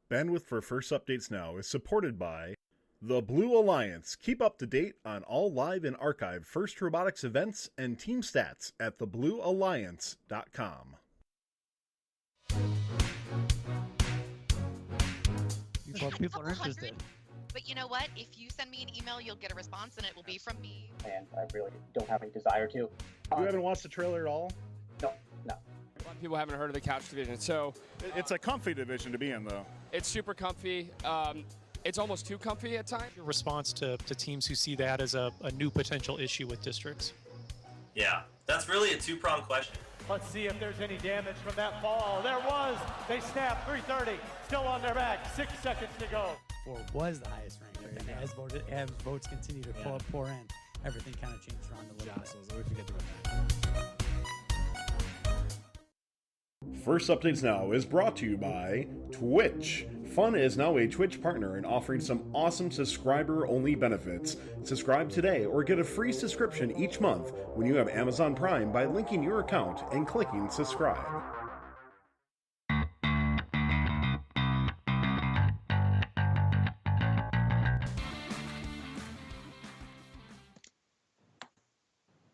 Bandwidth for First Updates Now is supported by the Blue Alliance. Keep up to date on all live and archived First Robotics events and team stats at thebluealliance.com. People are interested. But you know what? If you send me an email, you'll get a response, and it will be from me. And I really don't have any desire to. You haven't watched the trailer at all? No. A lot of people haven't heard of the couch division, so It's a comfy division to be in, though. it's super comfy. It's almost too comfy at times. Your response to teams who see that as a new potential issue with districts? Yeah, that's really a two-pronged question. Let's see if there's any damage from that fall. There was. They snapped. 330. Still on their back. 6 seconds to go. 4 was the highest ranked. And as votes continue to pour in, everything kind of changed around a little bit. So we forget to go back. First Updates Now is brought to you by Twitch. Fun is now a Twitch partner and offering some awesome subscriber-only benefits. Subscribe today or get a free subscription each month when you have Amazon Prime by linking your account and clicking subscribe.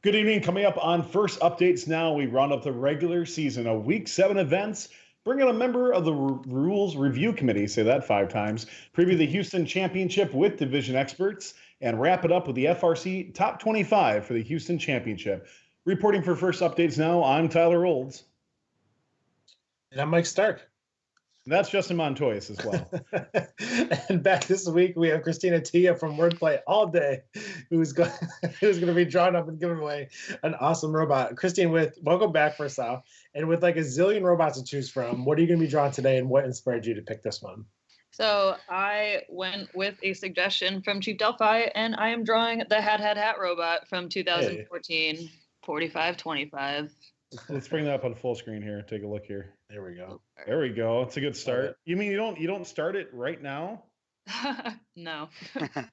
Good evening. Coming up on First Updates Now, we round up the regular season of Week 7 events, bring in a member of the Rules Review Committee, say that 5 times, preview the Houston Championship with division experts, and wrap it up with the FRC Top 25 for the Houston Championship. Reporting for First Updates Now, I'm Tyler Olds. And I'm Mike Stark. And that's Justin Montoyas as well. And back this week, we have Christina Tia from Wordplay All Day, who's going to be drawn up and giving away an awesome robot. Christine, welcome back first off. And with like a zillion robots to choose from, what are you going to be drawing today, and what inspired you to pick this one? So I went with a suggestion from Chief Delphi, and I am drawing the Hat robot from 2014, 4525. Let's bring that up on full screen here. Take a look here. There we go. There we go. It's a good start. You mean you don't start it right now? No.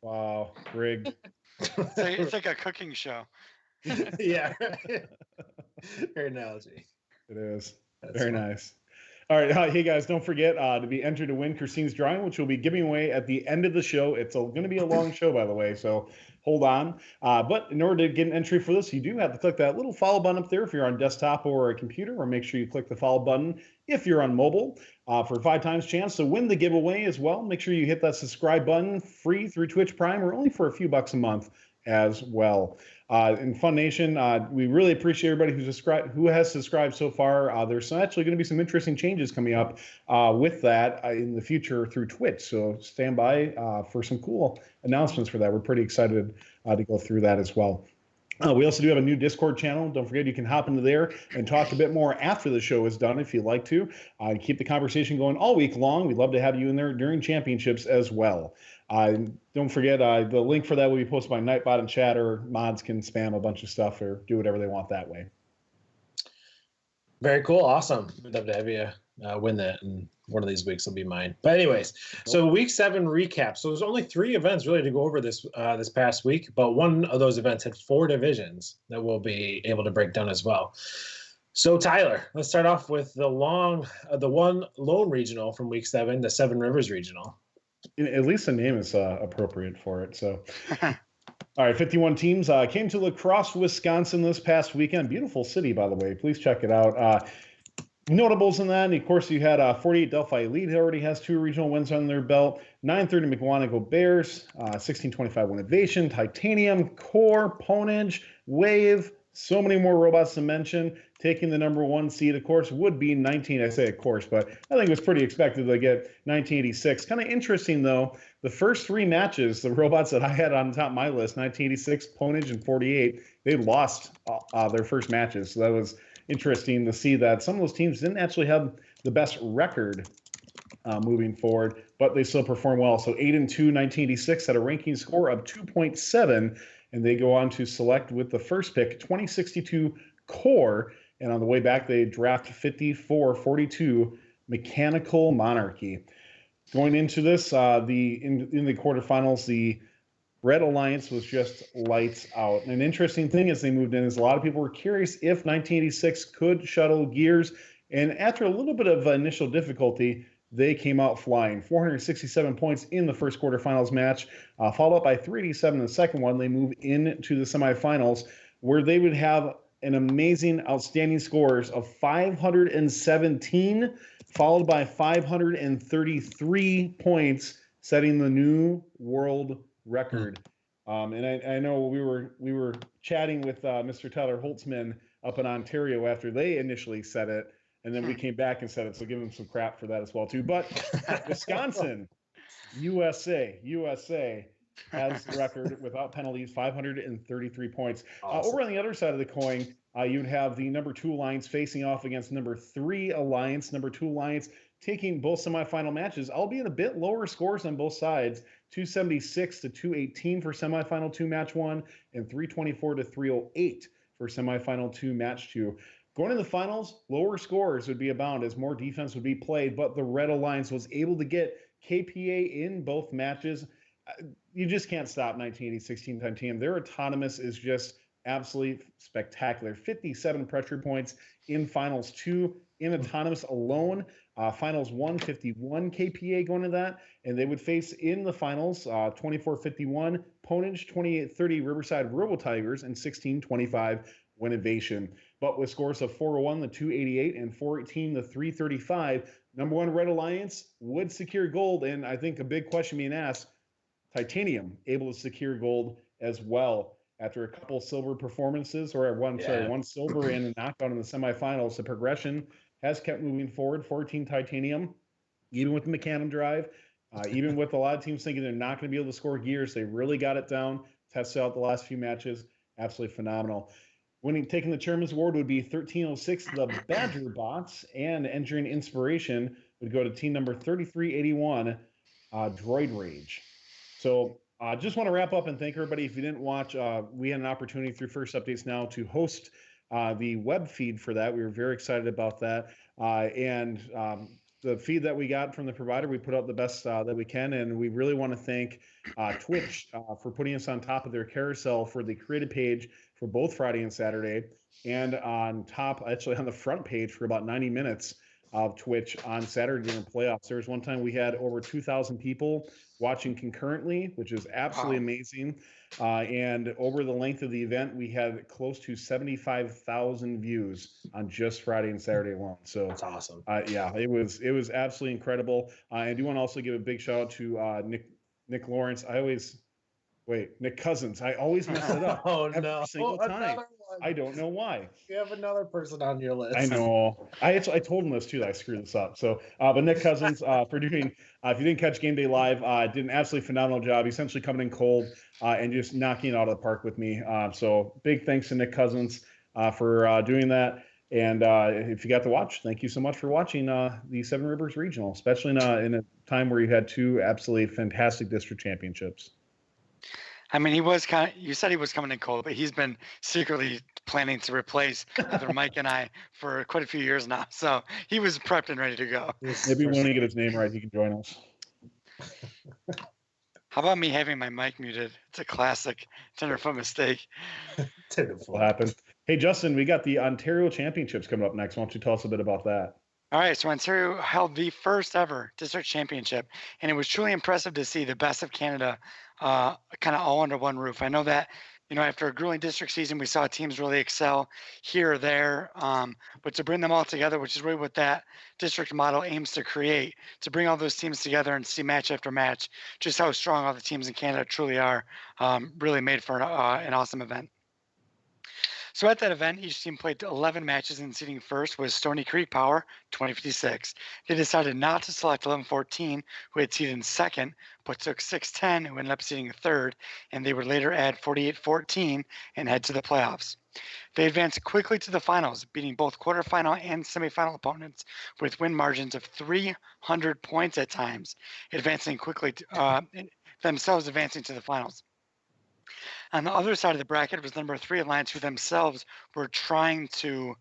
Wow, rigged. It's like a cooking show. Yeah. Great analogy. It is. That's Very fun. nice. All right. Hey, guys, don't forget to be entered to win Christine's drawing, which we'll be giving away at the end of the show. It's going to be a long show, by the way, so hold on. But in order to get an entry for this, you do have to click that little follow button up there if you're on desktop or a computer, or make sure you click the follow button if you're on mobile for a 5 times chance to win the giveaway as well. Make sure you hit that subscribe button free through Twitch Prime, or only for a few bucks a month as well. In Fun Nation, we really appreciate everybody who has subscribed so far. There's actually going to be some interesting changes coming up with that in the future through Twitch. So stand by for some cool announcements for that. We're pretty excited to go through that as well. We also do have a new Discord channel. Don't forget, you can hop into there and talk a bit more after the show is done if you'd like to. Keep the conversation going all week long. We'd love to have you in there during championships as well. Don't forget, the link for that will be posted by Nightbot and Chatter. Mods can spam a bunch of stuff or do whatever they want that way. Very cool. Awesome. We'd love to have you win that, and one of these weeks will be mine. But anyways, so Week 7 recap. So there's only 3 events really to go over this past week, but one of those events had 4 divisions that we'll be able to break down as well. So Tyler, let's start off with the one lone regional from Week 7, the Seven Rivers Regional. At least the name is appropriate for it. So, all right, 51 teams came to La Crosse, Wisconsin this past weekend. Beautiful city, by the way. Please check it out. Notables in that, and of course, you had 48 Delphi Elite, who already has 2 regional wins on their belt. 930 McWanago Bears, 1625 Innovation, Titanium, Core, Ponage, Wave. So many more robots to mention. Taking the number 1 seed, of course, would be 19. I say of course, but I think it was pretty expected to get 1986. Kind of interesting, though. The first 3 matches, the robots that I had on top of my list, 1986, Ponage, and 48, they lost their first matches. So that was interesting to see that some of those teams didn't actually have the best record moving forward, but they still perform well. So 8-2, 1986 had a ranking score of 2.7, and they go on to select with the first pick 2062 Core, and on the way back they draft 5442 Mechanical Monarchy. Going into this, in the quarterfinals, the Red Alliance was just lights out. And an interesting thing as they moved in is a lot of people were curious if 1986 could shuttle gears. And after a little bit of initial difficulty, They came out flying, 467 points in the first quarterfinals match, followed up by 387 in the second one. They move into the semifinals, where they would have an amazing, outstanding scores of 517, followed by 533 points, setting the new world record. And I know we were chatting with Mr. Tyler Holtzman up in Ontario after they initially set it, and then we came back and said it. So give them some crap for that as well too. But Wisconsin, USA has the record without penalties, 533 points. Awesome. Over on the other side of the coin, you'd have the number 2 Alliance facing off against number 3 Alliance. Number 2 Alliance taking both semifinal matches, albeit a bit lower scores on both sides, 276 to 218 for semifinal 2 match 1, and 324 to 308 for semifinal 2 match 2. Going to the finals, lower scores would be abound as more defense would be played, but the Red Alliance was able to get KPA in both matches. You just can't stop 1980 16-time team. Their autonomous is just absolutely spectacular. 57 pressure points in finals 2 in autonomous alone. Finals 1, 51 KPA going to that, and they would face in the finals 24-51 Ponage, 28-30 Riverside Robo Tigers, and 16-25 Winnovation. But with scores of 401 to 288 and 418 to 335, number 1 Red Alliance would secure gold. And I think a big question being asked, Titanium able to secure gold as well after a couple silver performances, or one silver and a knockout in the semifinals. The progression has kept moving forward. 14 Titanium, even with the Mecanum drive, even with a lot of teams thinking they're not going to be able to score gears, they really got it down, tested out the last few matches. Absolutely phenomenal. Taking the Chairman's Award would be 1306, the Badger Bots, and entering inspiration would go to team number 3381, Droid Rage. So just want to wrap up and thank everybody. If you didn't watch, we had an opportunity through First Updates Now to host the web feed for that. We were very excited about that. And the feed that we got from the provider, we put out the best that we can. And we really want to thank Twitch for putting us on top of their carousel for the creative page for both Friday and Saturday. And on top, actually on the front page for about 90 minutes of Twitch on Saturday during the playoffs. There was one time we had over 2,000 people watching concurrently, which is absolutely amazing. And over the length of the event, we had close to 75,000 views on just Friday and Saturday alone. So that's awesome. Yeah, it was absolutely incredible. I do want to also give a big shout out to Nick Lawrence. Nick Cousins. I always mess it up every single time. I don't know why. You have another person on your list. I know. I told him this too, that I screwed this up. So, but Nick Cousins for doing, if you didn't catch Game Day Live, did an absolutely phenomenal job. Essentially coming in cold and just knocking it out of the park with me. So big thanks to Nick Cousins for doing that. And if you got to watch, thank you so much for watching the Seven Rivers Regional, especially in a time where you had 2 absolutely fantastic district championships. I mean, you said he was coming in cold, but he's been secretly planning to replace either Mike and I for quite a few years now. So he was prepped and ready to go. Maybe when he get his name right, he can join us. How about me having my mic muted? It's a classic tenderfoot mistake. Will happen. Hey, Justin, we got the Ontario Championships coming up next. Why don't you tell us a bit about that? All right, so Ontario held the first ever district championship, and it was truly impressive to see the best of Canada kind of all under one roof. I know that, after a grueling district season, we saw teams really excel here or there, but to bring them all together, which is really what that district model aims to create, to bring all those teams together and see match after match, just how strong all the teams in Canada truly are, really made for an awesome event. So at that event, each team played 11 matches, and seeding first was Stony Creek Power, 2056. They decided not to select 1114, who had seeded in second, but took 610, who ended up seeding third, and they would later add 4814 and head to the playoffs. They advanced quickly to the finals, beating both quarterfinal and semifinal opponents with win margins of 300 points at times, advancing quickly, themselves advancing to the finals. On the other side of the bracket was number 3 Alliance, who themselves were trying to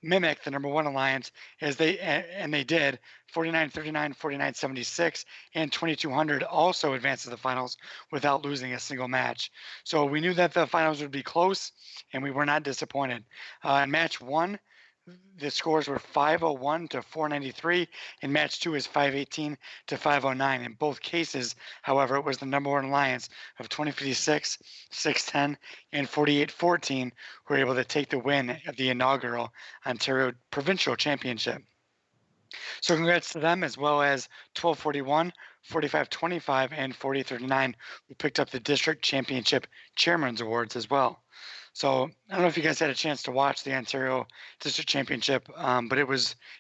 mimic the number 1 Alliance, and they did. 49-39, 49-76, and 2200 also advanced to the finals without losing a single match. So we knew that the finals would be close, and we were not disappointed. In match 1, The scores were 501 to 493, and match 2 is 518 to 509. In both cases, however, it was the number 1 alliance of 2056, 610, and 4814 who were able to take the win at the inaugural Ontario Provincial Championship. So congrats to them, as well as 1241, 4525, and 4039 who picked up the district championship chairman's awards as well. So I don't know if you guys had a chance to watch the Ontario District Championship, but it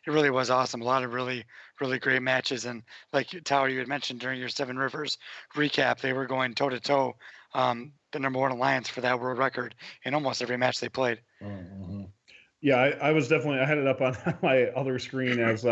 really was awesome. A lot of really great matches, and like Tyler, you had mentioned during your Seven Rivers recap, they were going toe to toe, the number 1 alliance for that world record in almost every match they played. Mm-hmm. Yeah, I was definitely, I had it up on my other screen as we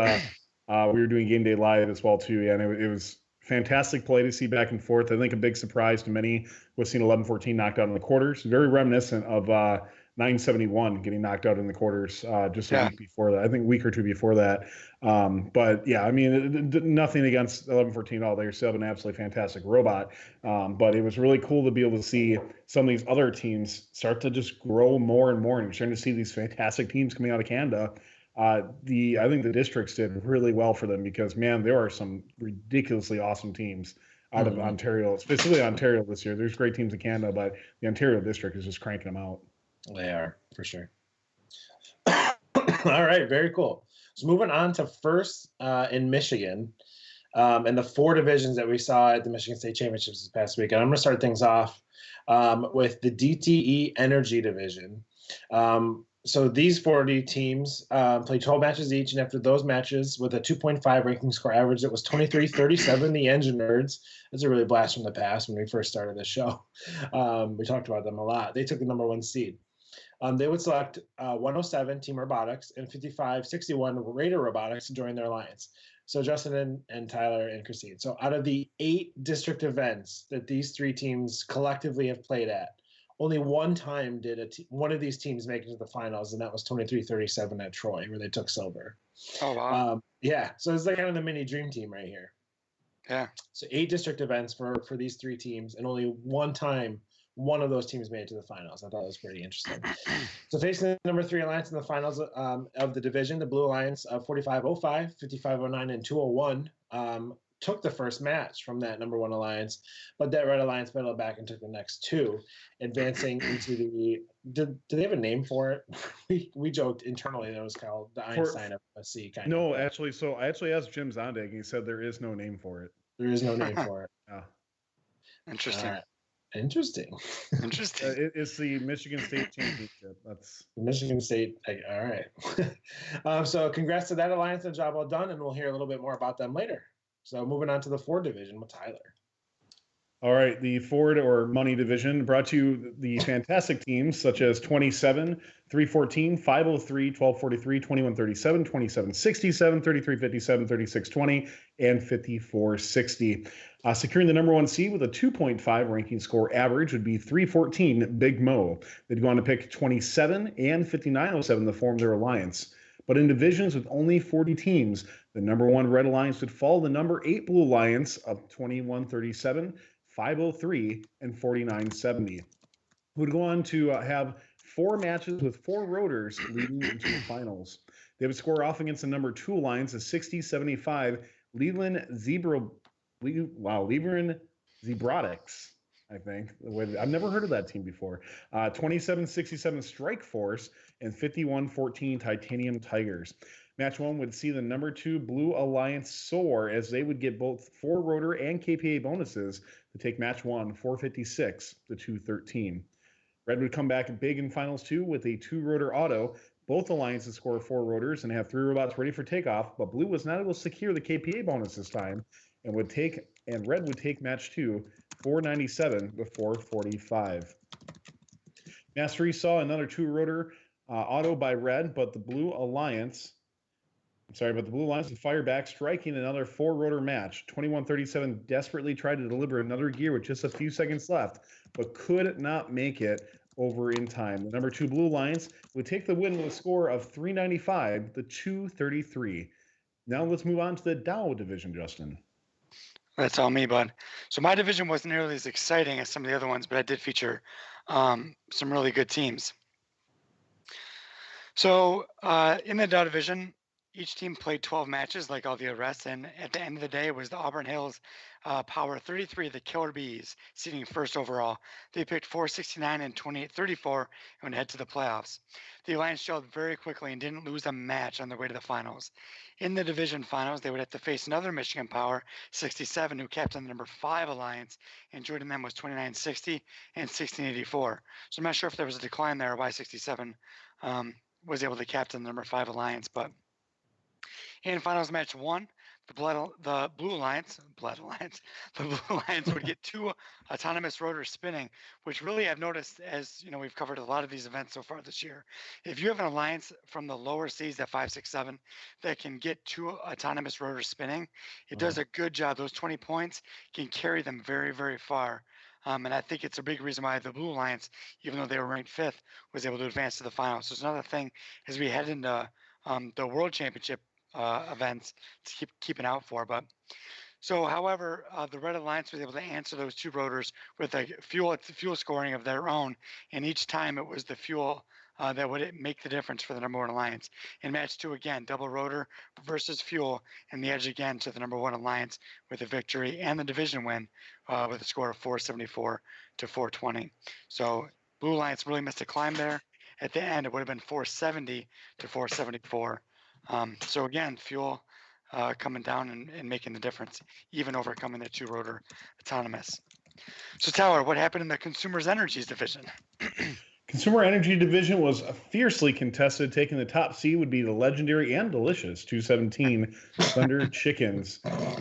were doing Game Day Live as well too. Yeah, and it was fantastic play to see back and forth. I think a big surprise to many was seeing 11-14 knocked out in the quarters. Very reminiscent of 971 getting knocked out in the quarters just a week before that. I think a week or two before that. But yeah, I mean, nothing against 11-14 all. They still have an absolutely fantastic robot. But it was really cool to be able to see some of these other teams start to just grow more and more. And you're starting to see these fantastic teams coming out of Canada. I think the districts did really well for them because, man, there are some ridiculously awesome teams out of Ontario, specifically Ontario this year. There's great teams in Canada, but the Ontario district is just cranking them out. They are, for sure. All right, very cool. So moving on to first in Michigan, and the 4 divisions that we saw at the Michigan State Championships this past week. And I'm going to start things off with the DTE Energy Division. So these 40 teams played 12 matches each, and after those matches, with a 2.5 ranking score average, it was 23-37. The Engine Nerds, that's a really blast from the past when we first started this show. We talked about them a lot. They took the number 1 seed. They would select 107 Team Robotics and 55-61 Raider Robotics to join their alliance. So Justin and Tyler and Christine. So out of the 8 district events that these 3 teams collectively have played at, only one time did one of these teams make it to the finals, and that was 23-37 at Troy, where they took silver. Oh, wow. Yeah, so it's like kind of the mini dream team right here. Yeah. So 8 district events for these 3 teams, and only one time one of those teams made it to the finals. I thought it was pretty interesting. So facing the number 3 alliance in the finals of the division, the Blue Alliance of 45-05, 55-09, and 201 took the first match from that number 1 alliance, but that Red Alliance battled back and took the next 2, advancing into the. Did they have a name for it? We joked internally that it was called the Einstein of SC kind of. No, actually, so I actually asked Jim Zondag, and he said there is no name for it. There is no name for it. Yeah. Interesting. Interesting. It's the Michigan State Championship. That's the Michigan State. All right. So congrats to that alliance. A job well done, and we'll hear a little bit more about them later. So moving on to the Ford division with Tyler. All right, the Ford or Money division brought to you the fantastic teams such as 27, 314, 503, 1243, 2137, 2767, 3357, 3620, and 5460. Securing the number 1 seed with a 2.5 ranking score average would be 314 Big Mo. They'd go on to pick 27 and 5907 to form their alliance. But in divisions with only 40 teams, the number 1 Red Alliance would follow the number 8 Blue Alliance of 2137, 503, and 4970. Who would go on to have 4 matches with 4 rotors leading into the finals. They would score off against the number 2 Alliance of 60-75 Leland Zebrotics. I think. I've never heard of that team before. 27-67 Strike Force and 51-14 Titanium Tigers. Match 1 would see the number 2 Blue Alliance soar as they would get both 4 rotor and KPA bonuses to take match 1 456 to 213. Red would come back big in finals 2 with a 2 rotor auto. Both alliances score 4 rotors and have 3 robots ready for takeoff, but Blue was not able to secure the KPA bonus this time and Red would take match 2 497 to 445. Match 3 saw another 2 rotor auto by Red, but the Blue Alliance would fire back, striking another 4 rotor match. 2137 desperately tried to deliver another gear with just a few seconds left, but could not make it over in time. The number 2 Blue Alliance would take the win with a score of 395 to 233. Now let's move on to the Dow division, Justin. That's all me, bud. So my division wasn't nearly as exciting as some of the other ones, but I did feature some really good teams. So in the Dow division, each team played 12 matches like all the rest, and at the end of the day, it was the Auburn Hills Power 33, the Killer Bees, seating first overall. They picked 469 and 28-34 and went ahead to the playoffs. The Alliance showed very quickly and didn't lose a match on their way to the finals. In the division finals, they would have to face another Michigan Power 67, who captained the number 5 Alliance, and joining them was 2960 and 1684. So I'm not sure if there was a decline there or why 67 was able to captain the number 5 Alliance, but in finals match 1, the Blue Alliance would get 2 autonomous rotors spinning, which really I've noticed, as you know, we've covered a lot of these events so far this year. If you have an alliance from the lower seeds at 5, 6, 7 that can get 2 autonomous rotors spinning, it does a good job. Those 20 points can carry them very, very far. And I think it's a big reason why the Blue Alliance, even though they were ranked 5th, was able to advance to the finals. So it's another thing as we head into the World Championship events to keep an out for. But so, however, the Red Alliance was able to answer those 2 rotors with a fuel scoring of their own, and each time it was the fuel that would make the difference for the number 1 Alliance. In match 2, again, double rotor versus fuel, and the edge again to the number 1 Alliance with a victory and the division win with a score of 474 to 420. So Blue Alliance really missed a climb there. At the end, it would have been 470 to 474. So again, fuel coming down and making the difference, even overcoming the 2 rotor autonomous. So Tower, what happened in the Consumers Energies division? Consumer Energy division was fiercely contested. Taking the top seed would be the legendary and delicious 217 Thunder Chickens.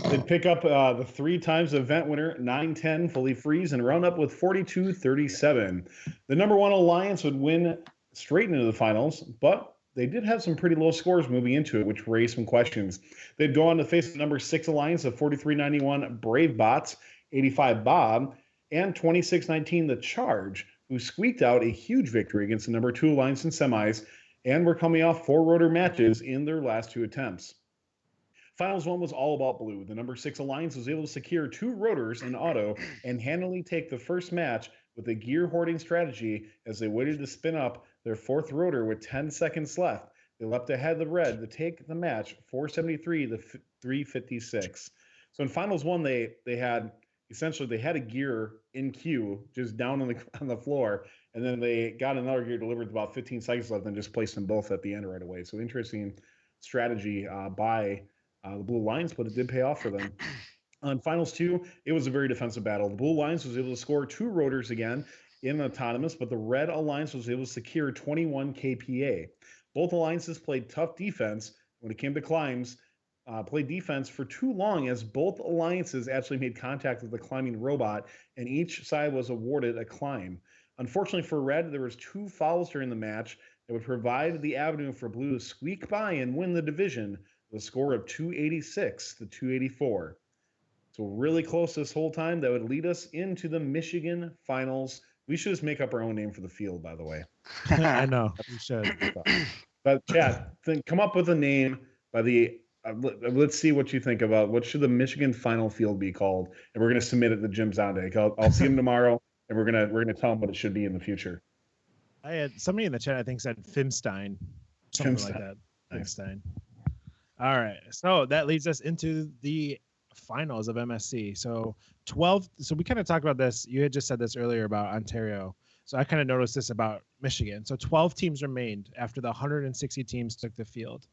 They'd pick up the 3 times event winner 9-10 fully freeze and round up with 42-37. The number 1 Alliance would win straight into the finals, but they did have some pretty low scores moving into it, which raised some questions. They'd go on to face the number 6 Alliance of 4391 Brave Bots, 85 Bob, and 2619 The Charge, who squeaked out a huge victory against the number 2 Alliance in semis and were coming off 4 rotor matches in their last 2 attempts. Finals 1 was all about blue. The number 6 Alliance was able to secure 2 rotors in auto and handily take the first match with a gear hoarding strategy as they waited to spin up their 4th rotor with 10 seconds left. They leapt ahead of the red to take the match 473 to 356. So in finals 1, they had a gear in queue just down on the floor, and then they got another gear delivered with about 15 seconds left and just placed them both at the end right away. So interesting strategy by the Blue Alliance, but it did pay off for them. On finals 2, it was a very defensive battle. The Blue Alliance was able to score 2 rotors again in autonomous, but the Red Alliance was able to secure 21 kPa. Both alliances played tough defense when it came to climbs, played defense for too long, as both alliances actually made contact with the climbing robot, and each side was awarded a climb. Unfortunately for Red, there was 2 fouls during the match that would provide the avenue for Blue to squeak by and win the division with a score of 286 to 284. So really close this whole time. That would lead us into the Michigan finals. We should just make up our own name for the field, by the way. I know. We should. But Chad, come up with a name by the let's see what you think about what should the Michigan final field be called, and we're going to submit it to Jim Zondak. I'll see him tomorrow, and we're gonna tell him what it should be in the future. I had somebody in the chat, I think, said Fimstein, something like that. Fimstein. All right, so that leads us into the finals of MSC. So 12. So we kind of talked about this. You had just said this earlier about Ontario. So I kind of noticed this about Michigan. So 12 teams remained after the 160 teams took the field.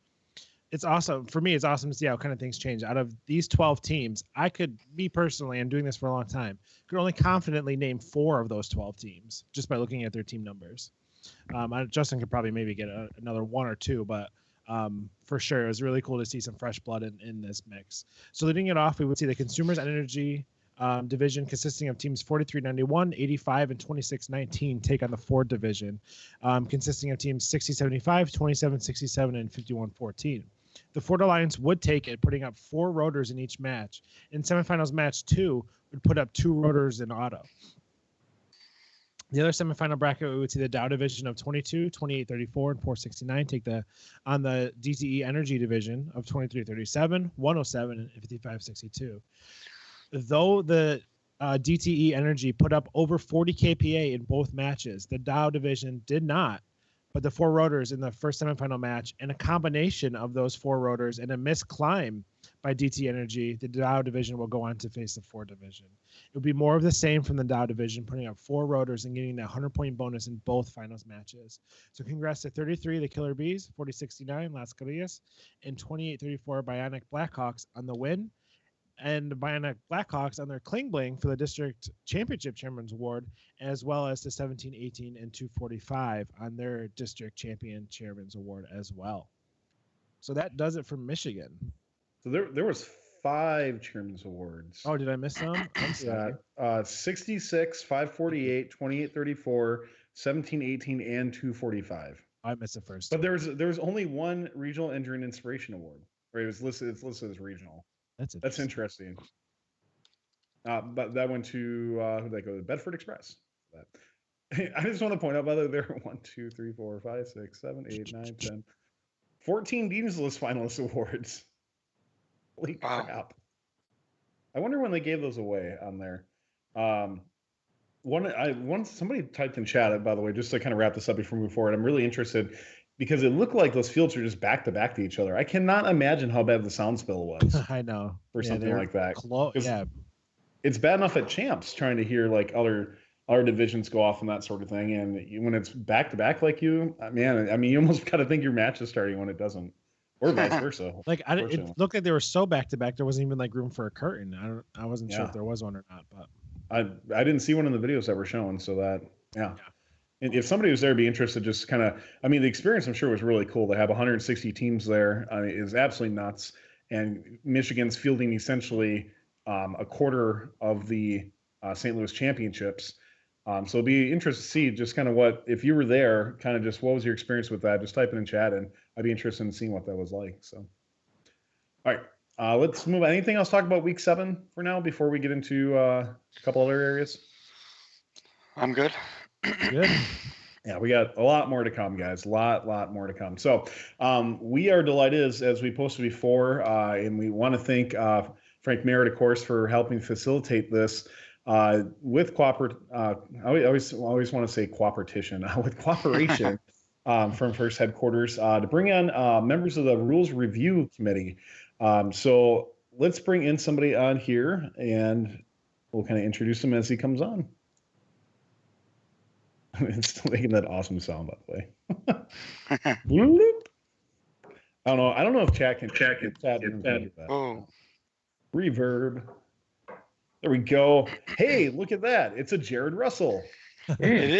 It's awesome. For me, it's awesome to see how kind of things change. Out of these 12 teams, I could, me personally, and doing this for a long time, could only confidently name 4 of those 12 teams just by looking at their team numbers. Justin could probably maybe get another 1 or 2, but for sure, it was really cool to see some fresh blood in this mix. So leading it off, we would see the Consumers Energy division consisting of teams 4391, 85, and 2619 take on the Ford division, consisting of teams 6075, 2767, and 5114. The Ford Alliance would take it, putting up 4 rotors in each match. In semifinals match 2, would put up 2 rotors in auto. The other semifinal bracket, we would see the Dow division of 22, 2834, and 469 on the DTE Energy division of 2337, 107, and 5562. Though the DTE Energy put up over 40 kPa in both matches, the Dow division did not, but the 4 rotors in the first semifinal match and a combination of those 4 rotors and a missed climb by DT Energy, the Dow division will go on to face the 4 division. It will be more of the same from the Dow division, putting up 4 rotors and getting that 100-point bonus in both finals matches. So congrats to 33, the Killer Bees, 4069, Las Carillas, and 2834 Bionic Blackhawks on the win. And the Bionic Blackhawks on their Kling Bling for the District Championship Chairman's Award, as well as the 1718 and 245 on their District Champion Chairman's Award as well. So that does it for Michigan. So there was 5 Chairman's Awards. Oh, did I miss some? I'm sorry. 66, 548, 2834, 1718, and 245. I missed the first. But there was only one Regional Injury and Inspiration Award. Right? It's listed as regional. That's interesting. But that went to who did that go to? Bedford Express. I just want to point out, by the way, there are 1, 2, 3, 4, 5, 6, 7, 8, 9, 10, 14 Dean's List Finalist Awards. Holy crap! I wonder when they gave those away on there. Somebody typed in chat, by the way, just to kind of wrap this up before we move forward. I'm really interested because it looked like those fields are just back to back to each other. I cannot imagine how bad the sound spill was. I know for something like that. Yeah, it's bad enough at champs trying to hear like other divisions go off and that sort of thing, and when it's back to back like you, man, I mean, you almost got to think your match is starting when it doesn't. Or vice versa. Like it looked like they were so back to back, there wasn't even like room for a curtain. I wasn't sure if there was one or not, but I didn't see one in the videos that were shown. So that And if somebody was there, be interested, just kind of. I mean, the experience I'm sure was really cool. To have 160 teams there is absolutely nuts, and Michigan's fielding essentially a quarter of the St. Louis championships. So it'll be interesting to see just kind of what, if you were there, kind of just what was your experience with that? Just type it in chat, and I'd be interested in seeing what that was like. So, all right, let's move on. Anything else to talk about week 7 for now before we get into a couple other areas? I'm good. Good. Yeah, we got a lot more to come, guys. A lot more to come. So we are delighted, as we posted before, and we want to thank Frank Merritt, of course, for helping facilitate this. With I always want to say cooperation with cooperation from First Headquarters to bring on members of the Rules Review Committee. So let's bring in somebody on here, and we'll kind of introduce him as he comes on. It's still making that awesome sound, by the way. I don't know if chat can that. Oh, reverb. There we go. Hey, look at that. It's a Jared Russell. It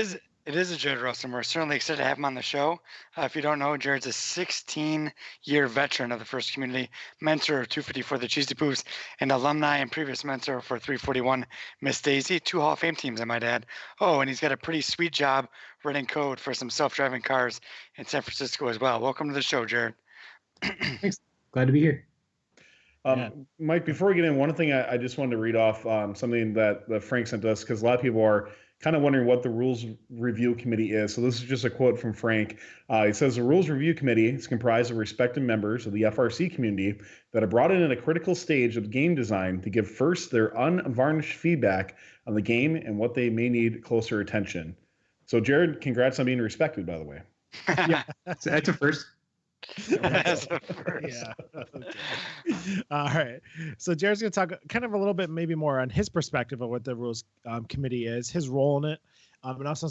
is a Jared Russell. We're certainly excited to have him on the show. If you don't know, Jared's a 16-year veteran of the First Community, mentor of 250 for the Cheesy Poofs, and alumni and previous mentor for 341 Miss Daisy, 2 Hall of Fame teams, I might add. Oh, and he's got a pretty sweet job writing code for some self-driving cars in San Francisco as well. Welcome to the show, Jared. Thanks. Glad to be here. Mike, before we get in, one thing I just wanted to read off something that Frank sent us, because a lot of people are kind of wondering what the Rules Review Committee is. So this is just a quote from Frank. He says, the Rules Review Committee is comprised of respected members of the FRC community that are brought in at a critical stage of game design to give first their unvarnished feedback on the game and what they may need closer attention. So Jared, congrats on being respected, by the way. Yeah, that's a first. Yeah. Okay. All right. So Jared's going to talk kind of a little bit maybe more on his perspective of what the Rules Committee is, his role in it, and also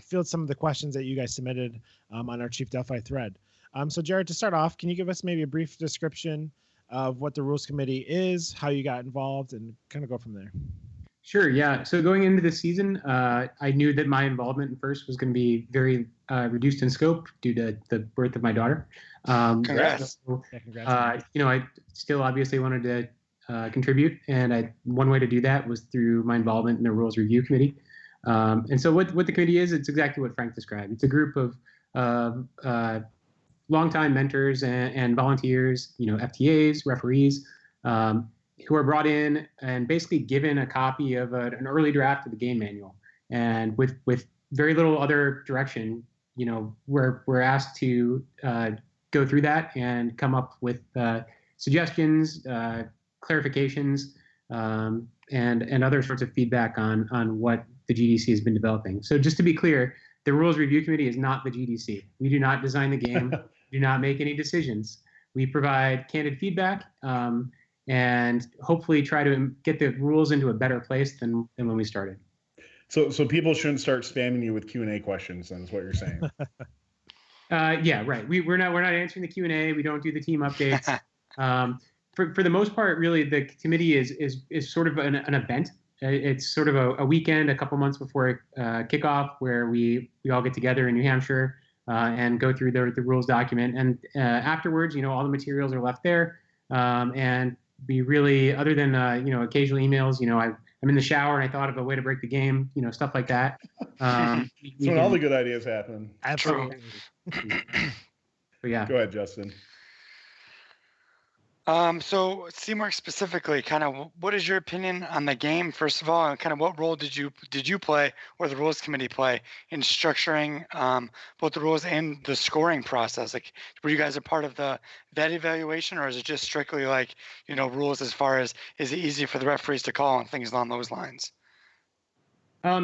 field some of the questions that you guys submitted on our Chief Delphi thread. So Jared, to start off, can you give us maybe a brief description of what the Rules Committee is, how you got involved, and kind of go from there? Sure. Yeah. So going into the season, I knew that my involvement in First was going to be very reduced in scope due to the birth of my daughter. Congrats. So, I still obviously wanted to contribute, and one way to do that was through my involvement in the Rules Review Committee. And so what the committee is, it's exactly what Frank described. It's a group of longtime mentors and volunteers, FTAs, referees, who are brought in and basically given a copy of an early draft of the game manual. And with very little other direction, we're asked to go through that and come up with suggestions, clarifications, and other sorts of feedback on what the GDC has been developing. So just to be clear, the Rules Review Committee is not the GDC. We do not design the game, do not make any decisions. We provide candid feedback and hopefully try to get the rules into a better place than when we started. So people shouldn't start spamming you with Q&A questions, then, is what you're saying. Yeah, right. We're not answering the Q&A. We don't do the team updates. For the most part, really, the committee is sort of an event. It's sort of a weekend, a couple months before kickoff, where we all get together in New Hampshire and go through the rules document. And afterwards, all the materials are left there. And we really, other than occasional emails, I'm in the shower and I thought of a way to break the game, stuff like that. That's when all the good ideas happen. Absolutely. But yeah. Go ahead, Justin. So Seymour specifically, kind of, what is your opinion on the game, first of all, and kind of what role did you play or the rules committee play in structuring both the rules and the scoring process? Like, were you guys a part of that evaluation, or is it just strictly like, rules as far as is it easy for the referees to call and things along those lines?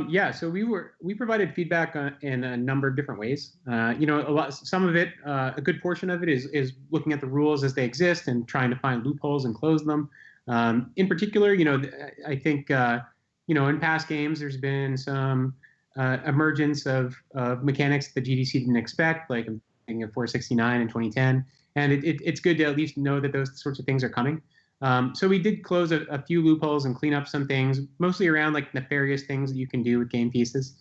Yeah, so we provided feedback in a number of different ways. Some of it, a good portion of it is looking at the rules as they exist and trying to find loopholes and close them. In particular, I think in past games there's been some emergence of mechanics the GDC didn't expect, like I'm thinking of 469 in 2010, and it's good to at least know that those sorts of things are coming. So we did close a few loopholes and clean up some things, mostly around like nefarious things that you can do with game pieces.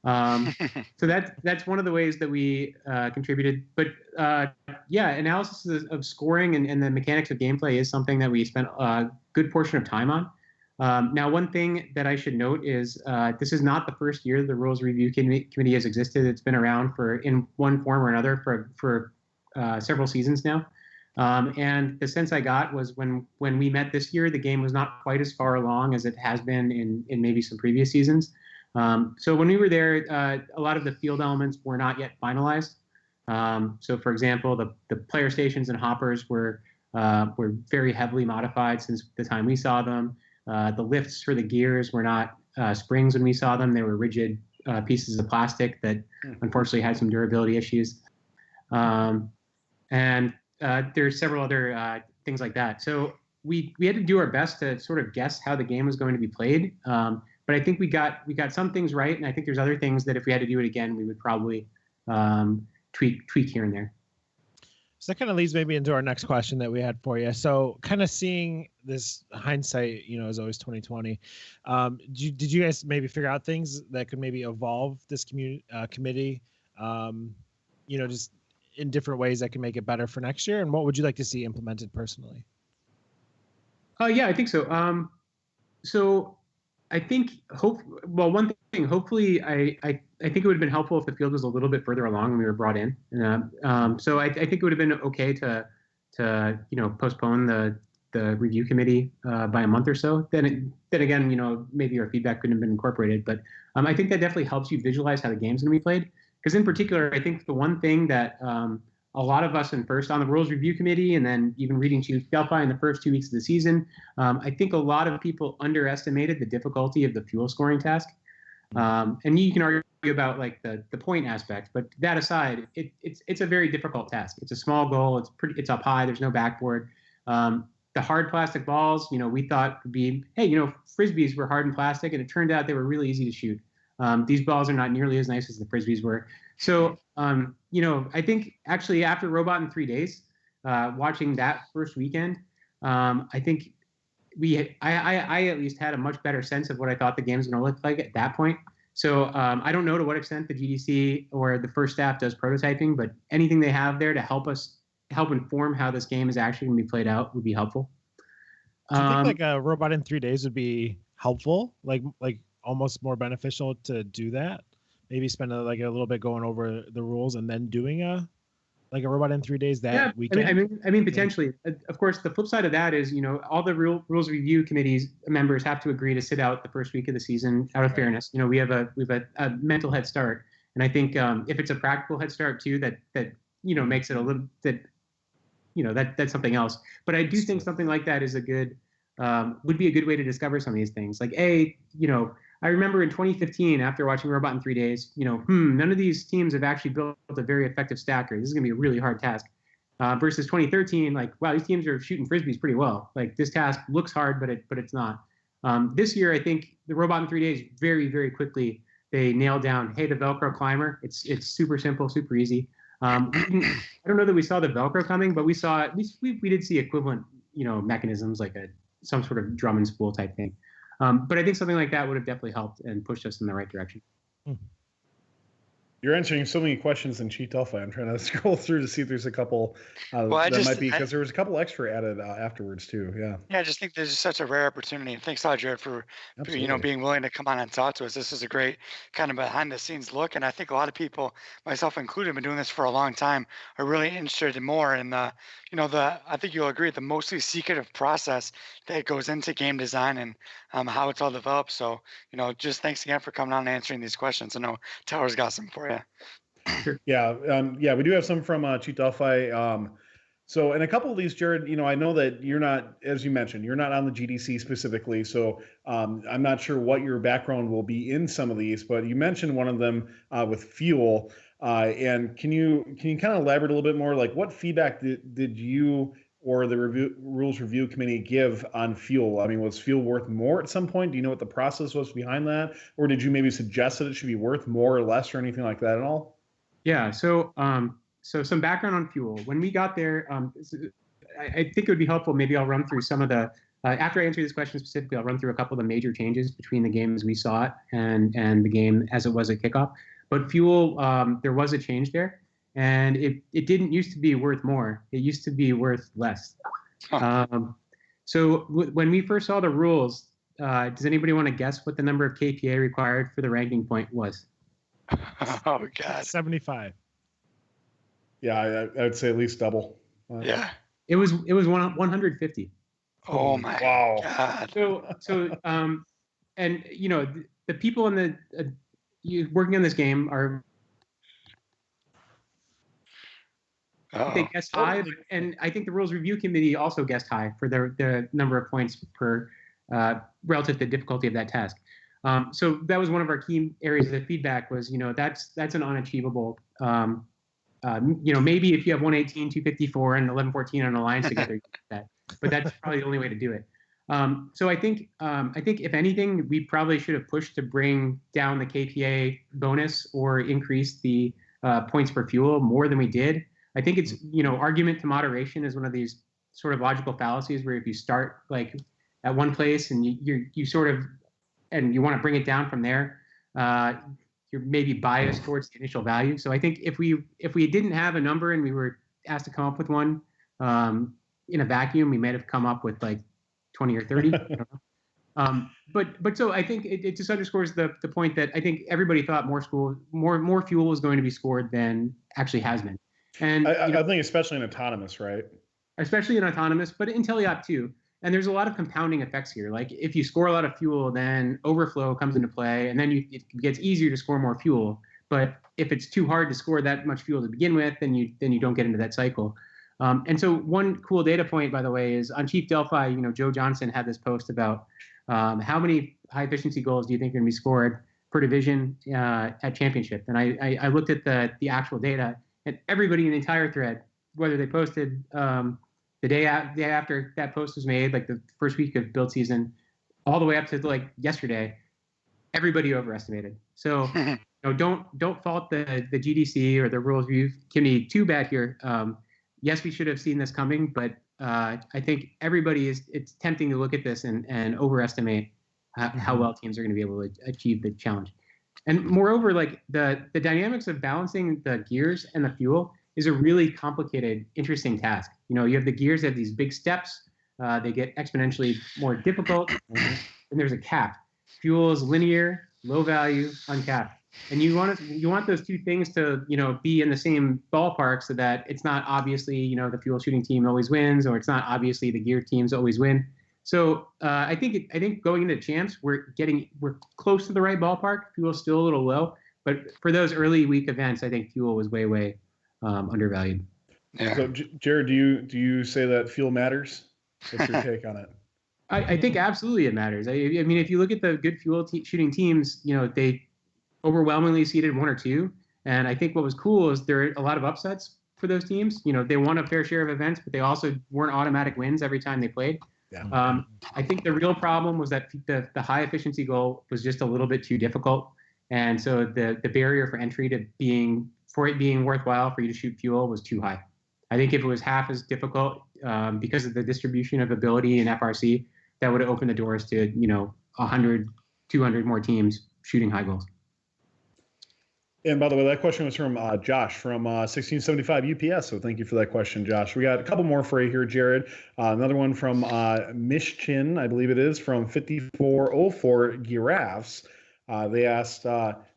So that's one of the ways that we contributed. But analysis of scoring and the mechanics of gameplay is something that we spent a good portion of time on. Now, one thing that I should note is this is not the first year the Rules Review Committee has existed. It's been around in one form or another for several seasons now. And the sense I got was when we met this year, the game was not quite as far along as it has been in maybe some previous seasons. So when we were there, a lot of the field elements were not yet finalized. So for example, the player stations and hoppers were very heavily modified since the time we saw them. The lifts for the gears were not springs when we saw them. They were rigid pieces of plastic that unfortunately had some durability issues. And there's several other things like that. So we had to do our best to sort of guess how the game was going to be played. But I think we got some things right, and I think there's other things that if we had to do it again, we would probably tweak here and there. So that kind of leads maybe into our next question that we had for you. So kind of seeing this hindsight, is always 2020. Did you guys maybe figure out things that could maybe evolve this committee, just in different ways that can make it better for next year? And what would you like to see implemented personally? Yeah, I think so. So I think one thing, hopefully I think it would have been helpful if the field was a little bit further along when we were brought in. So I think it would have been okay to postpone the review committee by a month or so. Then again, maybe our feedback couldn't have been incorporated, but I think that definitely helps you visualize how the game's going to be played. Because in particular, I think the one thing that a lot of us on the Rules Review Committee and then even reading Chief Delphi in the first 2 weeks of the season, I think a lot of people underestimated the difficulty of the fuel scoring task. And you can argue about like the point aspect, but that aside, it's a very difficult task. It's a small goal. It's up high. There's no backboard. The hard plastic balls, we thought would be, hey, Frisbees were hard and plastic, and it turned out they were really easy to shoot. These balls are not nearly as nice as the Frisbees were. So, I think actually after Robot in 3 days, watching that first weekend, I think I at least had a much better sense of what I thought the game was going to look like at that point. So I don't know to what extent the GDC or the first staff does prototyping, but anything they have there to help inform how this game is actually going to be played out would be helpful. Do you think like a Robot in 3 days would be helpful? Like almost more beneficial to do that? Maybe spend a little bit going over the rules and then doing a Robot in 3 days weekend? I mean, potentially. Of course, the flip side of that is, all the rules review committees members have to agree to sit out the first week of the season out of fairness. We have a mental head start, and I think if it's a practical head start too, that makes it a little that's something else. But I do think something like that is would be a good way to discover some of these things. Like I remember in 2015, after watching Robot in 3 days, none of these teams have actually built a very effective stacker. This is going to be a really hard task. Versus 2013, like, wow, these teams are shooting frisbees pretty well. Like, this task looks hard, but it's not. This year, I think the Robot in 3 days, very, very quickly, they nailed down, hey, the Velcro climber, it's super simple, super easy. I don't know that we saw the Velcro coming, but we did see equivalent, mechanisms like some sort of drum and spool type thing. But I think something like that would have definitely helped and pushed us in the right direction. You're answering so many questions in Cheat Delphi. I'm trying to scroll through to see if there's a couple might be, because there was a couple extra added afterwards too. Yeah. Yeah, I just think this is such a rare opportunity. And thanks a lot, Jared, for being willing to come on and talk to us. This is a great kind of behind the scenes look. And I think a lot of people, myself included, have been doing this for a long time, are really interested in more in I think you'll agree, the mostly secretive process that goes into game design and how it's all developed. So, just thanks again for coming on and answering these questions. I know Tyler's got some for you. Yeah, we do have some from Cheat Delphi. So, and a couple of these, Jared, I know that you're not, as you mentioned, you're not on the GDC specifically. So I'm not sure what your background will be in some of these, but you mentioned one of them with fuel. And can you kind of elaborate a little bit more? Like, what feedback did you or the rules review committee give on fuel? I mean, was fuel worth more at some point? Do you know what the process was behind that? Or did you maybe suggest that it should be worth more or less or anything like that at all? Yeah, so some background on fuel. When we got there, I think it would be helpful. Maybe I'll run through some of the, after I answer this question specifically, I'll run through a couple of the major changes between the game as we saw it and the game as it was at kickoff. But fuel, there was a change there. And it didn't used to be worth more. It used to be worth less. So when we first saw the rules, does anybody want to guess what the number of KPA required for the ranking point was? Oh, God. 75. Yeah, I would say at least double. Yeah. It was 150. Oh my God. So and the people in the working on this game are. They guessed high, and I think the rules review committee also guessed high for the number of points per relative to the difficulty of that task. So that was one of our key areas of feedback was, that's an unachievable, maybe if you have 118, 254, and 1114 on alliance together, you get that, but that's probably the only way to do it. So I think if anything, we probably should have pushed to bring down the KPA bonus or increase the points per fuel more than we did. I think it's, argument to moderation is one of these sort of logical fallacies where if you start like at one place and you sort of, and you want to bring it down from there, you're maybe biased towards the initial value. So I think if we didn't have a number and we were asked to come up with one in a vacuum, we might have come up with like 20 or 30. I don't know. But so I think it just underscores the point that I think everybody thought more fuel was going to be scored than actually has been. And I think especially in autonomous, right? Especially in autonomous, but in teleop too. And there's a lot of compounding effects here. Like if you score a lot of fuel, then overflow comes into play, and then it gets easier to score more fuel. But if it's too hard to score that much fuel to begin with, then you don't get into that cycle. And so one cool data point, by the way, is on Chief Delphi. Joe Johnson had this post about how many high efficiency goals do you think are going to be scored per division at championship? And I looked at the actual data. And everybody in the entire thread, whether they posted the day after that post was made, like the first week of build season, all the way up to like yesterday, everybody overestimated. So don't fault the GDC or the rules review committee too bad here. Yes, we should have seen this coming, but I think it's tempting to look at this and overestimate how well teams are going to be able to achieve the challenge. And moreover, like the dynamics of balancing the gears and the fuel is a really complicated, interesting task. You have the gears that have these big steps. They get exponentially more difficult, and there's a cap. Fuel is linear, low value, uncapped. And you want those two things to be in the same ballpark so that it's not obviously the fuel shooting team always wins, or it's not obviously the gear teams always win. So I think going into champs, we're close to the right ballpark. Fuel's still a little low, but for those early week events, I think fuel was way undervalued. Yeah. So Jared, do you say that fuel matters? What's your take on it? I think absolutely it matters. I mean, if you look at the good fuel shooting teams, they overwhelmingly seeded 1 or 2. And I think what was cool is there are a lot of upsets for those teams. They won a fair share of events, but they also weren't automatic wins every time they played. Yeah. I think the real problem was that the high efficiency goal was just a little bit too difficult. And so the barrier for entry to it being worthwhile for you to shoot fuel was too high. I think if it was half as difficult because of the distribution of ability in FRC, that would have opened the doors to, 100, 200 more teams shooting high goals. And by the way, that question was from Josh from 1675 UPS. So thank you for that question, Josh. We got a couple more for you here, Jared. Another one from Mishchin, I believe it is, from 5404 Giraffes. They asked,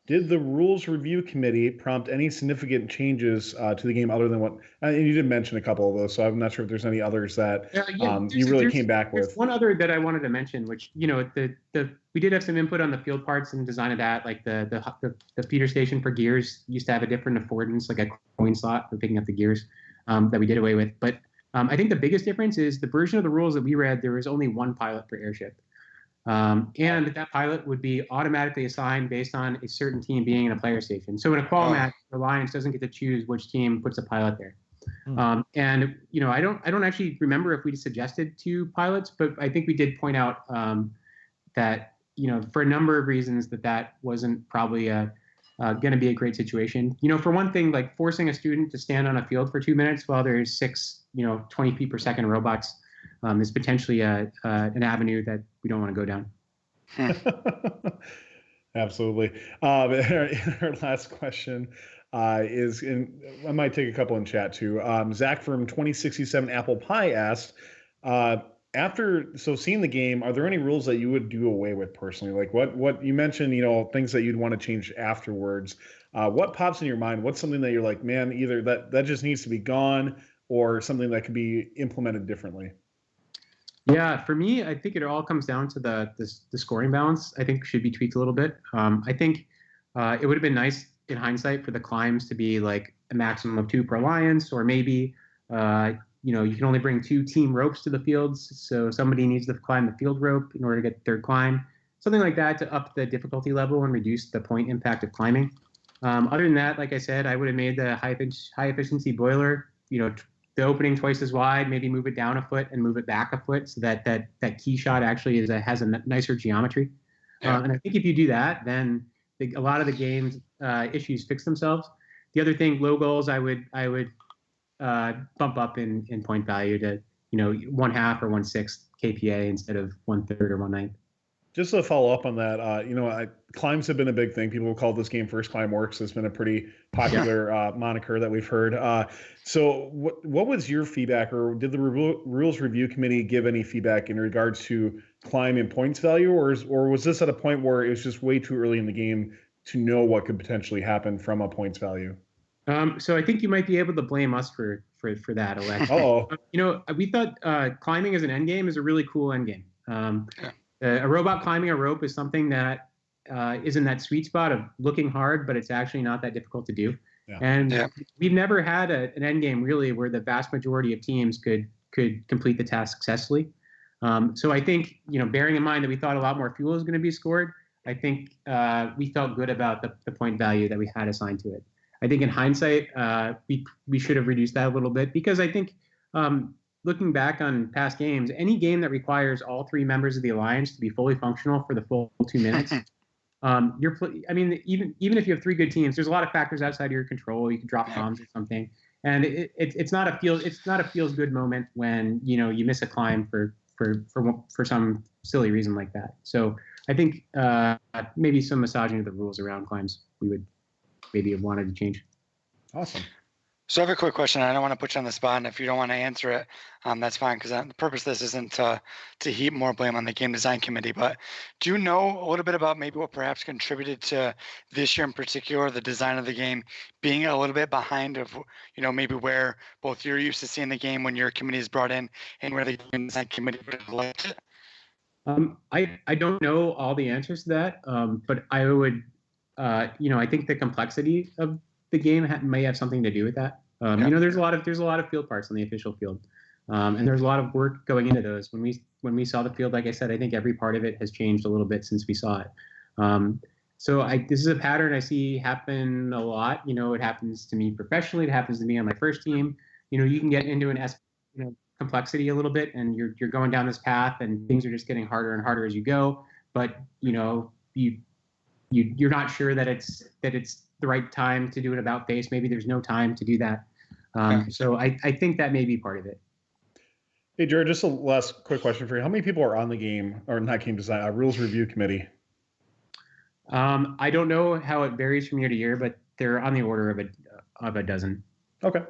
did the Rules Review Committee prompt any significant changes to the game other than what, and you did mention a couple of those, so I'm not sure if there's any others that you really came back with. There's one other that I wanted to mention, which, we did have some input on the field parts and design of that, like the feeder station for gears used to have a different affordance, like a coin slot for picking up the gears that we did away with. But I think the biggest difference is the version of the rules that we read, there was only one pilot per airship. And that pilot would be automatically assigned based on a certain team being in a player station. So in a qual match, the Alliance doesn't get to choose which team puts a pilot there. And I don't actually remember if we suggested 2 pilots, but I think we did point out that for a number of reasons that wasn't probably going to be a great situation. For one thing, like forcing a student to stand on a field for 2 minutes while there's 6 20 feet per second robots is potentially an avenue that we don't want to go down. Absolutely. Our last question is, I might take a couple in chat too. Zach from 2067 Apple Pie asked, seeing the game, are there any rules that you would do away with personally? Like what you mentioned, things that you'd want to change afterwards. What pops in your mind? What's something that you're like, man, either that just needs to be gone or something that could be implemented differently? Yeah, for me, I think it all comes down to the scoring balance. I think should be tweaked a little bit. I think it would have been nice in hindsight for the climbs to be like a maximum of 2 per alliance, or maybe you can only bring 2 team ropes to the fields, so somebody needs to climb the field rope in order to get the third climb, something like that to up the difficulty level and reduce the point impact of climbing. Other than that, like I said, I would have made the high efficiency boiler, the opening twice as wide, maybe move it down a foot and move it back a foot so that key shot actually has a nicer geometry. And I think if you do that, then a lot of the game's issues fix themselves. The other thing, low goals, I would bump up in point value to 1/2 or 1/6 KPA instead of 1/3 or 1/9. Just to follow up on that, climbs have been a big thing. People call this game First Climb Works. It's been a pretty popular moniker that we've heard. So what was your feedback, or did the Rules Review Committee give any feedback in regards to climb and points value, or was this at a point where it was just way too early in the game to know what could potentially happen from a points value? So I think you might be able to blame us for that, Alex. We thought climbing as an end game is a really cool end game. A robot climbing a rope is something that is in that sweet spot of looking hard, but it's actually not that difficult to do. Yeah. And we've never had an end game really where the vast majority of teams could complete the task successfully. So I think, bearing in mind that we thought a lot more fuel was going to be scored, I think we felt good about the point value that we had assigned to it. I think in hindsight, we should have reduced that a little bit, because I think looking back on past games, any game that requires all 3 members of the Alliance to be fully functional for the full 2 minutes, even if you have 3 good teams, there's a lot of factors outside of your control. You can drop bombs or something, and it's not a feels good moment when you miss a climb for some silly reason like that. So I think maybe some massaging of the rules around climbs we would maybe have wanted to change. Awesome. So I have a quick question. I don't want to put you on the spot, and if you don't want to answer it, that's fine, because the purpose of this isn't to heap more blame on the game design committee. But do you know a little bit about maybe what perhaps contributed to this year in particular, the design of the game being a little bit behind of, maybe where both you're used to seeing the game when your committee is brought in and where the game design committee would have liked it? I don't know all the answers to that, but I would, I think the complexity of the game may have something to do with that. There's a lot of field parts on the official field. And there's a lot of work going into those. When we saw the field, like I said, I think every part of it has changed a little bit since we saw it. This is a pattern I see happen a lot. It happens to me professionally. It happens to me on my first team. You can get into complexity a little bit, and you're going down this path, and things are just getting harder and harder as you go. But you're not sure that it's the right time to do an about face. Maybe there's no time to do that. So I think that may be part of it. Hey, Jared, just a last quick question for you. How many people are on the game, or not game design, rules review committee? I don't know how it varies from year to year, but they're on the order of a dozen. Okay,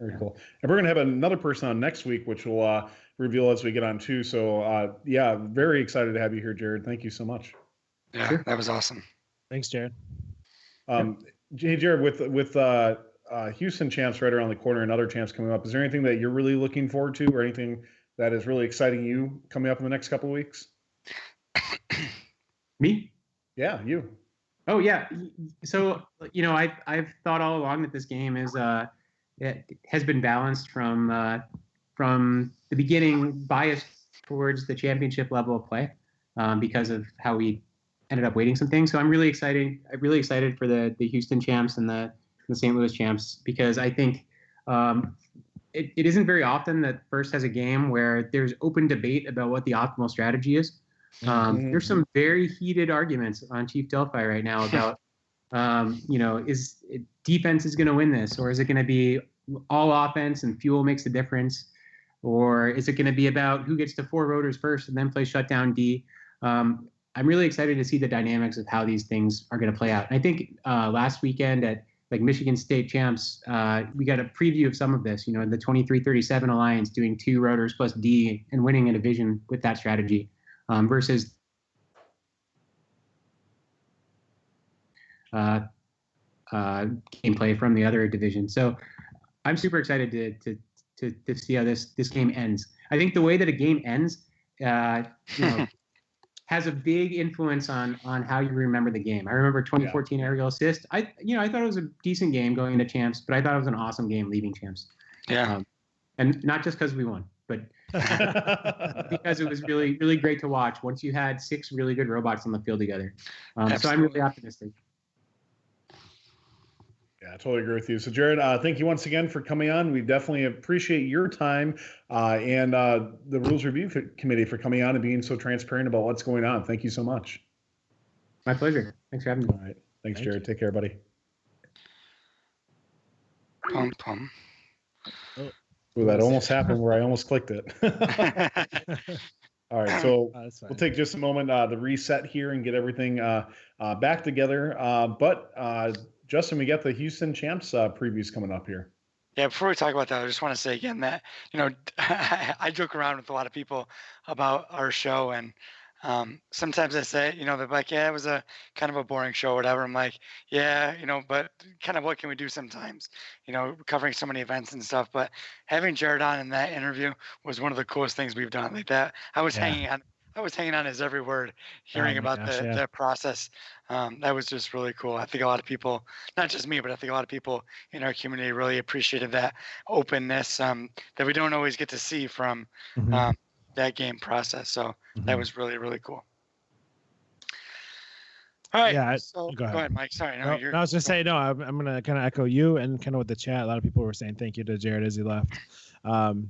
very cool. And we're going to have another person on next week, which we'll reveal as we get on too. So yeah, very excited to have you here, Jared. Thank you so much. Yeah, sure. That was awesome. Thanks, Jared. Hey, Jared, with Houston champs right around the corner and other champs coming up, is there anything that you're really looking forward to, or anything that is really exciting you coming up in the next couple of weeks? Me? Yeah, you. Oh yeah. So I've thought all along that this game it has been balanced from the beginning, biased towards the championship level of play because of how we ended up weighting some things. So I'm really excited. I'm really excited for the Houston champs and the St. Louis champs, because I think it isn't very often that First has a game where there's open debate about what the optimal strategy is. There's some very heated arguments on Chief Delphi right now about, is defense is going to win this, or is it going to be all offense and fuel makes the difference, or is it going to be about who gets to 4 rotors first and then play shutdown D? I'm really excited to see the dynamics of how these things are going to play out. And I think last weekend at Michigan State champs, we got a preview of some of this. The 23-37 alliance doing 2 rotors plus D and winning a division with that strategy versus gameplay from the other division. So I'm super excited to see how this game ends. I think the way that a game ends, has a big influence on how you remember the game. I remember 2014 aerial assist. I thought it was a decent game going into champs, but I thought it was an awesome game leaving champs. Yeah. And not just because we won, but because it was really, really great to watch once you had 6 really good robots on the field together. So I'm really optimistic. Yeah, I totally agree with you. So, Jared, thank you once again for coming on. We definitely appreciate your time and the Rules Review Committee for coming on and being so transparent about what's going on. Thank you so much. My pleasure. Thanks for having me. All right. Thanks, Jared. Take care, buddy. Pum, pum. Ooh, that almost happened where I almost clicked it. All right, so we'll take just a moment to reset here and get everything back together. But Justin, we got the Houston champs previews coming up here. Yeah, before we talk about that, I just want to say again that, I joke around with a lot of people about our show, and sometimes I say, they're like, yeah, it was a kind of a boring show or whatever. I'm like, yeah, but kind of what can we do sometimes, covering so many events and stuff. But having Jared on in that interview was one of the coolest things we've done like that. I was hanging on his every word, hearing about the process. That was just really cool. I think a lot of people, not just me, but I think a lot of people in our community really appreciated that openness that we don't always get to see from that game process. So that was really, really cool. All right. Yeah, so go ahead, Mike. Sorry. No, I was just saying, I'm going to kind of echo you and kind of with the chat. A lot of people were saying thank you to Jared as he left.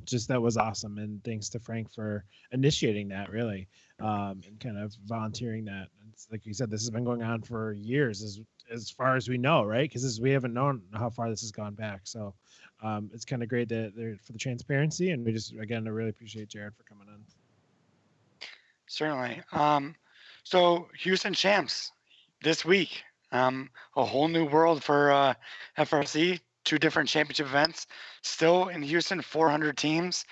Just that was awesome. And thanks to Frank for initiating that, really, and kind of volunteering that. It's, like you said, this has been going on for years as far as we know, right? Because we haven't known how far this has gone back. So it's kind of great that they're for the transparency. And we just, again, I really appreciate Jared for coming on. Certainly. So Houston champs this week, a whole new world for FRC. 2 different championship events, still in Houston, 400 teams.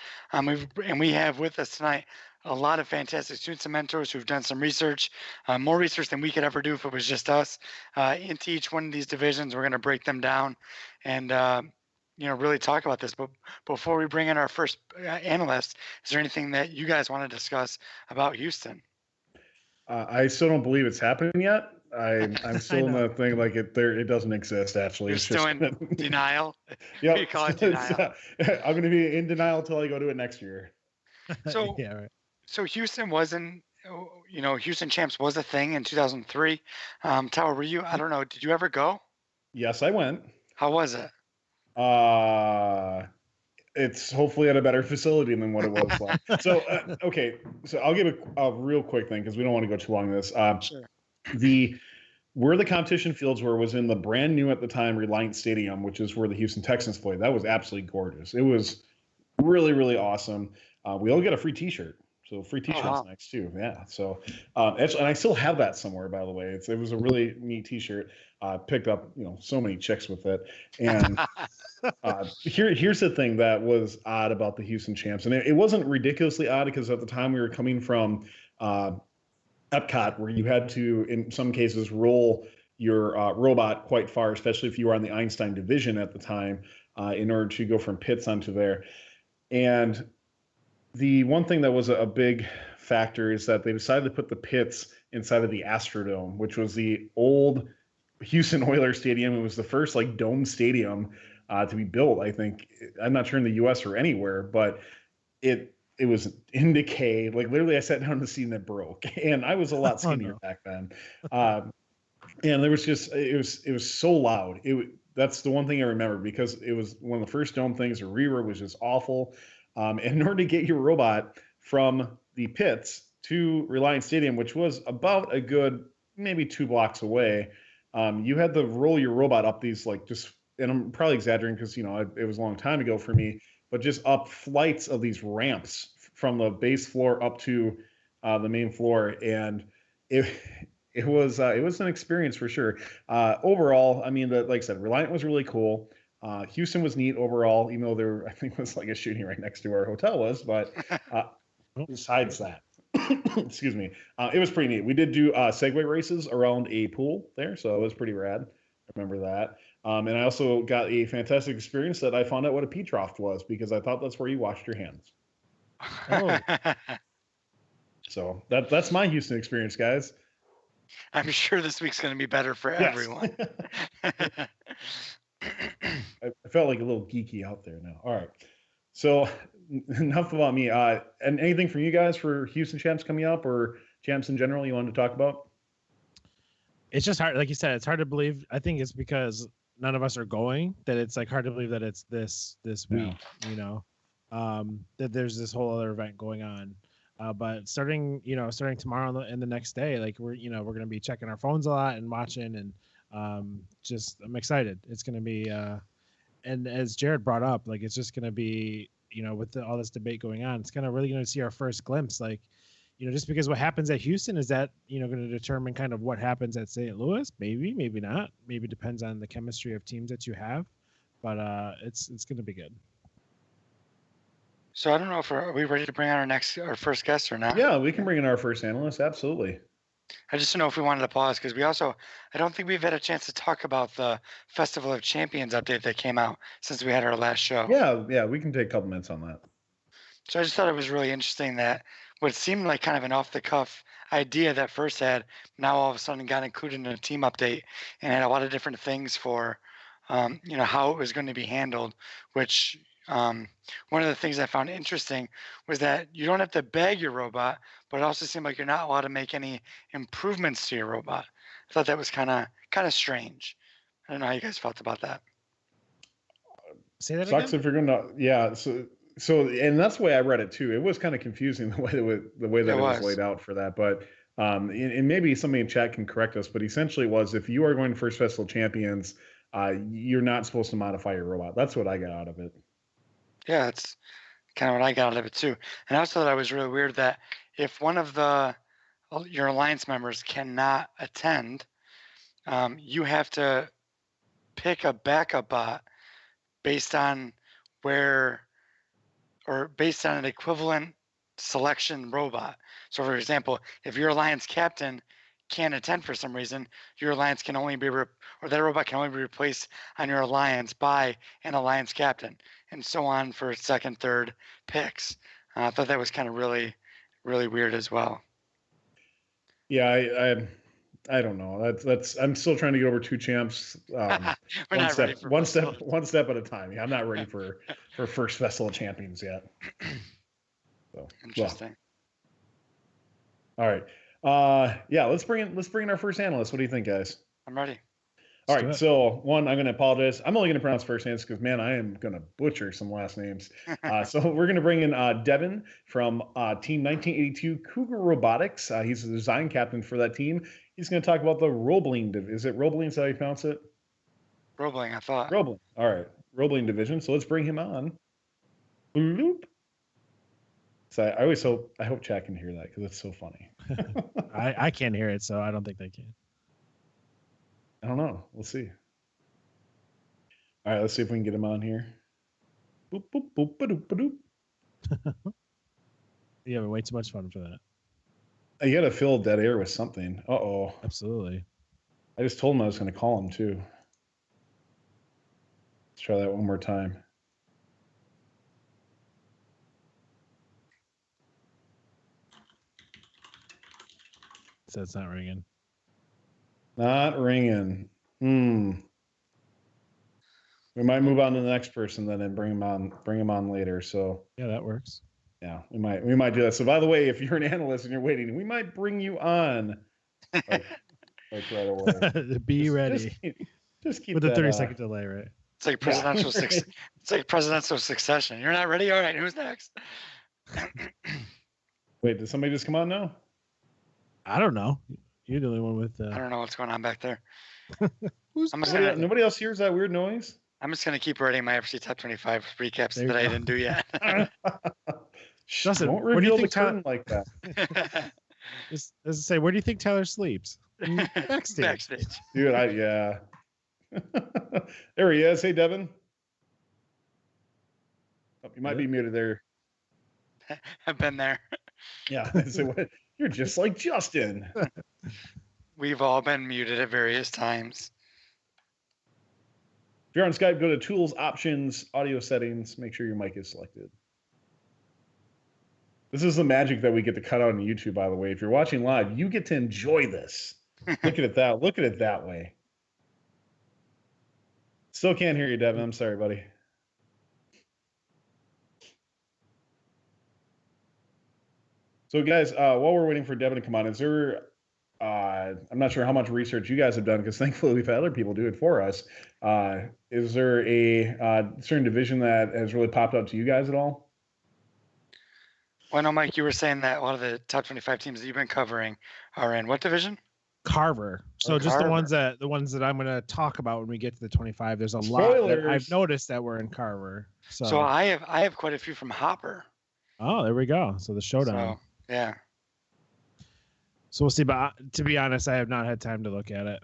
We have with us tonight a lot of fantastic students and mentors who've done some research, more research than we could ever do if it was just us. Into each one of these divisions, we're going to break them down and really talk about this. But before we bring in our first analyst, is there anything that you guys want to discuss about Houston? I still don't believe it's happening yet. I'm still in the thing like it doesn't exist actually. You're It's still just in denial. Yep. You call it denial. I'm going to be in denial until I go do it next year. So Yeah, right. So Houston wasn't, Houston Champs was a thing in 2003. Tower, were you? I don't know. Did you ever go? Yes, I went. How was it? It's hopefully at a better facility than what it was like. So, okay. So I'll give a real quick thing because we don't want to go too long on this. Sure. Where the competition fields were was in the brand new at the time Reliant Stadium, which is where the Houston Texans played. That was absolutely gorgeous. It was really, really awesome. We all get a free T-shirt. So free T-shirts next too. Yeah. So, and I still have that somewhere, by the way. It was a really neat T-shirt. Picked up, so many chicks with it. And here's the thing that was odd about the Houston Champs, and it wasn't ridiculously odd because at the time we were coming from Epcot, where you had to, in some cases, roll your robot quite far, especially if you were on the Einstein division at the time, in order to go from pits onto there. And the one thing that was a big factor is that they decided to put the pits inside of the Astrodome, which was the old Houston Oilers stadium. It was the first dome stadium to be built, I think. I'm not sure in the U.S. or anywhere, but it was in decay. Literally, I sat down in the seat and it broke, and I was a lot skinnier back then. And there was just it was so loud. That's the one thing I remember because it was one of the first dome things. The reverb was just awful. And in order to get your robot from the pits to Reliant Stadium, which was about a good maybe 2 blocks away, you had to roll your robot up these and I'm probably exaggerating because it was a long time ago for me, but just up flights of these ramps from the base floor up to the main floor, and it was an experience for sure. Overall, I mean, like I said, Reliant was really cool. Houston was neat overall, even though there, I think, was a shooting right next to where our hotel was. But besides that, excuse me, it was pretty neat. We did do Segway races around a pool there, so it was pretty rad. I remember that. And I also got a fantastic experience that I found out what a P-trough was because I thought that's where you washed your hands. Oh. So that's my Houston experience, guys. I'm sure this week's going to be better for everyone. I felt like a little geeky out there now. All right. So enough about me. And anything from you guys for Houston Champs coming up or Champs in general you wanted to talk about? It's just hard. Like you said, it's hard to believe. I think it's because none of us are going that it's hard to believe that it's this week, that there's this whole other event going on. But starting tomorrow and the next day, we're going to be checking our phones a lot and watching, and I'm excited. It's going to be, and as Jared brought up, it's just going to be, with all this debate going on, it's kind of really going to see our first glimpse, just because what happens at Houston is that, going to determine kind of what happens at St. Louis, maybe not, maybe depends on the chemistry of teams that you have, but it's going to be good. So I don't know are we ready to bring on our first guest or not? Yeah, we can bring in our first analyst. Absolutely. I just don't know if we wanted to pause because I don't think we've had a chance to talk about the Festival of Champions update that came out since we had our last show. Yeah, we can take a couple minutes on that. So I just thought it was really interesting that what seemed like kind of an off-the-cuff idea that first had now all of a sudden got included in a team update and had a lot of different things for, how it was going to be handled, which one of the things I found interesting was that you don't have to bag your robot, but it also seemed like you're not allowed to make any improvements to your robot. I thought that was kind of strange. I don't know how you guys felt about that. Say that Sucks again? if you're gonna, yeah. So, and that's the way I read it too. It was kind of confusing the way that it was laid out for that. But and maybe somebody in chat can correct us. But essentially, it was if you are going to First Festival Champions, you're not supposed to modify your robot. That's what I got out of it. Yeah, that's kind of what I got out of it too. And I also thought it was really weird that if one of your alliance members cannot attend, you have to pick a backup bot based on based on an equivalent selection robot. So for example, if your alliance captain can't attend for some reason, your alliance can only be or that robot can only be replaced on your alliance by an alliance captain, and so on for second, third picks. I thought that was kind of really, really weird as well. Yeah, I don't know. That's. I'm still trying to get over two champs. One step at a time. Yeah, I'm not ready for first Festival of Champions yet. So Interesting. All right. Yeah. Let's bring in our first analyst. What do you think, guys? I'm ready. All right. So I'm going to apologize. I'm only going to pronounce first names because, man, I am going to butcher some last names. So we're going to bring in Devin from Team 1982 Cougar Robotics. He's the design captain for that team. He's going to talk about the Roebling. Is it Roebling? Is that how you pronounce it? Roebling, I thought. Roebling. All right. Roebling division. So let's bring him on. Bloop. So I hope Chad can hear that because it's so funny. I can't hear it, so I don't think they can. I don't know. We'll see. All right, let's see if we can get him on here. Boop, boop, boop, ba-doop, ba-doop. You're having way too much fun for that. You got to fill dead air with something. Uh-oh. Absolutely. I just told him I was going to call him, too. Let's try that one more time. So it's not ringing. Not ringing. We might move on to the next person then and bring him on later. So yeah, that works. Yeah, we might do that. So by the way, if you're an analyst and you're waiting, we might bring you on like right away. Be ready. Just keep with a that, 30-second delay, right? It's like presidential it's like presidential succession. You're not ready? All right, who's next? Wait, did somebody just come on now? I don't know. You're the only one with. I don't know what's going on back there. Nobody else hears that weird noise? I'm just gonna keep writing my FRCTop25 recaps that I didn't do yet. Justin, don't where do you reveal think the curtain like that. As I say, where do you think Tyler sleeps? Backstage. Dude, there he is. Hey, Devin. Oh, you might be muted there. I've been there. Yeah. So what? You're just like Justin. We've all been muted at various times. If you're on Skype, go to Tools, Options, Audio Settings. Make sure your mic is selected. This is the magic that we get to cut out on YouTube, by the way. If you're watching live, you get to enjoy this. Look at it that way. Still can't hear you, Devin. I'm sorry, buddy. So, guys, while we're waiting for Devin to come on, is there? I'm not sure how much research you guys have done because thankfully we've had other people do it for us. Is there a certain division that has really popped up to you guys at all? Well, I know, Mike, you were saying that a lot of the top 25 teams that you've been covering are in what division? Carver. So just Carver. the ones that I'm going to talk about when we get to the 25. There's a Spoilers. lot that I've noticed that were in Carver. So I have quite a few from Hopper. Oh, there we go. So the showdown. So, yeah. So we'll see. But to be honest, I have not had time to look at it.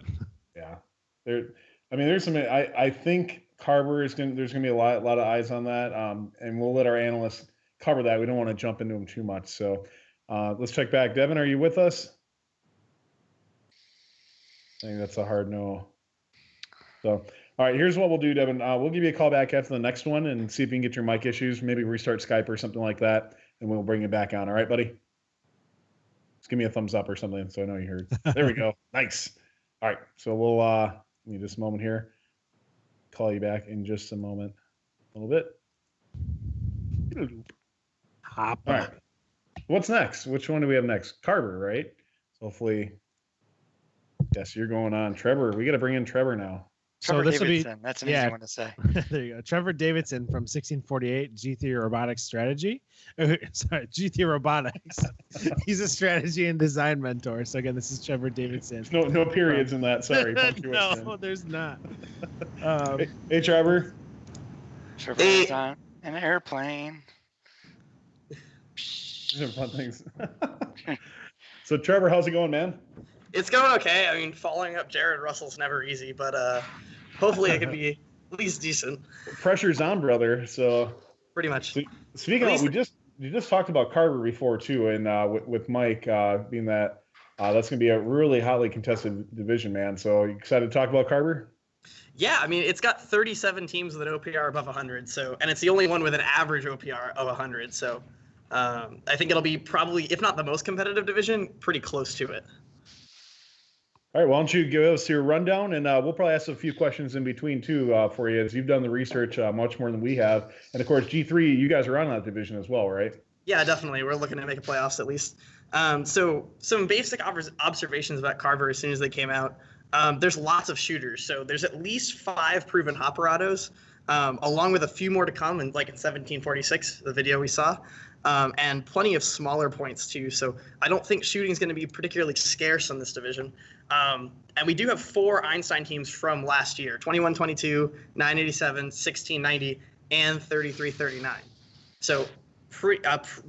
Yeah, there's some. I think Carver is going. There's going to be a lot of eyes on that. And we'll let our analysts cover that. We don't want to jump into them too much. So let's check back. Devin, are you with us? I think that's a hard no. So, all right, here's what we'll do, Devin. We'll give you a call back after the next one and see if you can get your mic issues. Maybe restart Skype or something like that, and we'll bring you back on. All right, buddy? Just give me a thumbs up or something so I know you heard. There we go. Nice. All right, so we'll need just a moment here. Call you back in just a moment. A little bit. Hop. All right. What's next? Which one do we have next? Carver, right? So hopefully. Yes, you're going on. Trevor, we got to bring in Trevor now. Trevor this will be Davidson. That's an easy one to say. There you go. Trevor Davidson from 1648 G3 Robotics Strategy. Sorry, G3 Robotics. He's a strategy and design mentor. So again, this is Trevor Davidson. No periods in that. Sorry. No, there's not. Hey, Trevor. Trevor is on an airplane. These are fun things. So, Trevor, how's it going, man? It's going okay. I mean, following up Jared Russell's never easy, but hopefully it can be at least decent. Pressure's on, brother. So pretty much. So, speaking of, we just talked about Carver before too, and with Mike being that that's going to be a really hotly contested division, man. So, you excited to talk about Carver? Yeah, I mean, it's got 37 teams with an OPR above 100, and it's the only one with an average OPR of 100. So, I think it'll be probably, if not the most competitive division, pretty close to it. All right, why don't you give us your rundown, and we'll probably ask a few questions in between too for you, as you've done the research much more than we have. And of course, G3, you guys are on that division as well, right? Yeah, definitely. We're looking to make a playoffs at least. So some basic observations about Carver as soon as they came out. There's lots of shooters. So there's at least 5 proven hopper autos, along with a few more to come, in 1746, the video we saw. And plenty of smaller points too. So I don't think shooting is going to be particularly scarce in this division. And we do have 4 Einstein teams from last year: 21-22, 987, 1690, and 33-39. So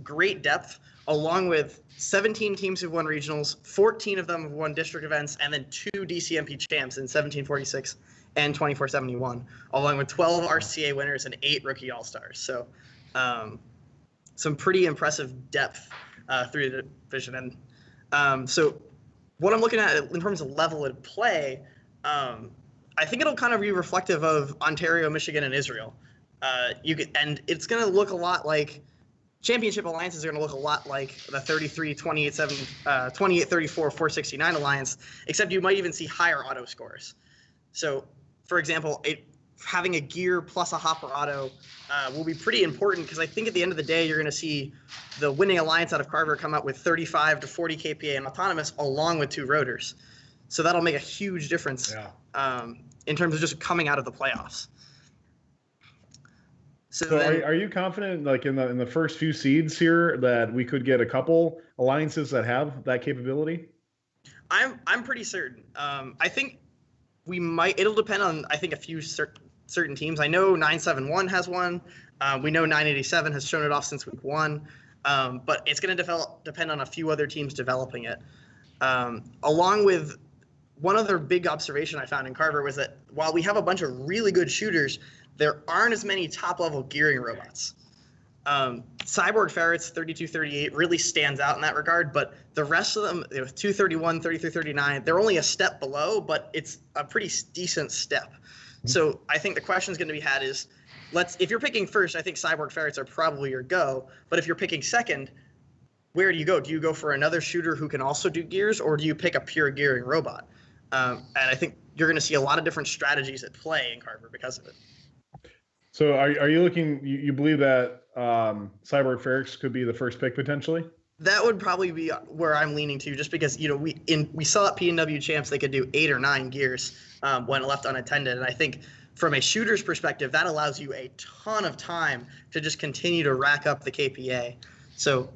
great depth, along with 17 teams who've won regionals, 14 of them have won district events, and then 2 DCMP champs in 1746 and 2471, along with 12 RCA winners and 8 rookie all-stars. So some pretty impressive depth through the division. And so what I'm looking at in terms of level of play, I think it'll kind of be reflective of Ontario, Michigan, and Israel. And it's going to look a lot like championship alliances are going to look a lot like the 33, 28, 34, 469 alliance, except you might even see higher auto scores. So, for example, having a gear plus a hopper auto will be pretty important, because I think at the end of the day, you're going to see the winning alliance out of Carver come out with 35 to 40 KPA and autonomous, along with 2 rotors. So that'll make a huge difference in terms of just coming out of the playoffs. So are you confident, in the first few seeds here, that we could get a couple alliances that have that capability? I'm pretty certain. I think we might. It'll depend on, I think, a few certain teams. I know 971 has one. We know 987 has shown it off since week 1. But it's going to depend on a few other teams developing it. Along with one other big observation I found in Carver was that while we have a bunch of really good shooters, there aren't as many top-level gearing robots. Cyborg Ferrets 3238 really stands out in that regard, but the rest of them, 231, 3339, they're only a step below, but it's a pretty decent step. So I think the question is going to be had is, if you're picking first, I think Cyborg Ferrets are probably your go, but if you're picking second, where do you go? Do you go for another shooter who can also do gears, or do you pick a pure gearing robot? And I think you're going to see a lot of different strategies at play in Carver because of it. So are you looking? You believe that Cyborg Ferrets could be the first pick potentially? That would probably be where I'm leaning to, just because we saw at P&W champs they could do 8 or 9 gears when left unattended, and I think from a shooter's perspective that allows you a ton of time to just continue to rack up the KPA. So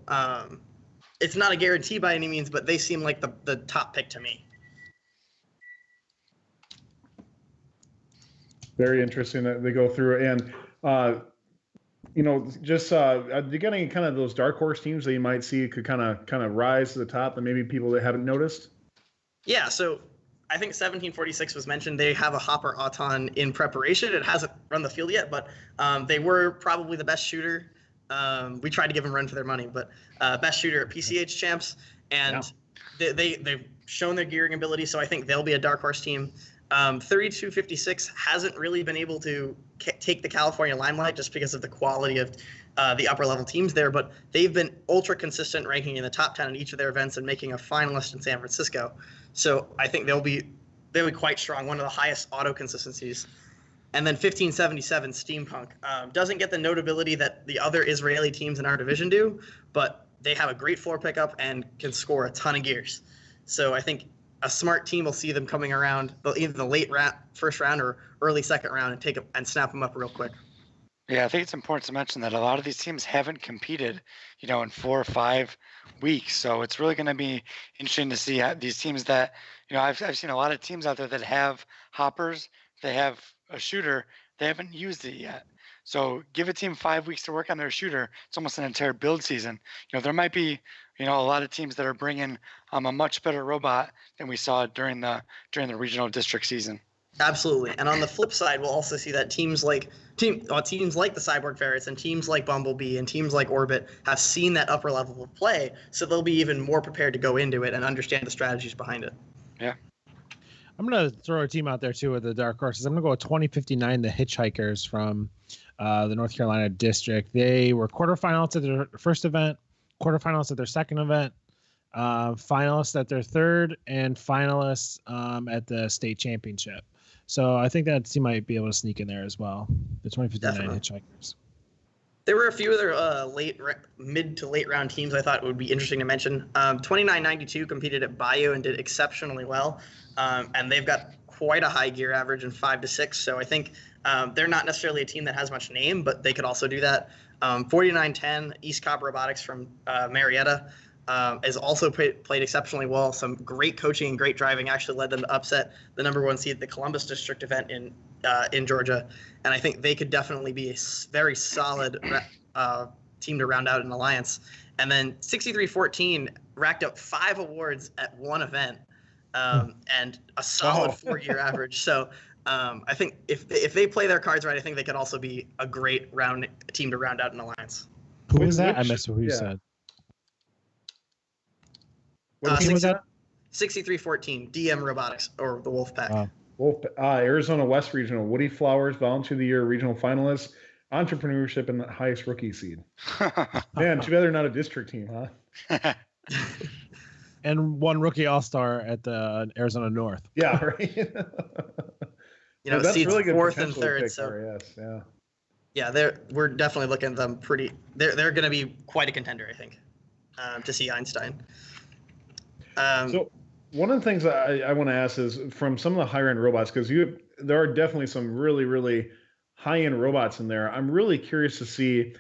it's not a guarantee by any means, but they seem like the top pick to me. Very interesting that they go through. And, are you getting kind of those dark horse teams that you might see could kind of rise to the top, and maybe people that haven't noticed? Yeah, so I think 1746 was mentioned. They have a hopper Auton in preparation. It hasn't run the field yet, but they were probably the best shooter. We tried to give them a run for their money, but best shooter at PCH champs. And they've shown their gearing ability, so I think they'll be a dark horse team. 3256 hasn't really been able to take the California limelight just because of the quality of the upper level teams there, but they've been ultra consistent, ranking in the top 10 in each of their events and making a finalist in San Francisco. So I think they'll be quite strong, one of the highest auto consistencies. And then 1577 Steampunk doesn't get the notability that the other Israeli teams in our division do, but they have a great floor pickup and can score a ton of gears. So I think a smart team will see them coming around either the late first round or early second round and snap them up real quick. Yeah, I think it's important to mention that a lot of these teams haven't competed, in 4 or 5 weeks. So it's really going to be interesting to see these teams that, I've seen a lot of teams out there that have hoppers, they have a shooter, they haven't used it yet. So give a team 5 weeks to work on their shooter. It's almost an entire build season. There might be, a lot of teams that are bringing a much better robot than we saw during the regional district season. Absolutely. And on the flip side, we'll also see that teams like the Cyborg Ferrets and teams like Bumblebee and teams like Orbit have seen that upper level of play, so they'll be even more prepared to go into it and understand the strategies behind it. Yeah. I'm going to throw a team out there too with the dark horses. I'm going to go with 2059, the Hitchhikers from the North Carolina district. They were quarterfinals at their first event, quarterfinals at their second event. finalists at their third, and finalists at the state championship. So I think that team might be able to sneak in there as well. The 2059 Hitchhikers. There were a few other mid to late round teams I thought would be interesting to mention. 2992 competed at Bayou and did exceptionally well, and they've got quite a high gear average in 5 to 6. So I think they're not necessarily a team that has much name, but they could also do that. 4910 East Cobb Robotics from Marietta has also played exceptionally well. Some great coaching and great driving actually led them to upset the #1 seed at the Columbus District event in Georgia, and I think they could definitely be a very solid team to round out an alliance. And then 6314 racked up 5 awards at one event and a solid 4-year average. So I think if they play their cards right, I think they could also be a great team to round out an alliance. Who was that? I missed who you said. What team was that? 6314 DM Robotics or the Wolfpack. Arizona West Regional, Woody Flowers, Volunteer of the Year, Regional Finalist, Entrepreneurship, and the highest rookie seed. Man, too bad they're not a district team, huh? And one rookie all-star at the Arizona North. Yeah, right. That's seeds really good 4th and potential 3rd. pick So there, yes, yeah, we're definitely looking at them pretty. They're going to be quite a contender, I think, to see Einstein. So one of the things I want to ask is from some of the higher end robots, because there are definitely some really, really high end robots in there. I'm really curious to see.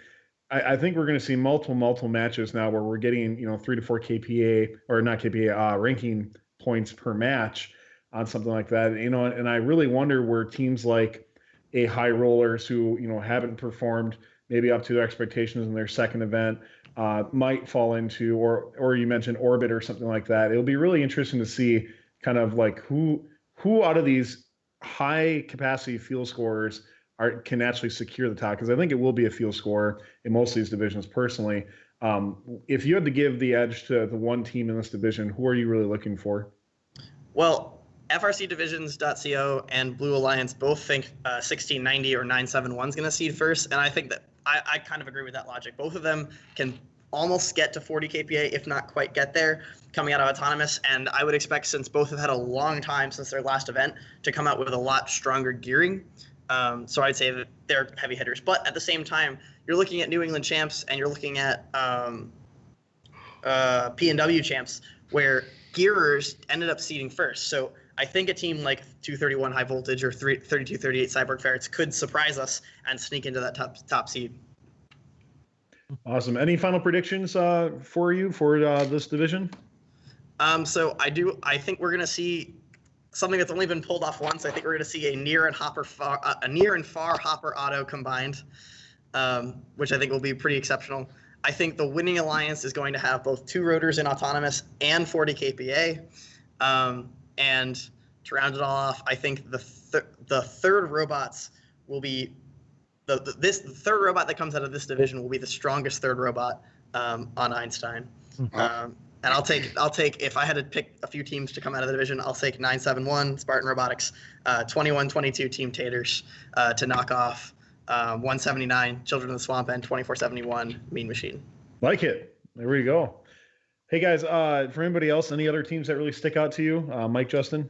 I think we're going to see multiple matches now where we're getting 3 to 4 KPA or not KPA ranking points per match on something like that. And I really wonder where teams like a High Rollers who haven't performed maybe up to their expectations in their second event might fall into, or you mentioned Orbit or something like that. It'll be really interesting to see kind of like who out of these high capacity field scorers can actually secure the top, because I think it will be a field scorer in most of these divisions personally. If you had to give the edge to the one team in this division, who are you really looking for? Well, FRCdivisions.co and Blue Alliance both think 1690 or 971 is going to seed first, and I think that I kind of agree with that logic. Both of them can almost get to 40 KPA, if not quite get there, coming out of Autonomous, and I would expect, since both have had a long time since their last event, to come out with a lot stronger gearing. So I'd say that they're heavy hitters. But at the same time, you're looking at New England champs and you're looking at P&W champs, where gearers ended up seeding first. So I think a team like 231 High Voltage or 3238 Cyborg Ferrets could surprise us and sneak into that top seed. Awesome. Any final predictions for you for this division? So I think we're going to see something that's only been pulled off once. I think we're going to see a near and far Hopper Auto combined, which I think will be pretty exceptional. I think the winning alliance is going to have both 2 rotors in Autonomous and 40 KPA. And to round it all off, I think the third robots will be the third robot that comes out of this division will be the strongest third robot on Einstein. And I'll take if I had to pick a few teams to come out of the division, I'll take 971 Spartan Robotics, 2122 Team Taters to knock off 179 Children of the Swamp and 2471 Mean Machine. Like it. There we go. Hey guys, for anybody else, any other teams that really stick out to you? Mike, Justin?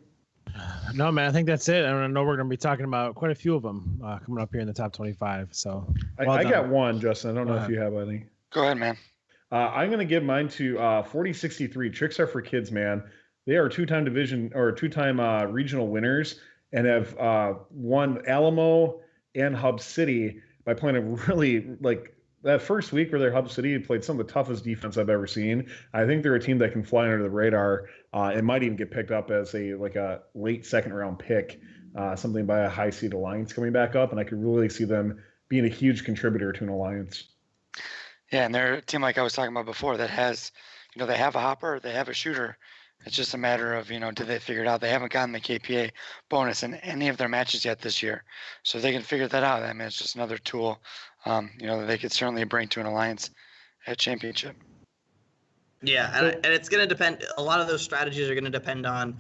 No, man, I think that's it. I know we're going to be talking about quite a few of them coming up here in the top 25. So I got one, Justin. I don't know if you have any. Go ahead, man. I'm going to give mine to 4063. Tricks Are for Kids, man. They are two-time regional winners and have won Alamo and Hub City by playing a really, like, that first week where they're Hub City played some of the toughest defense I've ever seen. I think they're a team that can fly under the radar. It might even get picked up as a late second round pick, something by a high seed alliance coming back up. And I could really see them being a huge contributor to an alliance. Yeah, and they're a team like I was talking about before that has, they have a hopper, they have a shooter. It's just a matter of, did they figure it out? They haven't gotten the KPA bonus in any of their matches yet this year. So if they can figure that out, I mean, it's just another tool, that they could certainly bring to an alliance at championship. Yeah, and it's going to depend. A lot of those strategies are going to depend on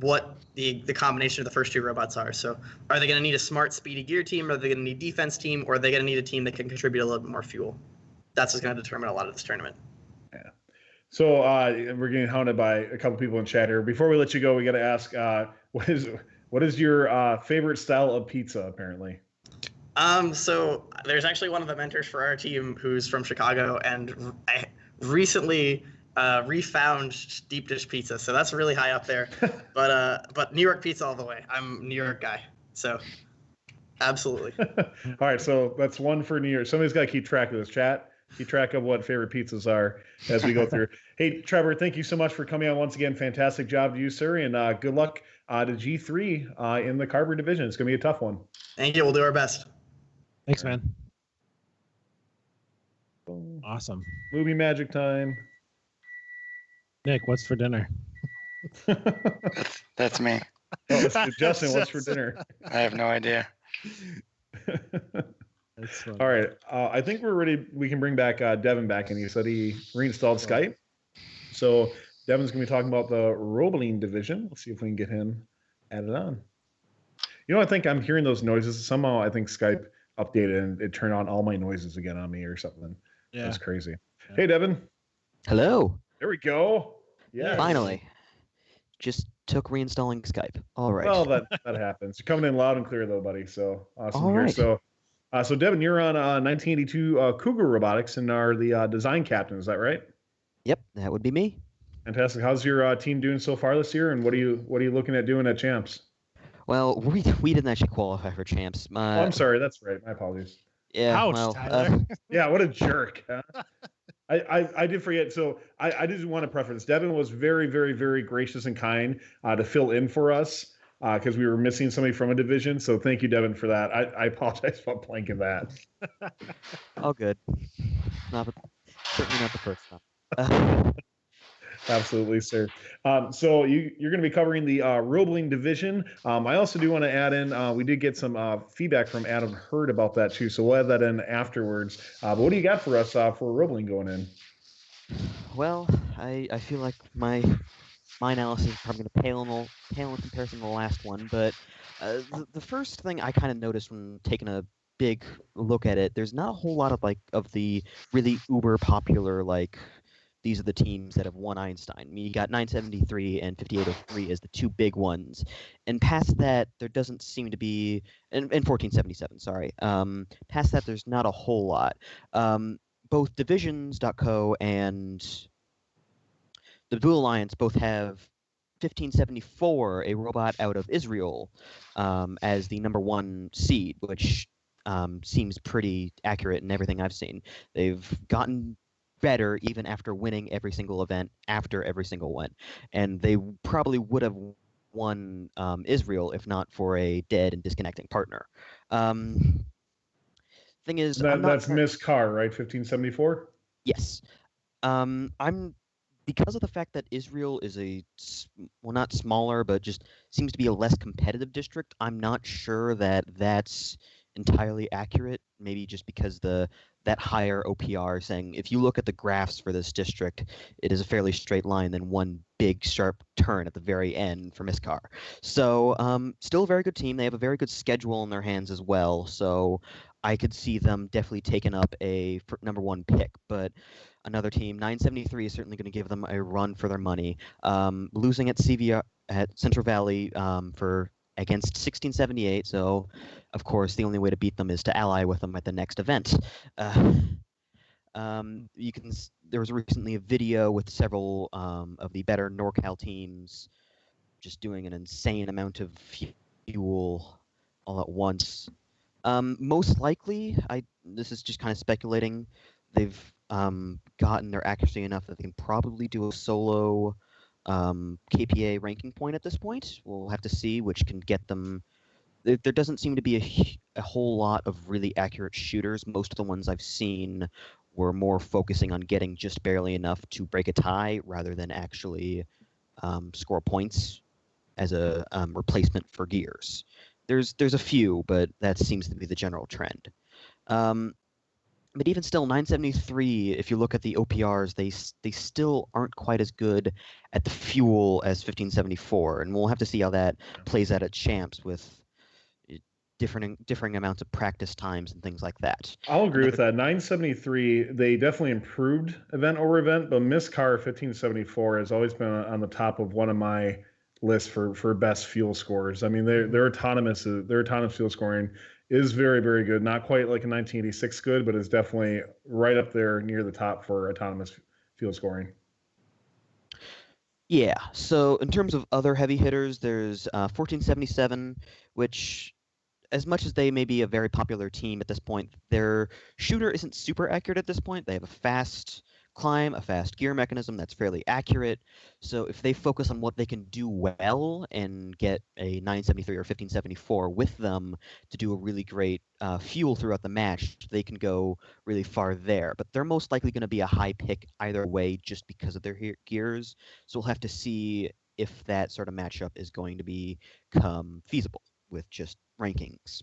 what the combination of the first 2 robots are. So are they going to need a smart, speedy gear team? Are they going to need defense team? Or are they going to need a team that can contribute a little bit more fuel? That's what's going to determine a lot of this tournament. Yeah. So we're getting hounded by a couple people in chat here. Before we let you go, we got to ask, what is your favorite style of pizza? Apparently. So there's actually one of the mentors for our team who's from Chicago, and I recently refound deep dish pizza. So that's really high up there. But New York pizza all the way. I'm a New York guy. So absolutely. All right. So that's one for New York. Somebody's got to keep track of this, chat. Keep track of what favorite pizzas are as we go through. Hey, Trevor, thank you so much for coming on once again. Fantastic job to you, sir. And good luck to G3 in the Carver division. It's going to be a tough one. Thank you. We'll do our best. Thanks, man. Awesome. Movie magic time. Nick, what's for dinner? That's me. Oh, Justin, what's for dinner? I have no idea. All right. I think we're ready. We can bring back Devin back, and he said he reinstalled Skype. So Devin's going to be talking about the Roebling division. Let's see if we can get him added on. You know, I think I'm hearing those noises. Somehow I think Skype updated and it turned on all my noises again on me or something. Yeah. That's crazy. Yeah. Hey, Devin. Hello. There we go. Yeah. Finally. Just took reinstalling Skype. All right. Well, that happens. You're coming in loud and clear, though, buddy. So awesome all here. Right. So Devin, you're on 1982 Cougar Robotics and are the design captain. Is that right? Yep, that would be me. Fantastic. How's your team doing so far this year? And what are you looking at doing at Champs? Well, we didn't actually qualify for Champs. Oh, I'm sorry. That's right. My apologies. Yeah. Ouch, well, Tyler. Yeah. What a jerk. Huh? I did forget. So I did want to preface. Devin was very, very, very gracious and kind to fill in for us because we were missing somebody from a division. So thank you, Devin, for that. I apologize for blanking that. All good. Certainly not the first time. Absolutely, sir. So you're going to be covering the Roebling division. I also do want to add in, we did get some feedback from Adam Hurd about that too. So we'll add that in afterwards. But what do you got for us for Roebling going in? Well, I feel like my analysis is probably going to pale in comparison to the last one. But the first thing I kind of noticed when taking a big look at it, there's not a whole lot of the really uber popular these are the teams that have won Einstein. I mean, you got 973 and 5803 as the two big ones. And past that, there doesn't seem to be, and 1477, sorry. Past that, there's not a whole lot. Both Divisions.co and the Blue Alliance both have 1574, a robot out of Israel, as the number one seed, which seems pretty accurate in everything I've seen. They've gotten better even after winning every single event after every single one, and they probably would have won Israel if not for a dead and disconnecting partner. Thing is, that's Miss Carr, right? 1574. Yes. I'm because of the fact that Israel is not smaller, but just seems to be a less competitive district. I'm not sure that that's entirely accurate. Maybe just because that higher OPR saying if you look at the graphs for this district, it is a fairly straight line, then one big sharp turn at the very end for Miskar. So still a very good team. They have a very good schedule in their hands as well. So I could see them definitely taking up a number one pick. But another team, 973, is certainly going to give them a run for their money. Losing at CVR at Central Valley against 1678, so of course the only way to beat them is to ally with them at the next event. There was recently a video with several of the better NorCal teams just doing an insane amount of fuel all at once. Most likely, this is just kind of speculating, they've gotten their accuracy enough that they can probably do a solo KPA ranking point at this point. We'll have to see which can get them. There doesn't seem to be a whole lot of really accurate shooters. Most of the ones I've seen were more focusing on getting just barely enough to break a tie rather than actually score points as a replacement for gears. There's a few, but that seems to be the general trend. But even still, 973, if you look at the OPRs, they still aren't quite as good at the fuel as 1574. And we'll have to see how that plays out at Champs with differing amounts of practice times and things like that. I'll agree with that. 973, they definitely improved event over event, but Miss Car 1574 has always been on the top of one of my lists for best fuel scores. I mean, their autonomous fuel scoring is very, very good. Not quite like a 1986 good, but it's definitely right up there near the top for autonomous fuel scoring. Yeah. So in terms of other heavy hitters, there's 1477, which, as much as they may be a very popular team at this point, their shooter isn't super accurate at this point. They have a fast climb, a fast gear mechanism that's fairly accurate. So if they focus on what they can do well and get a 973 or 1574 with them to do a really great fuel throughout the match, they can go really far there. But they're most likely going to be a high pick either way just because of their gears. So we'll have to see if that sort of matchup is going to become feasible with just rankings.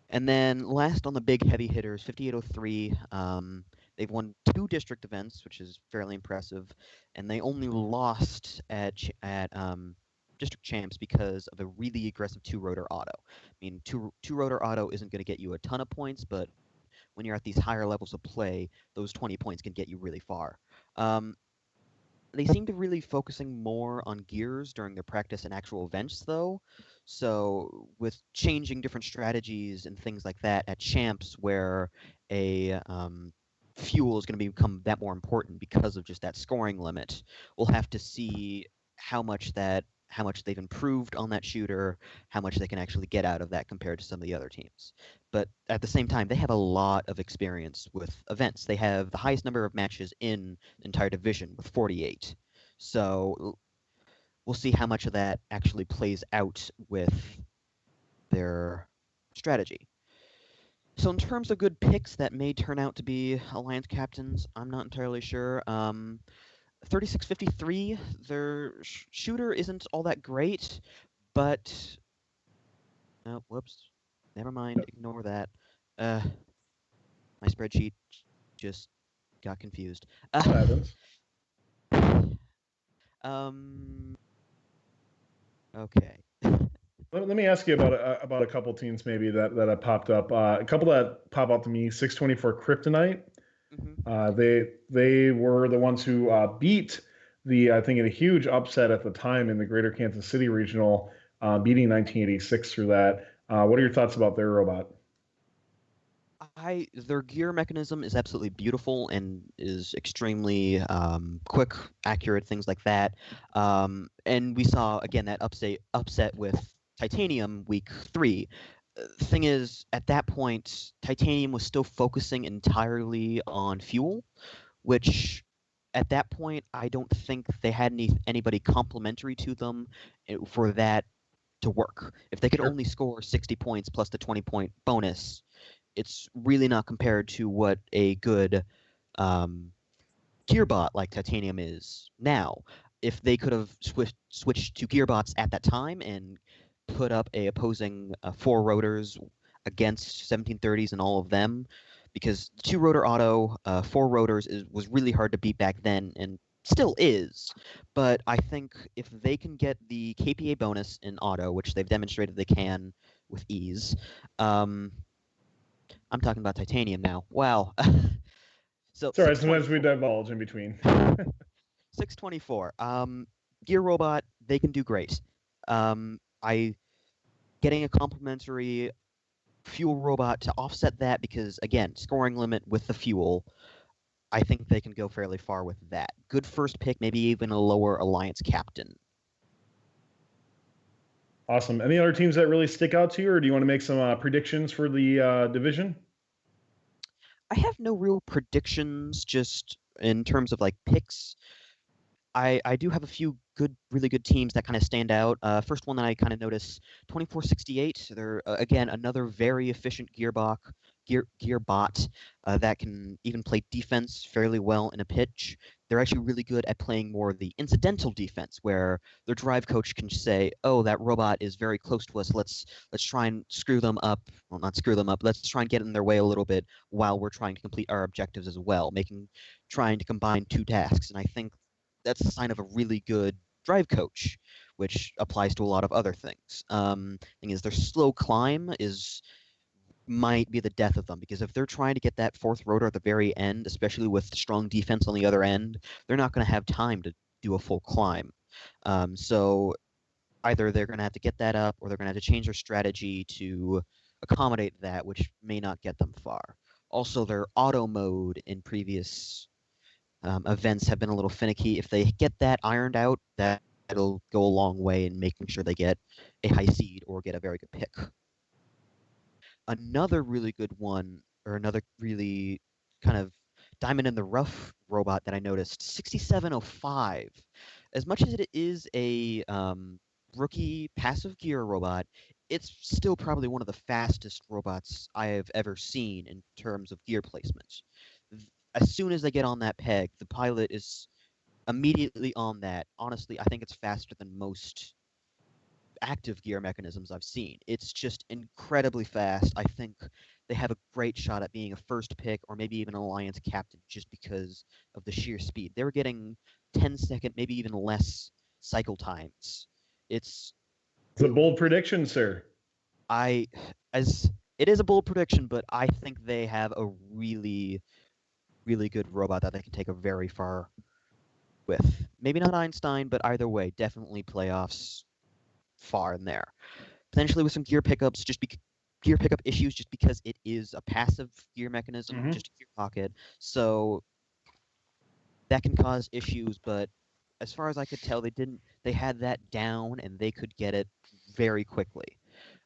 And then last on the big heavy hitters, 5803. They've won 2 district events, which is fairly impressive, and they only lost at district champs because of a really aggressive 2-rotor auto. I mean, two-rotor auto isn't going to get you a ton of points, but when you're at these higher levels of play, those 20 points can get you really far. They seem to really focusing more on gears during their practice and actual events, though. So with changing different strategies and things like that at champs, where a fuel is going to become that more important because of just that scoring limit, we'll have to see how much they've improved on that shooter, how much they can actually get out of that compared to some of the other teams. But at the same time, they have a lot of experience with events. They have the highest number of matches in the entire division with 48. So we'll see how much of that actually plays out with their strategy. So in terms of good picks that may turn out to be Alliance captains, I'm not entirely sure. 3653, their shooter isn't all that great, but oh, whoops, never mind, ignore that. My spreadsheet just got confused. Okay. Let me ask you about a couple teams maybe that have popped up. A couple that pop out to me: 624 Kryptonite. They were the ones who beat I think in a huge upset at the time in the Greater Kansas City Regional, beating 1986 through that. What are your thoughts about their robot? Their gear mechanism is absolutely beautiful and is extremely quick, accurate, things like that. And we saw again that upset with Titanium week 3. The thing is, at that point, Titanium was still focusing entirely on fuel, which at that point I don't think they had anybody complementary to them for that to work. If they could only score 60 points plus the 20-point bonus, it's really not compared to what a good gearbot like Titanium is now. If they could have switched to gearbots at that time and put up a opposing 4 rotors against 1730s and all of them, because 2-rotor auto, 4 rotors was really hard to beat back then and still is. But I think if they can get the KPA bonus in auto, which they've demonstrated they can with ease, I'm talking about Titanium now. Wow. So sorry, sometimes we divulge in between. 624. Gear robot, they can do great. Getting a complementary fuel robot to offset that, because again, scoring limit with the fuel, I think they can go fairly far with that. Good first pick, maybe even a lower Alliance captain. Awesome. Any other teams that really stick out to you, or do you want to make some predictions for the division? I have no real predictions, just in terms of like picks. I do have a few really good teams that kind of stand out. First one that I kind of notice, 2468. They're again another very efficient gearbot that can even play defense fairly well in a pitch. They're actually really good at playing more of the incidental defense, where their drive coach can say, "Oh, that robot is very close to us. Let's try and screw them up. Well, not screw them up. Let's try and get in their way a little bit while we're trying to complete our objectives as well, trying to combine 2 tasks." And I think that's a sign of a really good drive coach, which applies to a lot of other things. Thing is, their slow climb might be the death of them, because if they're trying to get that fourth rotor at the very end, especially with strong defense on the other end, they're not going to have time to do a full climb. So either they're going to have to get that up, or they're going to have to change their strategy to accommodate that, which may not get them far. Also, their auto mode in previous events have been a little finicky. If they get that ironed out, that'll go a long way in making sure they get a high seed or get a very good pick. Another really good one, or another really kind of diamond in the rough robot that I noticed, 6705. As much as it is a rookie passive gear robot, it's still probably one of the fastest robots I have ever seen in terms of gear placement. As soon as they get on that peg, the pilot is immediately on that. Honestly, I think it's faster than most active gear mechanisms I've seen. It's just incredibly fast. I think they have a great shot at being a first pick, or maybe even an alliance captain, just because of the sheer speed. They were getting 10-second, maybe even less cycle times. It's a bold prediction, sir. It is a bold prediction, but I think they have a really, really good robot that they can take a very far with. Maybe not Einstein, but either way, definitely playoffs far in there. Potentially with some gear pickups, gear pickup issues, just because it is a passive gear mechanism, just a gear pocket. So that can cause issues, but as far as I could tell, they had that down, and they could get it very quickly.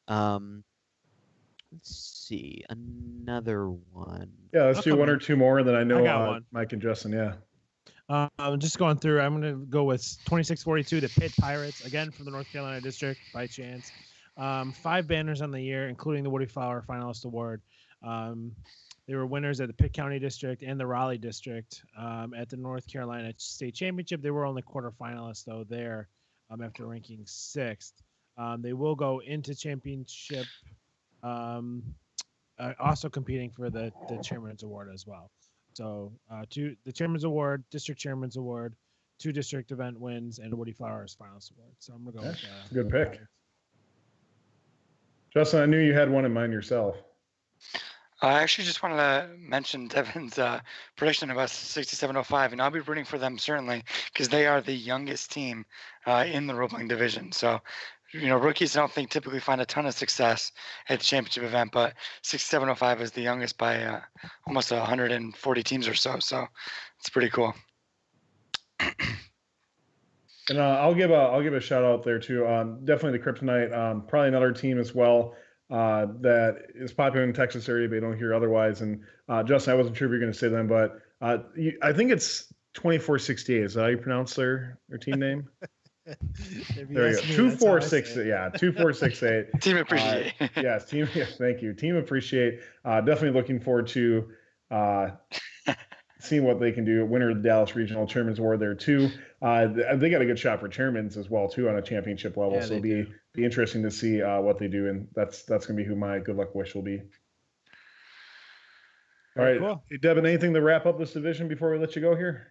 Let's see, another one. Yeah, let's do one or two more, and then I know one. Mike and Justin, yeah. Just going through, I'm going to go with 2642, the Pitt Pirates, again from the North Carolina District, by chance. 5 banners on the year, including the Woody Flower Finalist Award. They were winners at the Pitt County District and the Raleigh District. At the North Carolina State Championship, they were only quarterfinalists, though, there after ranking 6th. They will go into championship, also competing for the Chairman's Award as well. So the Chairman's Award, District Chairman's Award, 2 district event wins, and Woody Flowers Finalist Award. So I'm going to go with that. Good pick. Justin, I knew you had one in mind yourself. I actually just wanted to mention Devin's prediction about 6705, and I'll be rooting for them certainly, because they are the youngest team in the Roebling division. So, rookies I don't think typically find a ton of success at the championship event, but 6705 is the youngest by almost 140 teams or so. So it's pretty cool. And I'll give a shout out there too. Definitely the Kryptonite. Probably another team as well that is popular in the Texas area, but you don't hear otherwise. And Justin, I wasn't sure if you were going to say them, but I think it's 2468. Is that how you pronounce their team name? There we go. 2468. Yeah, 2468. Team Appreciate. Yes, team. Yes, thank you. Team Appreciate. Definitely looking forward to seeing what they can do. Winner of the Dallas Regional Chairman's Award there too. They got a good shot for chairmans as well too on a championship level. Yeah, so it'll be interesting to see what they do, and that's going to be who my good luck wish will be. All right, cool. Hey, Devin, anything to wrap up this division before we let you go here?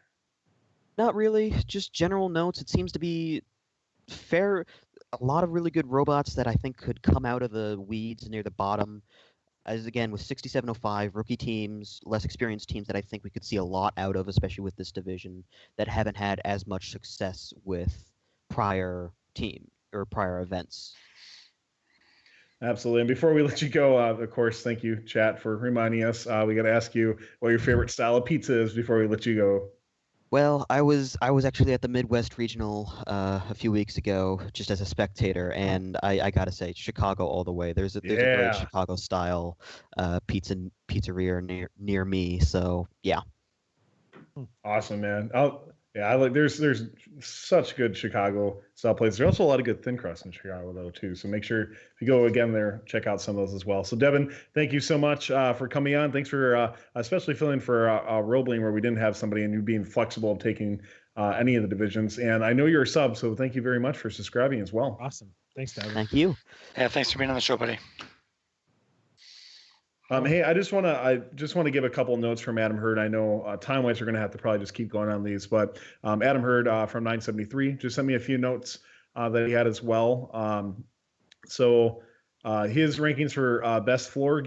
Not really. Just general notes. It seems to be fair. A lot of really good robots that I think could come out of the weeds near the bottom. As again, with 6705, rookie teams, less experienced teams that I think we could see a lot out of, especially with this division, that haven't had as much success with prior events. Absolutely. And before we let you go, of course, thank you, chat, for reminding us. We got to ask you what your favorite style of pizza is before we let you go. Well, I was actually at the Midwest Regional a few weeks ago, just as a spectator, and I gotta say, Chicago all the way. There's a great Chicago style pizzeria near me, so yeah. Awesome, man. I like. There's such good Chicago style places. There's also a lot of good thin crust in Chicago though too. So make sure if you go again there, check out some of those as well. So Devin, thank you so much for coming on. Thanks for especially filling for Roebling where we didn't have somebody, and you being flexible of taking any of the divisions. And I know you're a sub, so thank you very much for subscribing as well. Awesome. Thanks, Devin. Thank you. Yeah, thanks for being on the show, buddy. Hey, I just want to give a couple notes from Adam Hurd. I know time-wise we're going to have to probably just keep going on these, but Adam Hurd from 973 just sent me a few notes that he had as well. So his rankings for best floor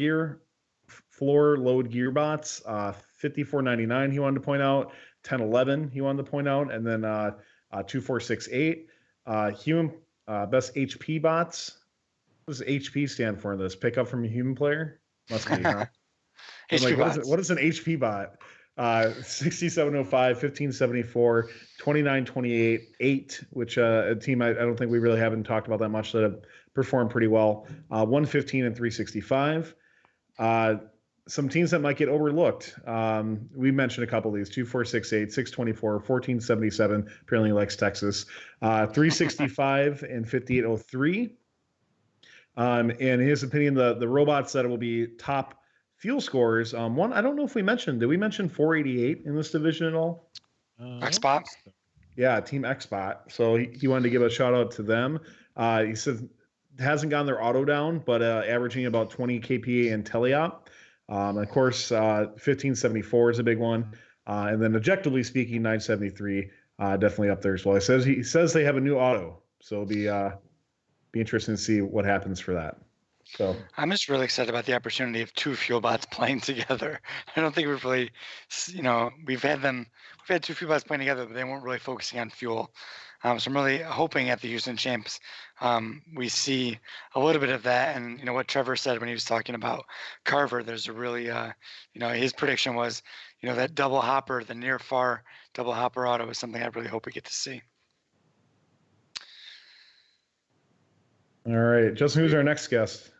load gearbots, 5499 he wanted to point out, 1011 he wanted to point out, and then 2468 human best HP bots. What does HP stand for in this? Pick up from a human player? Must be, huh? HP bots. What is an HP bot? 6705, 1574, 2928, 8, which a team I don't think we really haven't talked about that much that have performed pretty well. 115 and 365. Some teams that might get overlooked. We mentioned a couple of these: 2468, 624, 1477. Apparently likes Texas. 365 and 5803. In his opinion, the robots that will be top fuel scorers. One, I don't know if we mentioned. Did we mention 488 in this division at all? Xbot. Yeah, Team Xbot. So he wanted to give a shout out to them. He said hasn't gotten their auto down, but averaging about 20 kPa in teleop. Of course, 1574 is a big one. And then objectively speaking, 973 definitely up there as well. He says they have a new auto, so it'll be interesting to see what happens for that. So I'm just really excited about the opportunity of two fuel bots playing together. I don't think we've really, we've had two fuel bots playing together, but they weren't really focusing on fuel. So I'm really hoping at the Houston Champs we see a little bit of that. And what Trevor said when he was talking about Carver, there's a really, his prediction was, that double hopper, the near far double hopper auto is something I really hope we get to see. all right, Justin, who's our next guest?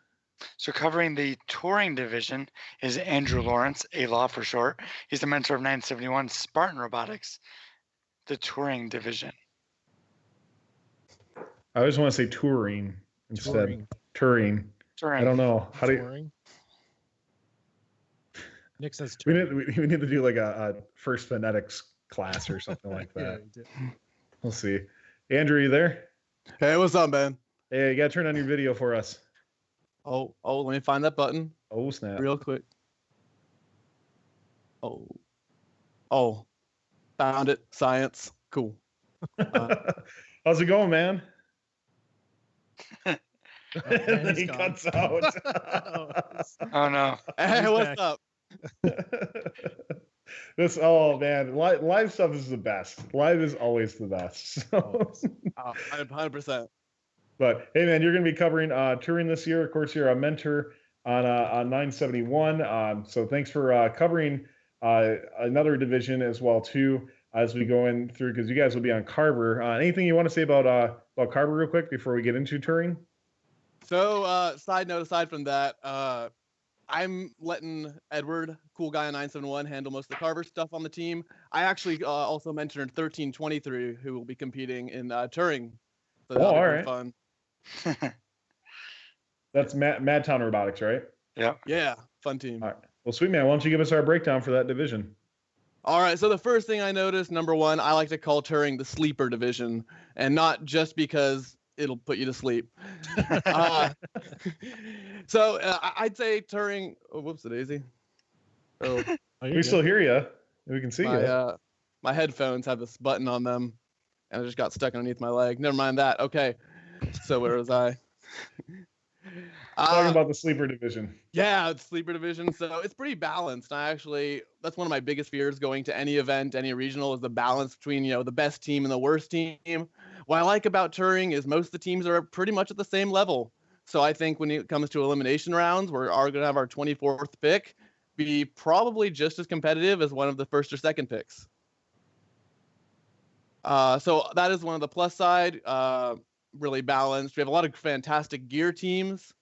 So covering the Turing division is Andrew Lawrence, A-Law for short. He's the mentor of 971 Spartan Robotics, the Turing division. I always want to say Turing instead. Turing. I don't know. How do you... Nick says Turing. We need to do like a first phonetics class or something like that. We'll see. Andrew, you there? Hey, what's up, man? Hey, you got to turn on your video for us. Oh, let me find that button. Oh, snap. Real quick. Oh, found it. Science. Cool. How's it going, man? Man, he cuts out. Oh, no. Hey, what's up? Man, live stuff is the best. Live is always the best. So. 100%. But hey, man, you're going to be covering Turing this year. Of course, you're a mentor on 971. So thanks for covering another division as well too as we go in through, because you guys will be on Carver. Anything you want to say about Carver real quick before we get into Turing? So, side note, aside from that, I'm letting Edward, cool guy on 971, handle most of the Carver stuff on the team. I actually also mentored 1323, who will be competing in Turing. So that'll be all right. fun. That's Madtown Robotics, right? Yeah, fun team. All right. Well, sweet man, why don't you give us our breakdown for that division? All right, so the first thing I noticed, number one, I like to call Turing the sleeper division, and not just because it'll put you to sleep. So I'd say Turing. Oh, whoops, daisy. Oh, we still hear you. We can see you. My headphones have this button on them, and it just got stuck underneath my leg. Never mind that. Okay, so where was I? Talking about the sleeper division. Yeah, it's sleeper division. So it's pretty balanced. That's one of my biggest fears going to any event, any regional, is the balance between, the best team and the worst team. What I like about Turing is most of the teams are pretty much at the same level. So I think when it comes to elimination rounds, we're going to have our 24th pick be probably just as competitive as one of the first or second picks. So that is one of the plus side. Really balanced. We have a lot of fantastic gear teams.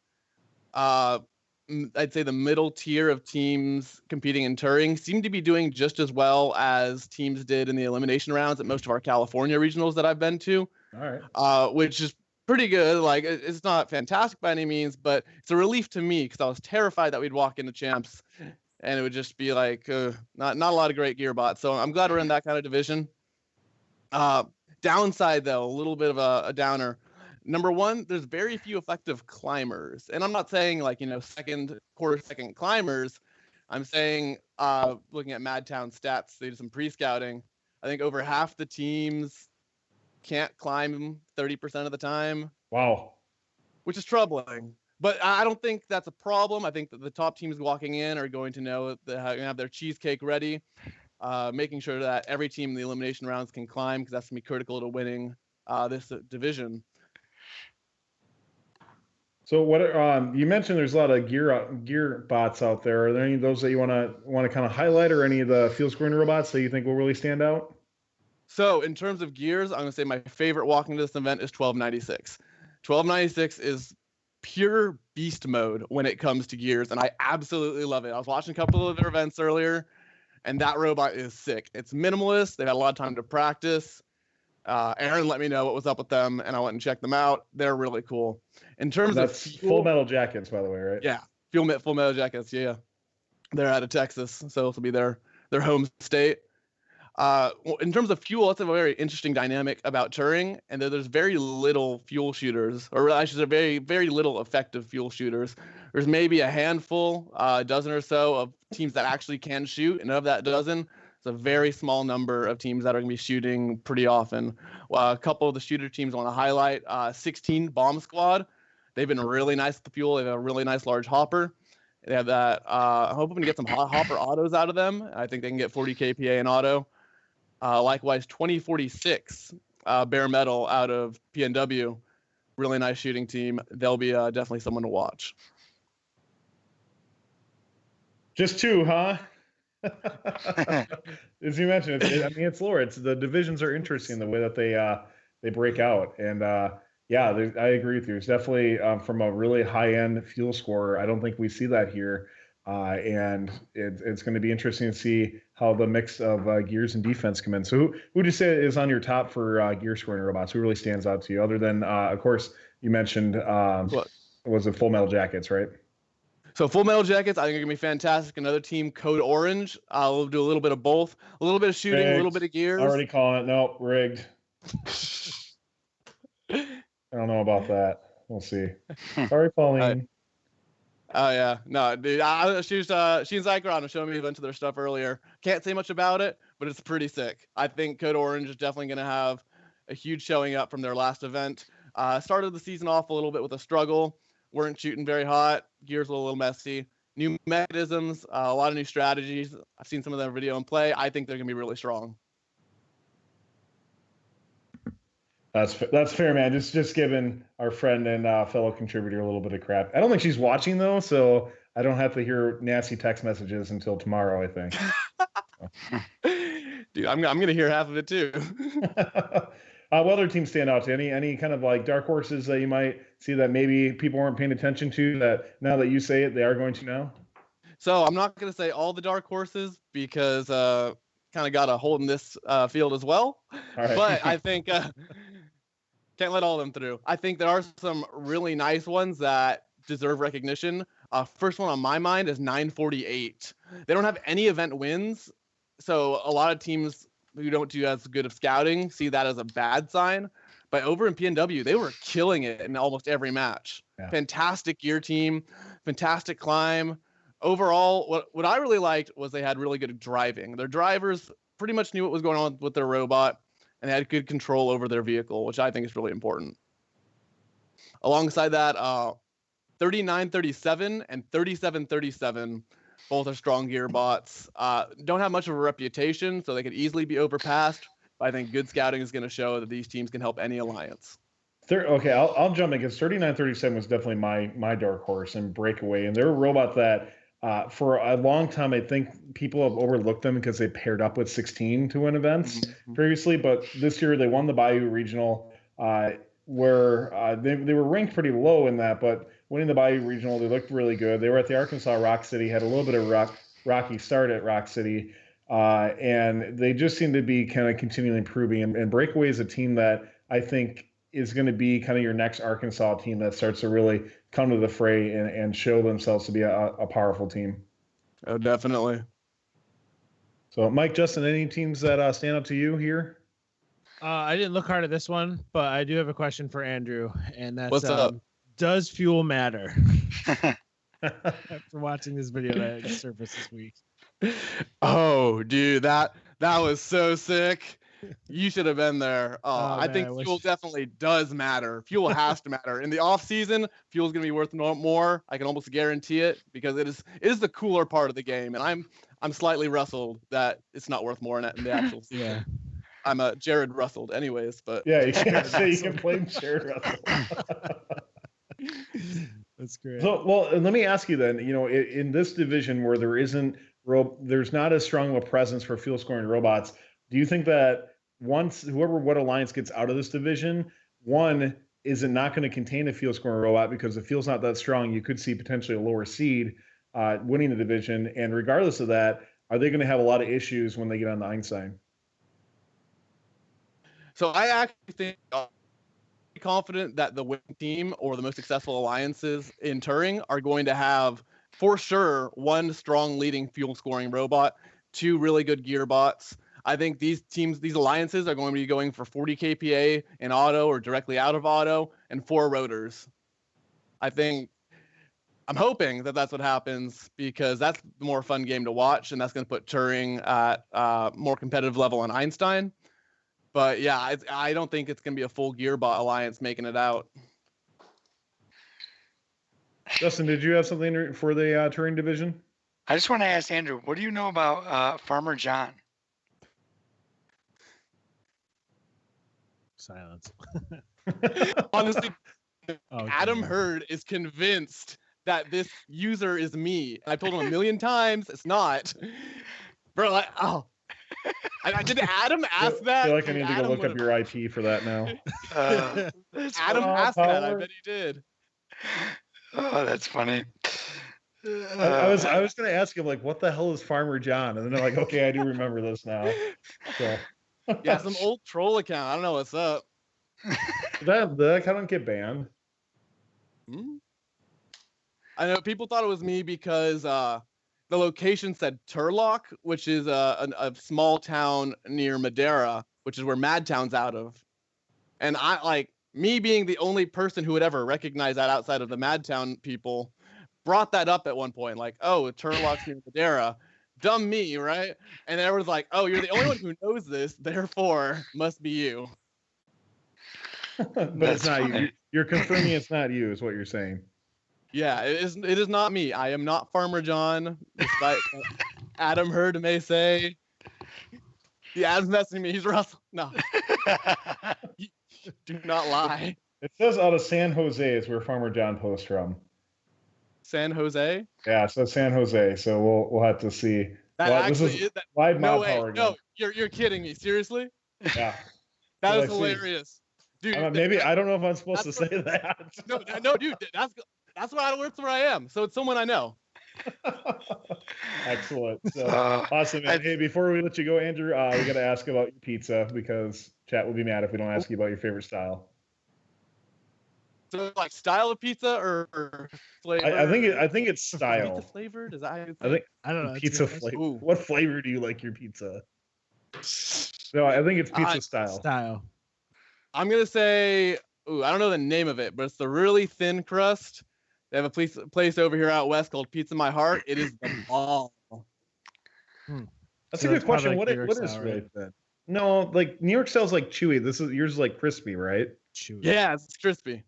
I'd say the middle tier of teams competing in Turing seem to be doing just as well as teams did in the elimination rounds at most of our California regionals that I've been to. All right. Which is pretty good. Like, it's not fantastic by any means, but it's a relief to me because I was terrified that we'd walk into champs and it would just be like not a lot of great gear bots. So I'm glad we're in that kind of division. Downside, though, a little bit of a downer. Number one, there's very few effective climbers. And I'm not saying like, second climbers. I'm saying, looking at Madtown stats, they did some pre-scouting. I think over half the teams can't climb 30% of the time. Wow. Which is troubling. But I don't think that's a problem. I think that the top teams walking in are going to know that they're going to have their cheesecake ready, making sure that every team in the elimination rounds can climb, because that's going to be critical to winning this division. So what you mentioned there's a lot of gear bots out there. Are there any of those that you want to kind of highlight, or any of the field scoring robots that you think will really stand out? So in terms of gears, I'm going to say my favorite walking to this event is 1296. 1296 is pure beast mode when it comes to gears, and I absolutely love it. I was watching a couple of their events earlier, and that robot is sick. It's minimalist. They've had a lot of time to practice. Aaron let me know what was up with them, and I went and checked them out. They're really cool. In terms of Full Metal Jackets, by the way, right? Yeah, Full Metal Jackets. Yeah, they're out of Texas, so this will be their home state. In terms of fuel, that's a very interesting dynamic about Turing, and there's very little fuel shooters, or I should say very, very little effective fuel shooters. There's maybe a handful, a dozen or so of teams that actually can shoot, and of that dozen, it's a very small number of teams that are going to be shooting pretty often. A couple of the shooter teams I want to highlight, 16 Bomb Squad. They've been really nice with the fuel. They have a really nice large hopper. They have that. I'm hoping to get some hopper autos out of them. I think they can get 40 kPa in auto. Likewise, 2046 bare metal out of PNW, really nice shooting team. They'll be definitely someone to watch. Just two, huh? As you mentioned, it's lore. It's the divisions are interesting the way that they break out, and I agree with you. It's definitely from a really high end fuel scorer. I don't think we see that here. And it's going to be interesting to see how the mix of gears and defense come in. So who would you say is on your top for gear scoring robots? Who really stands out to you? Other than, of course, you mentioned, was it Full Metal Jackets, right? So Full Metal Jackets, I think are going to be fantastic. Another team, Code Orange. We'll do a little bit of both. A little bit of shooting, Rigged. A little bit of gears. Already calling it. Nope, rigged. I don't know about that. We'll see. Sorry, Pauline. Oh yeah, no, dude. She and Zychron were showing me a bunch of their stuff earlier. Can't say much about it, but it's pretty sick. I think Code Orange is definitely going to have a huge showing up from their last event. Started the season off a little bit with a struggle. Weren't shooting very hot. Gears were a little messy. New mechanisms, a lot of new strategies. I've seen some of their video and play. I think they're going to be really strong. That's fair, man. Just giving our friend and fellow contributor a little bit of crap. I don't think she's watching though, so I don't have to hear nasty text messages until tomorrow, I think. Dude, I'm gonna hear half of it too. What other teams stand out to you? Any kind of like dark horses that you might see that maybe people weren't paying attention to that now that you say it, they are going to now? So I'm not gonna say all the dark horses because kind of got a hold in this field as well. All right. But I think can't let all of them through. I think there are some really nice ones that deserve recognition. First one on my mind is 948. They don't have any event wins, so a lot of teams who don't do as good of scouting see that as a bad sign. But over in PNW, they were killing it in almost every match. Yeah. Fantastic gear team, fantastic climb. Overall, what I really liked was they had really good driving. Their drivers pretty much knew what was going on with their robot, and they had good control over their vehicle, which I think is really important. Alongside that, 3937 and 3737, both are strong gear bots. Don't have much of a reputation, so they could easily be overpassed. But I think good scouting is going to show that these teams can help any alliance. Okay, I'll jump in because 3937 was definitely my dark horse and breakaway, and they're a robot that for a long time I think people have overlooked them because they paired up with 16 to win events previously, but this year they won the Bayou Regional, where they were ranked pretty low in that, but winning the Bayou Regional, they looked really good. They were at the Arkansas Rock City, had a little bit of rocky start at Rock City, and they just seem to be kind of continually improving. And Breakaway is a team that I think is going to be kind of your next Arkansas team that starts to really come to the fray and show themselves to be a powerful team. Oh, definitely. So, Mike, Justin, any teams that stand out to you here? I didn't look hard at this one, but I do have a question for Andrew, and that's What's up? Does fuel matter? After watching this video that surfaced this week. Oh, dude, that was so sick. You should have been there. I man, think I fuel wish- definitely does matter. Fuel has to matter. In the off season, fuel's gonna be worth more. I can almost guarantee it because it is the cooler part of the game, and I'm slightly rustled that it's not worth more in the actual season. Yeah. I'm a Jared Russelled, anyways, but Yeah, you can't say you can blame Jared Russell. That's great. So, well, let me ask you then. In this division where there's not as strong of a presence for fuel scoring robots, do you think that once what alliance gets out of this division, one, is it not going to contain a fuel scoring robot because the fuel's not that strong? You could see potentially a lower seed winning the division, and regardless of that, are they going to have a lot of issues when they get on the Einstein? So I actually think I'm confident that the winning team or the most successful alliances in Turing are going to have, for sure, one strong leading fuel scoring robot, two really good gearbots. I think these alliances are going to be going for 40 kPa in auto or directly out of auto and 4 rotors. I'm hoping that that's what happens because that's the more fun game to watch, and that's going to put Turing at more competitive level on Einstein. But yeah, I don't think it's going to be a full gearbot alliance making it out. Justin, did you have something for the Turing division? I just want to ask Andrew, what do you know about Farmer John? Silence. Honestly, Oh, Adam Hurd is convinced that this user is me. I've told him a million times it's not. Bro, did Adam ask that? I feel like I need to go Adam look up your IP for that now. Adam asked that. I bet he did. Oh, that's funny. I was going to ask him, like, what the hell is Farmer John? And then they're like, okay, I do remember this now. So. Yeah, some old troll account. I don't know what's up. That account don't get banned. I know people thought it was me because the location said Turlock, which is a small town near Madeira, which is where Madtown's out of. And me being the only person who would ever recognize that outside of the Madtown people, brought that up at one point, like, oh, Turlock's near Madeira. Dumb me, right? And everyone's like, oh, you're the only one who knows this, therefore must be you. But it's not you. You're confirming it's not you, is what you're saying. Yeah, it is not me. I am not Farmer John, despite what Adam Hurd may say. Yeah, Adam's messing me. He's Russell. No. Do not lie. It says out of San Jose is where Farmer John posts from. San Jose? Yeah, so San Jose. So we'll have to see. This is live no mod way. power again. No, you're kidding me. Seriously? Yeah. That Well, is hilarious. Dude, maybe I don't know if I'm supposed to say that. No, dude, that's where I am. So it's someone I know. Excellent. So awesome. Man. Hey, before we let you go, Andrew, we got to ask about your pizza because chat will be mad if we don't ask you about your favorite style. So like style of pizza or flavor? I think it's style. Pizza flavored? Is that how you I don't know. Pizza flavor. What flavor do you like your pizza? No, I think it's pizza style. I'm gonna say, I don't know the name of it, but it's the really thin crust. They have a place over here out west called Pizza My Heart. It is the ball. That's a good question. What is right then? No, like New York style's like chewy. Yours is like crispy, right? Chewy. Yeah, it's crispy.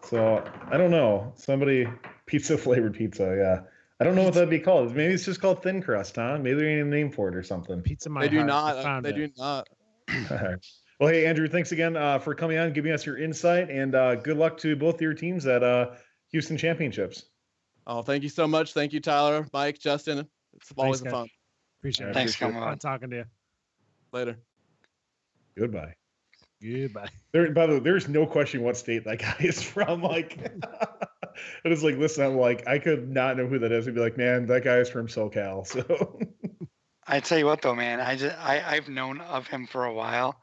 So I don't know. Pizza flavored pizza. Yeah, I don't know what that'd be called. Maybe it's just called thin crust, huh? Maybe they need a name for it or something. Pizza My They Heart. do not. All right. Well, hey Andrew, thanks again for coming on, giving us your insight, and good luck to both your teams at Houston Championships. Oh, thank you so much. Thank you, Tyler, Mike, Justin. It's always fun. Appreciate it. Thanks, come on. Fun talking to you. Later. Goodbye. Goodbye. By the way, there's no question what state that guy is from. Like, it is like, listen, I'm like, I could not know who that is. I'd be like, man, that guy is from SoCal. So I tell you what, though, man, I've known of him for a while.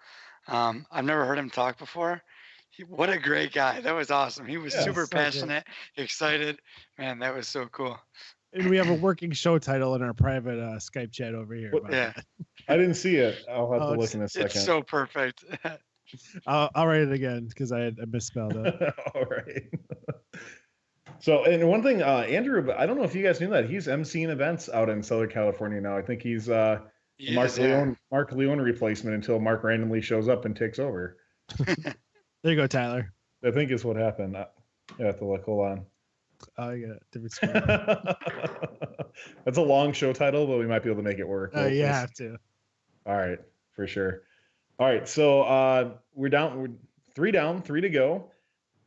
I've never heard him talk before. What a great guy. That was awesome. He was super passionate, excited. Man, that was so cool. And we have a working show title in our private Skype chat over here. What- about Yeah. that. I didn't see it. I'll have to look in a second. It's so perfect. I'll write it again because I misspelled it. All right. So, and one thing, Andrew, I don't know if you guys knew that he's emceeing events out in Southern California now. I think he's the Mark Leone replacement until Mark randomly shows up and takes over. There you go, Tyler. I think is what happened. You have to look. Hold on. Oh, I got a different screen. That's a long show title, but we might be able to make it work. You have to. All right, for sure. All right, so we're 3 down, 3 to go.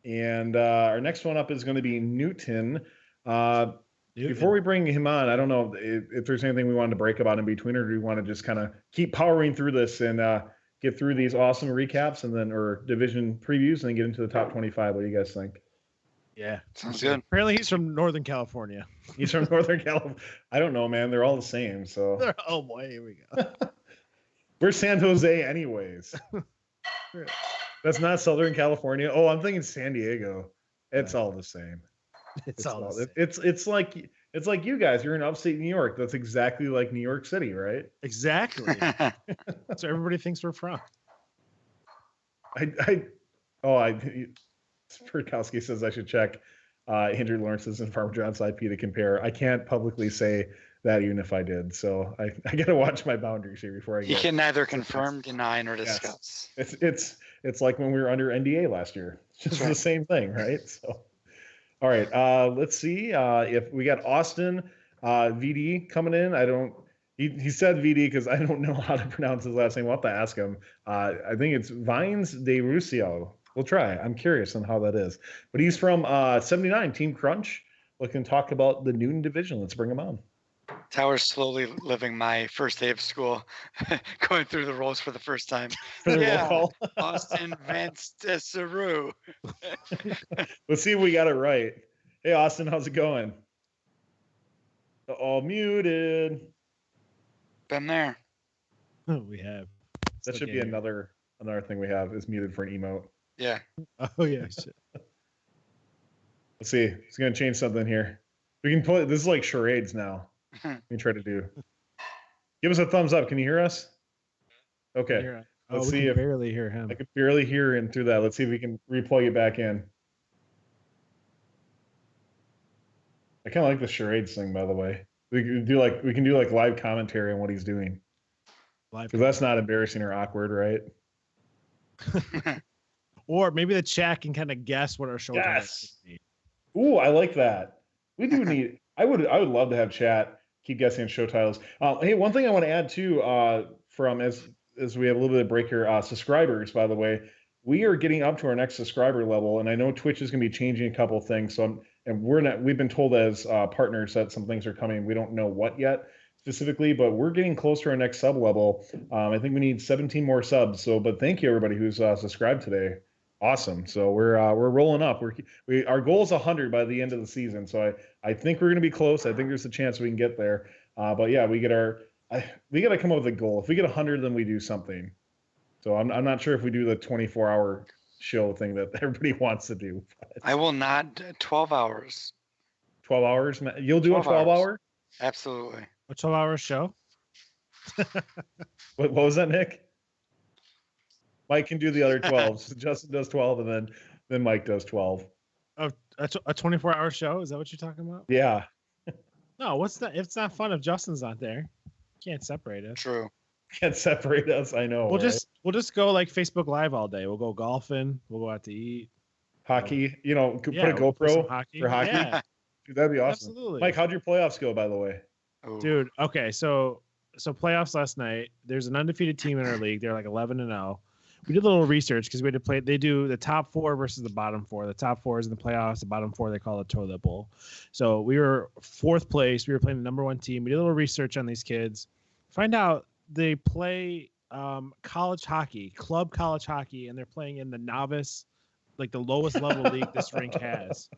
And our next one up is going to be Newton. Before we bring him on, I don't know if there's anything we wanted to break about in between, or do we want to just kind of keep powering through this and get through these awesome recaps and then or division previews and then get into the top 25? What do you guys think? Yeah, sounds good. Apparently, he's from Northern California. He's from Northern California. I don't know, man. They're all the same. So. Oh boy, here we go. We're San Jose, anyways. That's not Southern California. Oh, I'm thinking San Diego. It's all the same. It's all the same. It's like you guys. You're in upstate New York. That's exactly like New York City, right? Exactly. That's where everybody thinks we're from. Perkowski says I should check Andrew Lawrence's and Farmer John's IP to compare. I can't publicly say that even if I did. So I got to watch my boundaries here before I He can neither confirm, deny, nor discuss. Yes. It's like when we were under NDA last year. It's just the same thing, right? So, all right. Let's see if we got Austin VD coming in. He said VD because I don't know how to pronounce his last name. We'll have to ask him. I think it's Vines de Rusio. We'll try. I'm curious on how that is. But he's from 79 Team Crunch. Looking to talk about the Newton division. Let's bring him on. Tower's slowly living my first day of school, going through the roles for the first time. Austin Vance Saru. Let's see if we got it right. Hey, Austin, how's it going? All muted. Been there. We have. That should be another thing we have is muted for an emote. Yeah. Oh yeah. Shit. Let's see. He's gonna change something here. We can put this is like charades now. Let me try to do. Give us a thumbs up. Can you hear us? Okay. Let's see if barely hear him. I could barely hear him through that. Let's see if we can replug it back in. I kind of like the charades thing, by the way. We can do like live commentary on what he's doing. Because that's not embarrassing or awkward, right? Or maybe the chat can kind of guess what our show is. Ooh, I like that. We do need. I would love to have chat keep guessing show titles. Hey, one thing I want to add too, from as we have a little bit of break here, subscribers. By the way, we are getting up to our next subscriber level, and I know Twitch is going to be changing a couple of things. So we've been told as partners that some things are coming. We don't know what yet specifically, but we're getting close to our next sub level. I think we need 17 more subs. So, but thank you everybody who's subscribed today. Awesome. So we're rolling up. Our goal is 100 by the end of the season. So I think we're going to be close. I think there's a chance we can get there. But yeah, we got to come up with a goal. If we get 100, then we do something. So I'm not sure if we do the 24-hour show thing that everybody wants to do. I will not. 12 hours. 12 hours? You'll do a 12-hour? Absolutely. A 12-hour show? What was that, Nick? Mike can do the other 12. So Justin does 12, and then Mike does 12. Oh, a 24-hour show? Is that what you're talking about? Yeah. No, what's that? It's not fun if Justin's not there. Can't separate us. True. Can't separate us. I know. We'll just go like Facebook Live all day. We'll go golfing. We'll go out to eat. Hockey. Put a GoPro for hockey. Yeah. Dude, that'd be awesome. Absolutely. Mike, how'd your playoffs go, by the way? Dude, okay, so playoffs last night. There's an undefeated team in our league. They're like 11-0. We did a little research because we had to play. They do the top 4 versus the bottom 4. The top 4 is in the playoffs. The bottom 4 they call the toilet bowl. So we were 4th place. We were playing the number 1 team. We did a little research on these kids. Find out they play college hockey, club college hockey, and they're playing in the novice, like the lowest level league this rink has.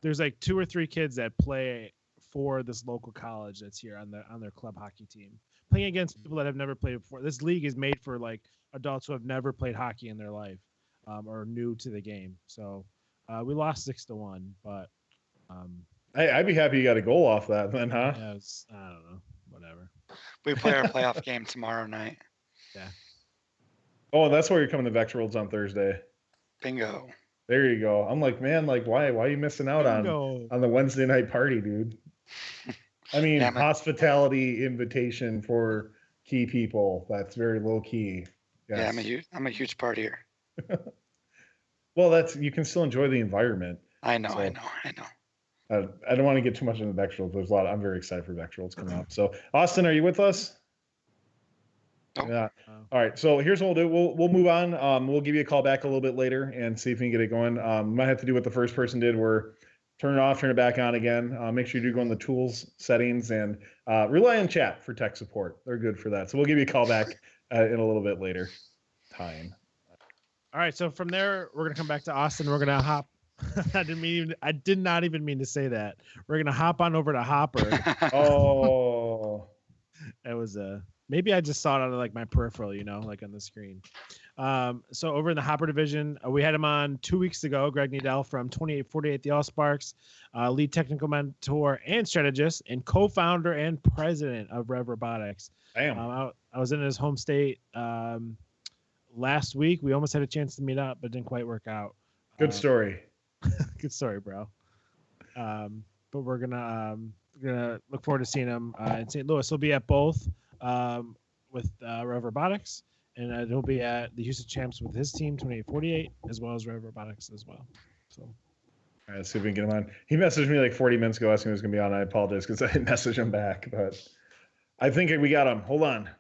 There's like 2 or 3 kids that play for this local college that's here on their club hockey team, playing against people that have never played before. This league is made for like adults who have never played hockey in their life, or new to the game. So we lost 6-1, but I'd be happy you got a goal off that then, huh? Yeah, I don't know. Whatever. We play our playoff game tomorrow night. Yeah. Oh, that's why you're coming to Vex Worlds on Thursday. Bingo. There you go. I'm like, man, like why are you missing out on the Wednesday night party, dude? I mean, hospitality invitation for key people. That's very low key. Yes. Yeah, I'm a huge partier. Well, you can still enjoy the environment. I know. I don't want to get too much into Vex Worlds. There's a lot. I'm very excited for Vex Worlds coming up. So, Austin, are you with us? Nope. Yeah. All right. So here's what we'll do. We'll move on. We'll give you a call back a little bit later and see if we can get it going. Might have to do what the first person did, where turn it off, turn it back on again. Make sure you do go in the tools settings and rely on chat for tech support. They're good for that. So we'll give you a call back in a little bit later time. All right. So from there, we're gonna come back to Austin. We're gonna hop. I did not even mean to say that. We're gonna hop on over to Hopper. Oh, it was maybe I just saw it on like my peripheral, like on the screen. So over in the Hopper division, we had him on 2 weeks ago. Greg Needell from 2848 The Allsparks, lead technical mentor and strategist, and co-founder and president of Rev Robotics. Damn. I was in his home state last week. We almost had a chance to meet up, but didn't quite work out. Good story. Good story, bro. But we're gonna look forward to seeing him in St. Louis. He'll be at both with Rev Robotics, and he'll be at the Houston Champs with his team 2848, as well as Rev Robotics as well. So, all right, let's see if we can get him on. He messaged me like 40 minutes ago asking if he was gonna be on. I apologize because I didn't message him back, but I think we got him. Hold on,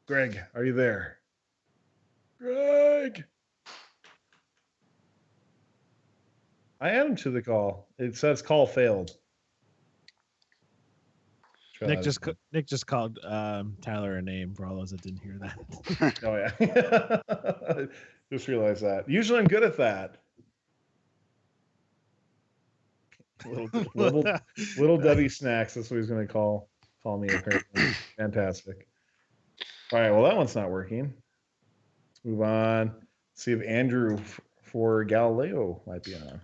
Greg, are you there? Greg. I added him to the call. It says call failed. Nick just called Tyler a name for all those that didn't hear that. Oh yeah. Just realized that. Usually I'm good at that. Little Debbie Snacks. That's what he's gonna call me apparently. Fantastic. All right. Well, that one's not working. Let's move on. See if Andrew for Galileo might be on.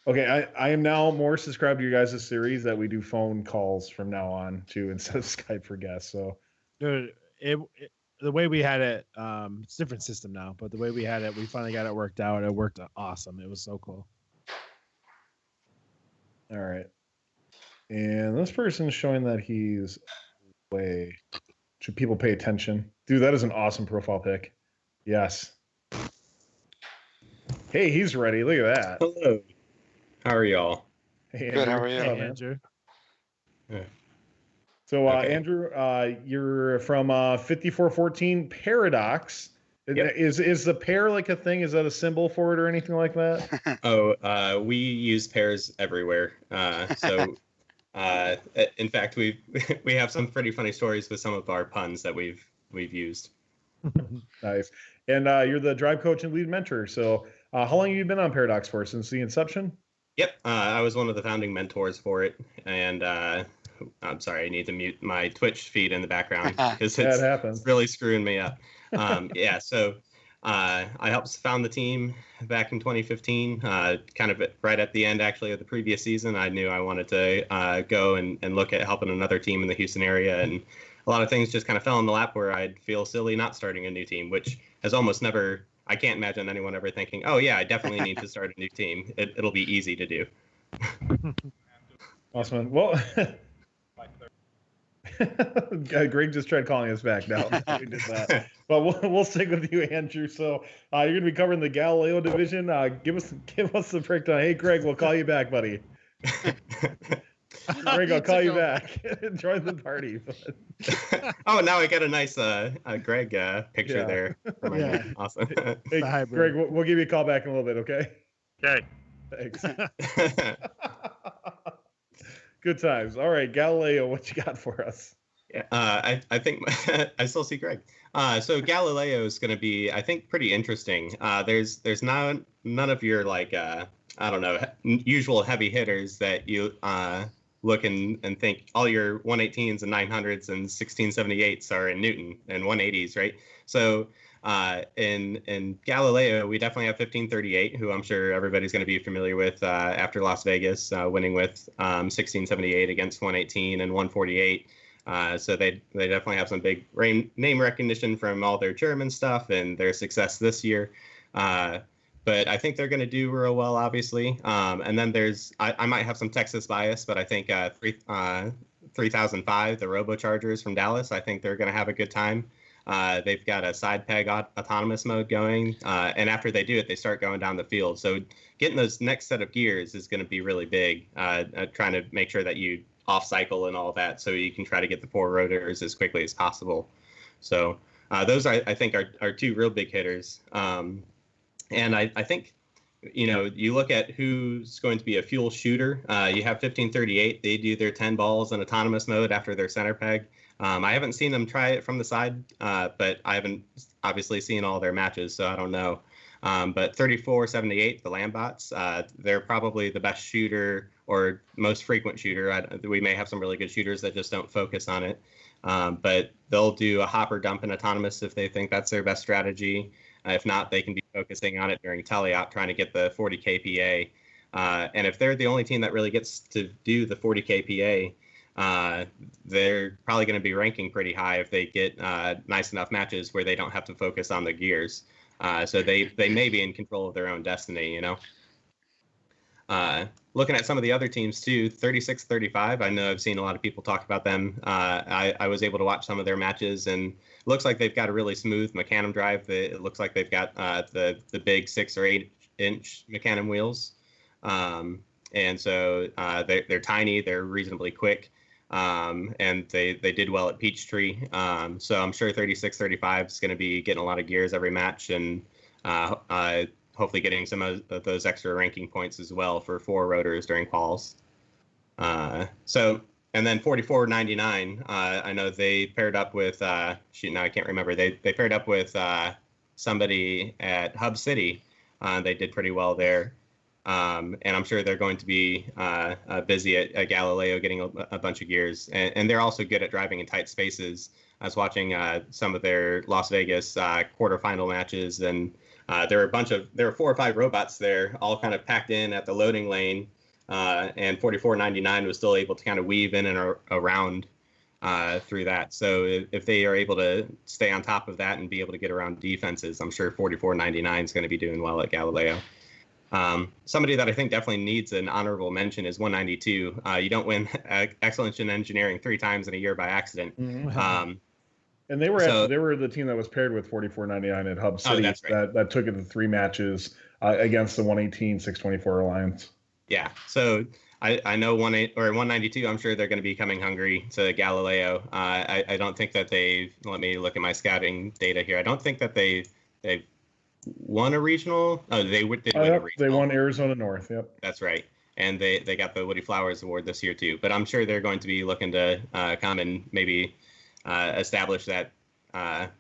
Okay, I am now more subscribed to your guys' series that we do phone calls from now on to instead of Skype for guests. So, dude, the way we had it, it's a different system now, but the way we had it, we finally got it worked out. It worked awesome. It was so cool. All right, and this person's showing that he's away. Should people pay attention? Dude, that is an awesome profile pic. Yes. Hey, he's ready. Look at that. Hello. How are y'all? Hey, good. How are you, Andrew? Yeah. So, Okay. Andrew, you're from 5414 Paradox. Yep. Is the pair like a thing? Is that a symbol for it or anything like that? We use pairs everywhere. In fact, we have some pretty funny stories with some of our puns that we've used. Nice. And you're the drive coach and lead mentor. So, how long have you been on Paradox for? Since the inception? Yep, I was one of the founding mentors for it, and I'm sorry, I need to mute my Twitch feed in the background because it's really screwing me up. Yeah, so I helped found the team back in 2015, kind of right at the end, actually, of the previous season. I knew I wanted to go and look at helping another team in the Houston area, and a lot of things just kind of fell in the lap where I'd feel silly not starting a new team, which has almost never... I can't imagine anyone ever thinking, oh, yeah, I definitely need to start a new team. It'll be easy to do. Awesome. Well, Greg just tried calling us back now. We did that. But we'll stick with you, Andrew. So you're going to be covering the Galileo division. Give us the breakdown. Hey, Greg, we'll call you back, buddy. Greg, I'll call you back. Join the party. Oh, now I got a nice Greg picture there. Yeah. Awesome. Hey, Greg, we'll give you a call back in a little bit, okay? Okay. Thanks. Good times. All right, Galileo, what you got for us? Yeah, I think I still see Greg. So Galileo is going to be, I think, pretty interesting. There's none of your like I don't know, usual heavy hitters that you look and think all your 118s and 900s and 1678s are in Newton and 180s, right? So In Galileo, we definitely have 1538, who I'm sure everybody's going to be familiar with after Las Vegas, winning with 1678 against 118 and 148. So they definitely have some big name recognition from all their German stuff and their success this year. But I think they're going to do real well, obviously. And then I might have some Texas bias, but I think 3005, the Robochargers from Dallas, I think they're going to have a good time. They've got a side peg autonomous mode going. And after they do it, they start going down the field. So getting those next set of gears is going to be really big, trying to make sure that you off cycle and all that, so you can try to get the 4 rotors as quickly as possible. So those I think are 2 real big hitters. And I think, you look at who's going to be a fuel shooter. You have 1538. They do their 10 balls in autonomous mode after their center peg. I haven't seen them try it from the side, but I haven't obviously seen all their matches, so I don't know. But 3478, the Lambots, they're probably the best shooter or most frequent shooter. We may have some really good shooters that just don't focus on it. But they'll do a hopper dump in autonomous if they think that's their best strategy. If not, they can be focusing on it during teleop, trying to get the 40 kPa. And if they're the only team that really gets to do the 40 kPa, they're probably going to be ranking pretty high if they get nice enough matches where they don't have to focus on the gears. So they may be in control of their own destiny, Looking at some of the other teams too, 36-35, I know I've seen a lot of people talk about them. I was able to watch some of their matches, and it looks like they've got a really smooth Mecanum drive. It looks like they've got the big 6 or 8 inch Mecanum wheels. And so they're tiny, they're reasonably quick. And they did well at Peachtree. So I'm sure 36-35 is going to be getting a lot of gears every match, and hopefully getting some of those extra ranking points as well for 4 rotors during quals. And then 4499, I know they paired up with, now I can't remember. They paired up with somebody at Hub City. They did pretty well there. And I'm sure they're going to be busy at Galileo getting a bunch of gears. And they're also good at driving in tight spaces. I was watching some of their Las Vegas quarterfinal matches, and there were 4 or 5 robots there, all kind of packed in at the loading lane. And 4499 was still able to kind of weave in and around through that. So if they are able to stay on top of that and be able to get around defenses, I'm sure 4499 is going to be doing well at Galileo. Somebody that I think definitely needs an honorable mention is 192. You don't win Excellence in Engineering 3 times in a year by accident. Mm-hmm. And they were the team that was paired with 4499 at Hub City. That's right. that took it to 3 matches against the 118-624 Alliance. Yeah. So I know 192. I'm sure they're going to be coming hungry to Galileo. I don't think that let me look at my scouting data here. I don't think that they've won a regional. Oh, they win a regional. They won Arizona North. Yep. That's right. And they got the Woody Flowers Award this year too. But I'm sure they're going to be looking to come and maybe establish that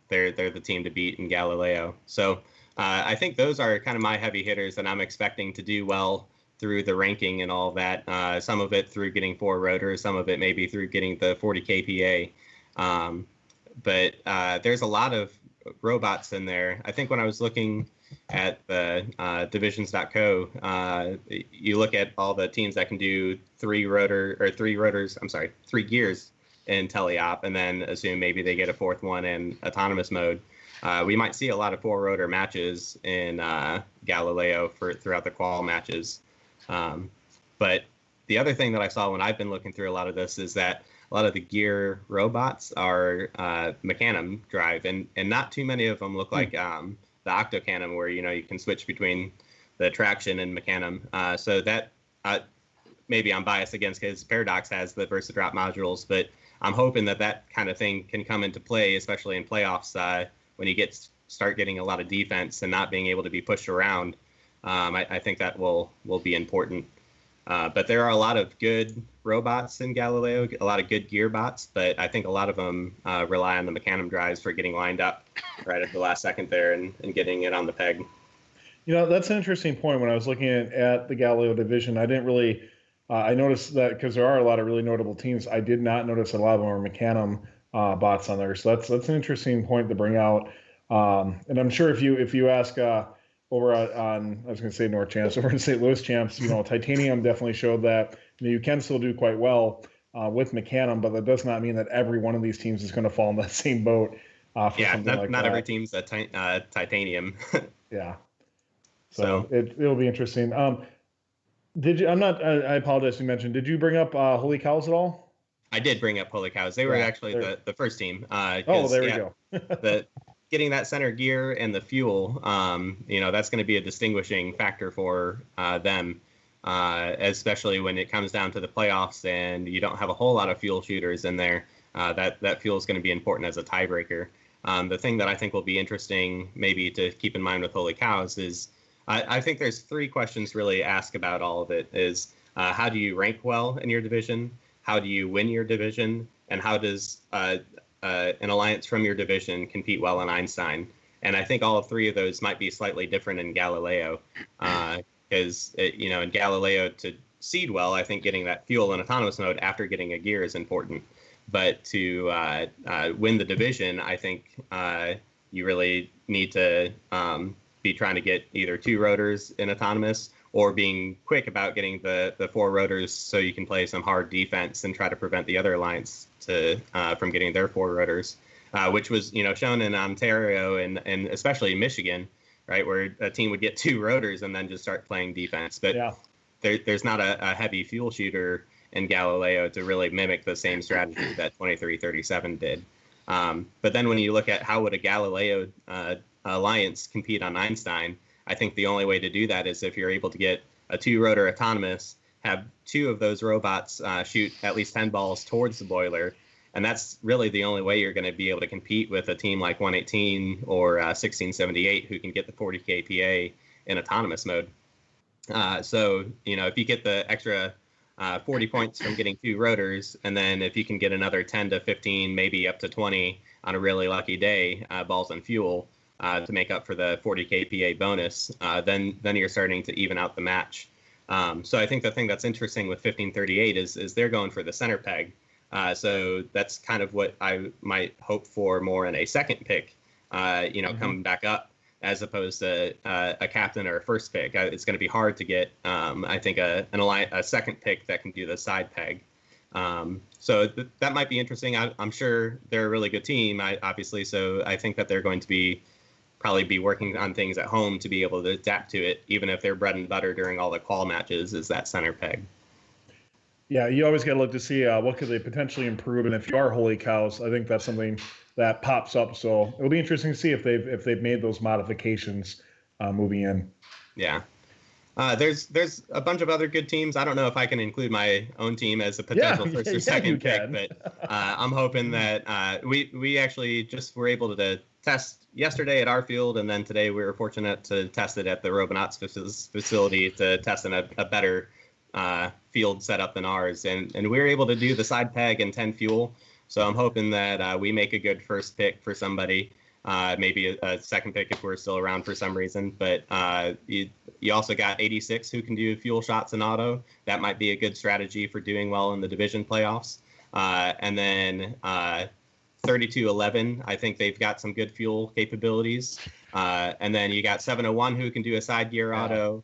they're the team to beat in Galileo. So I think those are kind of my heavy hitters that I'm expecting to do well through the ranking and all that. Some of it through getting 4 rotors, some of it maybe through getting the 40 kPa. But there's a lot of robots in there. I think when I was looking at the divisions.co, you look at all the teams that can do 3 gears in teleop, and then assume maybe they get a 4th one in autonomous mode. We might see a lot of 4 rotor matches in Galileo throughout the qual matches. But the other thing that I saw when I've been looking through a lot of this is that a lot of the gear robots are Mecanum drive, and not too many of them look like the Octocanum, where you can switch between the traction and Mecanum. So that maybe I'm biased against because Paradox has the Versadrop modules, but I'm hoping that kind of thing can come into play, especially in playoffs when you start getting a lot of defense and not being able to be pushed around. I think that will be important. But there are a lot of good robots in Galileo, a lot of good gear bots, but I think a lot of them rely on the Mecanum drives for getting lined up right at the last second there and getting it on the peg. That's an interesting point. When I was looking at the Galileo division, I didn't really I noticed that because there are a lot of really notable teams, I did not notice a lot of them are Mecanum bots on there. So that's an interesting point to bring out. And I'm sure if you ask over on I was going to say North Champs, over in St. Louis Champs, Titanium definitely showed that you can still do quite well with Macadam, but that does not mean that every one of these teams is going to fall in that same boat. Not every team's a Titanium. Yeah. So it'll be interesting. Did you? I apologize. You mentioned. Did you bring up Holy Cows at all? I did bring up Holy Cows. They were actually the first team. There we go. Getting that center gear and the fuel, that's going to be a distinguishing factor for them, especially when it comes down to the playoffs and you don't have a whole lot of fuel shooters in there. That fuel is going to be important as a tiebreaker. The thing that I think will be interesting, maybe to keep in mind with Holy Cows, is I think there's three questions really ask about all of it. Is how do you rank well in your division? How do you win your division? And how does an alliance from your division compete well in Einstein? And I think all three of those might be slightly different in Galileo, because in Galileo to seed well, I think getting that fuel in autonomous mode after getting a gear is important. But to win the division, I think you really need to be trying to get either 2 rotors in autonomous or being quick about getting the 4 rotors so you can play some hard defense and try to prevent the other alliance from getting their 4 rotors, which was shown in Ontario and especially Michigan, right, where a team would get 2 rotors and then just start playing defense. But there's not a heavy fuel shooter in Galileo to really mimic the same strategy that 2337 did. But then when you look at how would a Galileo alliance compete on Einstein, I think the only way to do that is if you're able to get a 2-rotor autonomous, have 2 of those robots shoot at least 10 balls towards the boiler, and that's really the only way you're going to be able to compete with a team like 118 or 1678 who can get the 40 kPa in autonomous mode. So if you get the extra 40 points from getting 2 rotors, and then if you can get another 10 to 15, maybe up to 20 on a really lucky day, balls and fuel to make up for the 40 kPa bonus, then you're starting to even out the match. So I think the thing that's interesting with 1538 is they're going for the center peg. So that's kind of what I might hope for more in a second pick, coming back up, as opposed to a captain or a first pick. It's going to be hard to get, I think, a second pick that can do the side peg. So that might be interesting. I'm sure they're a really good team, obviously. So I think that they're going to probably be working on things at home to be able to adapt to it, even if their bread and butter during all the qual matches is that center peg. Yeah, you always got to look to see what could they potentially improve, and if you are Holy Cows, I think that's something that pops up. So it'll be interesting to see if they've made those modifications moving in. Yeah, there's a bunch of other good teams. I don't know if I can include my own team as a potential first or second pick, but I'm hoping that we actually just were able to test yesterday at our field, and then today we were fortunate to test it at the Robinauts facility to test in a better field setup than ours, and we were able to do the side peg and 10 fuel. So I'm hoping that we make a good first pick for somebody, maybe a second pick if we're still around for some reason. But you also got 86 who can do fuel shots in auto. That might be a good strategy for doing well in the division playoffs. And then 3211, I think they've got some good fuel capabilities. And then you got 701 who can do a side gear auto.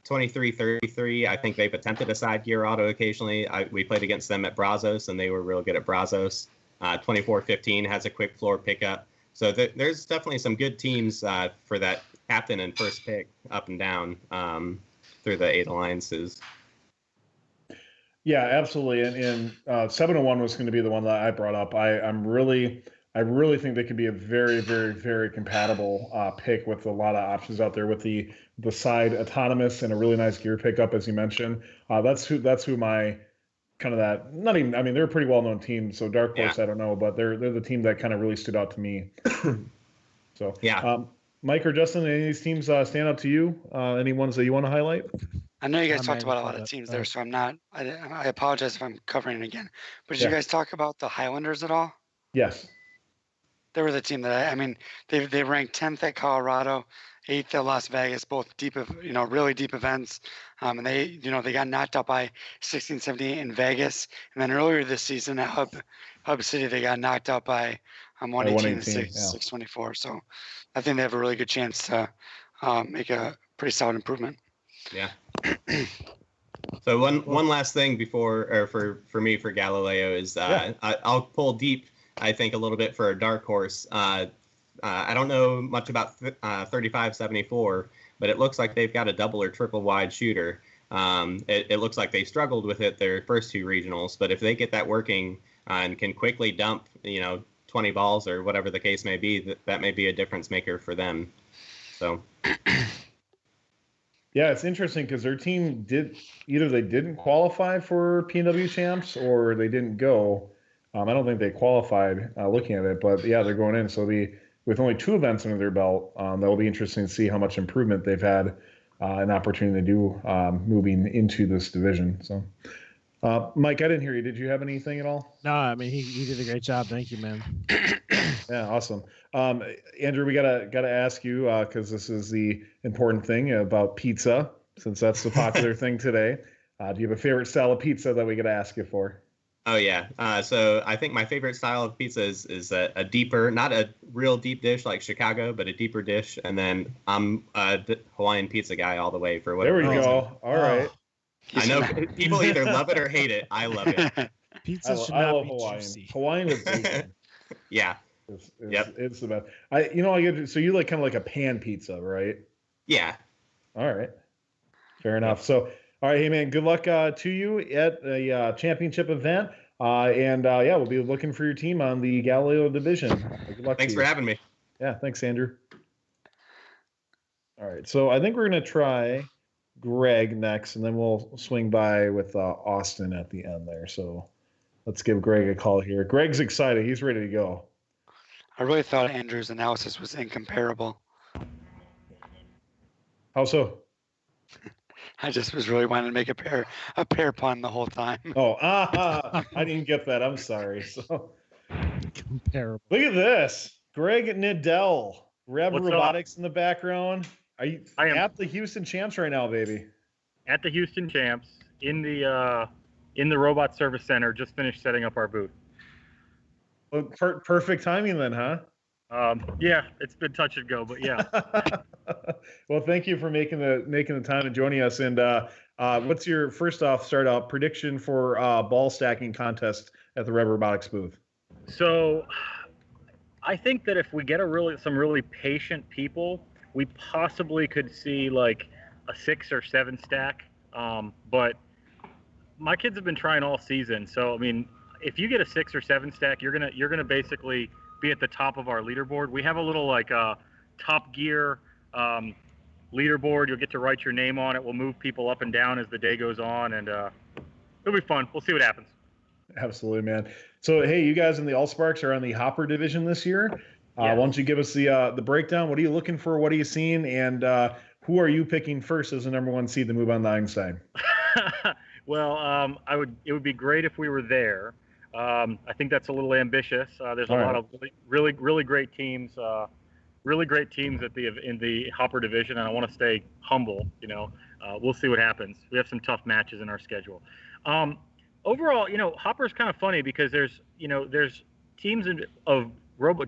2333, I think they've attempted a side gear auto occasionally. We played against them at Brazos, and they were real good at Brazos. 2415 has a quick floor pickup. So there's definitely some good teams for that captain and first pick up and down through the 8 alliances. Yeah, absolutely. And 701 was going to be the one that I brought up. I really think they could be a very, very, very compatible pick with a lot of options out there with the side autonomous and a really nice gear pickup, as you mentioned. That's who my kind of that, not even, I mean, they're a pretty well-known team. So Dark Horse, I don't know, but they're the team that kind of really stood out to me. So yeah. Mike or Justin, any of these teams stand out to you? Any ones that you want to highlight? I know you guys talked about a lot of teams there, so I apologize if I'm covering it again. But did you guys talk about the Highlanders at all? Yes. They were the team that they ranked 10th at Colorado, 8th at Las Vegas, both deep, really deep events. And they got knocked out by 1678 in Vegas. And then earlier this season at Hub City, they got knocked out by 118 and 118, 624. So I think they have a really good chance to make a pretty solid improvement. Yeah. So one last thing before, or for me, for Galileo is I'll pull deep, I think, a little bit for a dark horse. I don't know much about 3574, but it looks like they've got a double or triple wide shooter. It looks like they struggled with it their first two regionals, but if they get that working and can quickly dump, 20 balls or whatever the case may be, that may be a difference maker for them. So. Yeah, it's interesting because their team either they didn't qualify for PNW champs or they didn't go. I don't think they qualified looking at it, but yeah, they're going in. So with only 2 events under their belt, that will be interesting to see how much improvement they've had an opportunity to do moving into this division. So, Mike, I didn't hear you. Did you have anything at all? No, I mean he did a great job. Thank you, man. Yeah, awesome. Andrew, we gotta ask you because this is the important thing about pizza, since that's the popular thing today. Do you have a favorite style of pizza that we gotta ask you for? Oh yeah. So I think my favorite style of pizza is a deeper, not a real deep dish like Chicago, but a deeper dish. And then I'm a Hawaiian pizza guy all the way for whatever reason. There we go. All right. I know people either love it or hate it. I love it. Pizza should not be Hawaiian. juicy. Hawaiian with bacon. Yeah. It's the best. So you like kind of like a pan pizza, right? Yeah. All right. Fair enough. So, all right, hey man, good luck to you at the championship event. We'll be looking for your team on the Galileo division. Good luck. Thanks for having me. Yeah, thanks, Andrew. All right, so I think we're gonna try Greg next, and then we'll swing by with Austin at the end there. So let's give Greg a call here. Greg's excited. He's ready to go. I really thought Andrew's analysis was incomparable. How so? I just was really wanting to make a pair pun the whole time. Oh, I didn't get that. I'm sorry. So comparable. Look at this. Greg Niddell, Reb What's Robotics up? in the background. I am at the Houston Champs right now, baby. At the Houston Champs in the Robot Service Center. Just finished setting up our booth. Well, perfect timing then, huh? Yeah, it's been touch and go, but yeah. Well, thank you for making the time and joining us. And what's your start out prediction for ball stacking contest at the Reb Robotics booth? So, I think that if we get some really patient people, we possibly could see like a 6 or 7 stack. But my kids have been trying all season, so I mean, if you get a 6 or 7 stack, you're gonna basically be at the top of our leaderboard. We have a little like Top Gear leaderboard. You'll get to write your name on it. We'll move people up and down as the day goes on, and it'll be fun. We'll see what happens. Absolutely, man. So, hey, you guys in the All-Sparks are on the Hopper division this year. Why don't you give us the breakdown? What are you looking for? What are you seeing? And who are you picking first as the number 1 seed to move on to Einstein? Well, it would be great if we were there. I think that's a little ambitious. There's a lot of really great teams, in the Hopper division, and I want to stay humble. We'll see what happens. We have some tough matches in our schedule. Overall, Hopper's kind of funny because there's teams of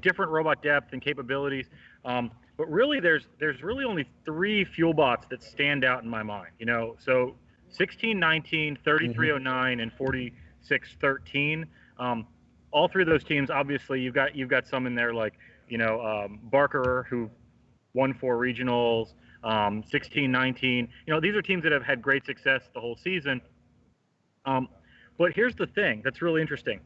different robot depth and capabilities, but really there's really only 3 fuel bots that stand out in my mind. So 1619, 3309, and 4613. All 3 of those teams, obviously, you've got some in there like Barker, who won 4 regionals, 1619. These are teams that have had great success the whole season. But here's the thing that's really interesting.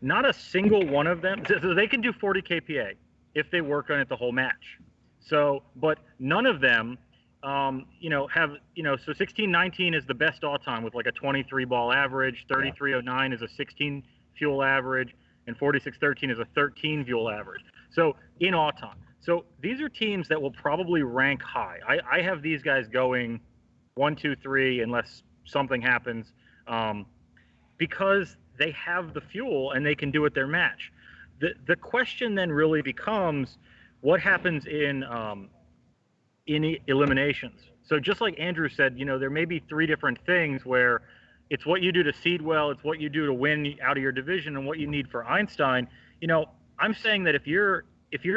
Not a single one of them, so they can do 40 kPa if they work on it the whole match. So, but none of them, have, so 1619 is the best all time with like a 23 ball average, 3309 is a 16 fuel average, and 4613 is a 13 fuel average. So in all time. So these are teams that will probably rank high. I have these guys going 1, 2, 3 unless something happens, because they have the fuel and they can do it their match. The question then really becomes what happens in eliminations. So just like Andrew said, there may be 3 different things where it's what you do to seed well, it's what you do to win out of your division, and what you need for Einstein. I'm saying that if you're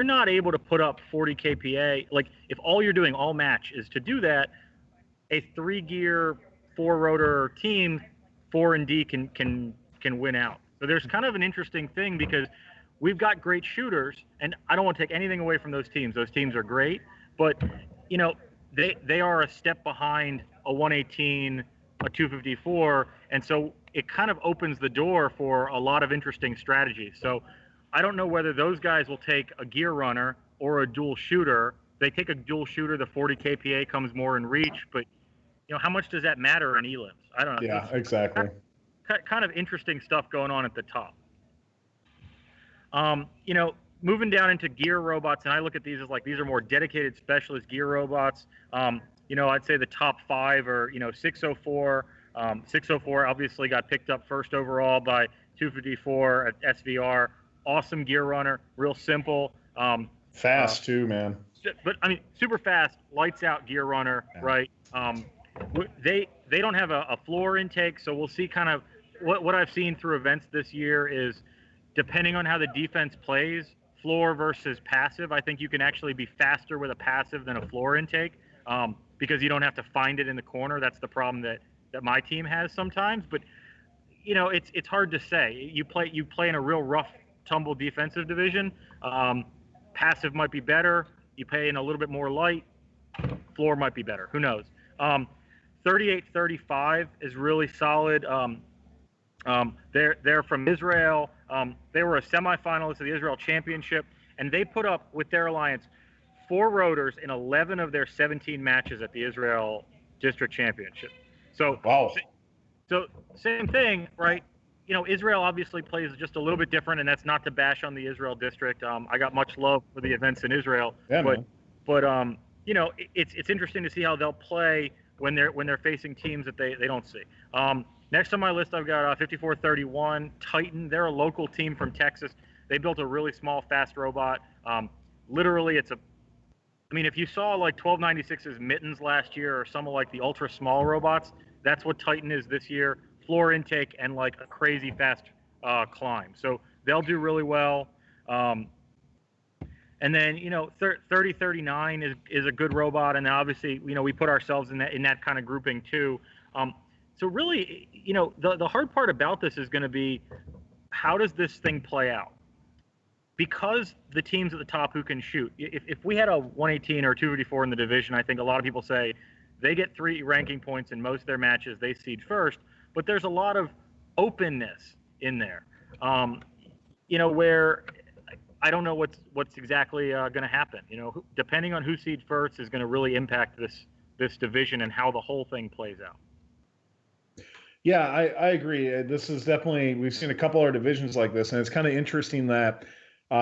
not able to put up 40 kPa, like if all you're doing all match is to do that, a 3-gear 4-rotor team 4 and D can win out. So there's kind of an interesting thing because we've got great shooters, and I don't want to take anything away from those teams. Those teams are great, but they are a step behind a 118, a 254, and so it kind of opens the door for a lot of interesting strategies. So I don't know whether those guys will take a gear runner or a dual shooter. They take a dual shooter, the 40 kPa comes more in reach, but how much does that matter in elims? I don't know. Yeah, exactly. Kind of interesting stuff going on at the top. Moving down into gear robots, and I look at these as like these are more dedicated specialist gear robots. I'd say the top 5 are 604. 604 obviously got picked up first overall by 254 at SVR. Awesome gear runner, real simple. Fast too, man. But I mean, super fast, lights out gear runner, right? They don't have a floor intake, so we'll see kind of what I've seen through events this year is depending on how the defense plays, floor versus passive. I think you can actually be faster with a passive than a floor intake because you don't have to find it in the corner. That's the problem that my team has sometimes. But it's hard to say. You play in a real rough, tumble defensive division. Passive might be better. You pay in a little bit more light. Floor might be better. Who knows? 38-35 is really solid. They're from Israel. They were a semifinalist of the Israel Championship, and they put up with their alliance 4 rotors in 11 of their 17 matches at the Israel District Championship. So wow. So same thing, right? Israel obviously plays just a little bit different, and that's not to bash on the Israel District. I got much love for the events in Israel, but it's interesting to see how they'll play when they're facing teams that they don't see. Next on my list, I've got 5431 Titan. They're a local team from Texas. They built a really small, fast robot. Literally, if you saw like 1296's Mittens last year or some of like the ultra small robots, that's what Titan is this year. Floor intake and like a crazy fast climb. So they'll do really well. And then 3039 is a good robot, and obviously we put ourselves in that kind of grouping too. So really, the hard part about this is going to be how does this thing play out? Because the teams at the top who can shoot, if we had a 118 or 254 in the division, I think a lot of people say they get 3 ranking points in most of their matches, they seed first, but there's a lot of openness in there, where I don't know what's exactly going to happen. Depending on who seeds first is going to really impact this division and how the whole thing plays out. Yeah, I agree. This is definitely, we've seen a couple other divisions like this, and it's kind of interesting that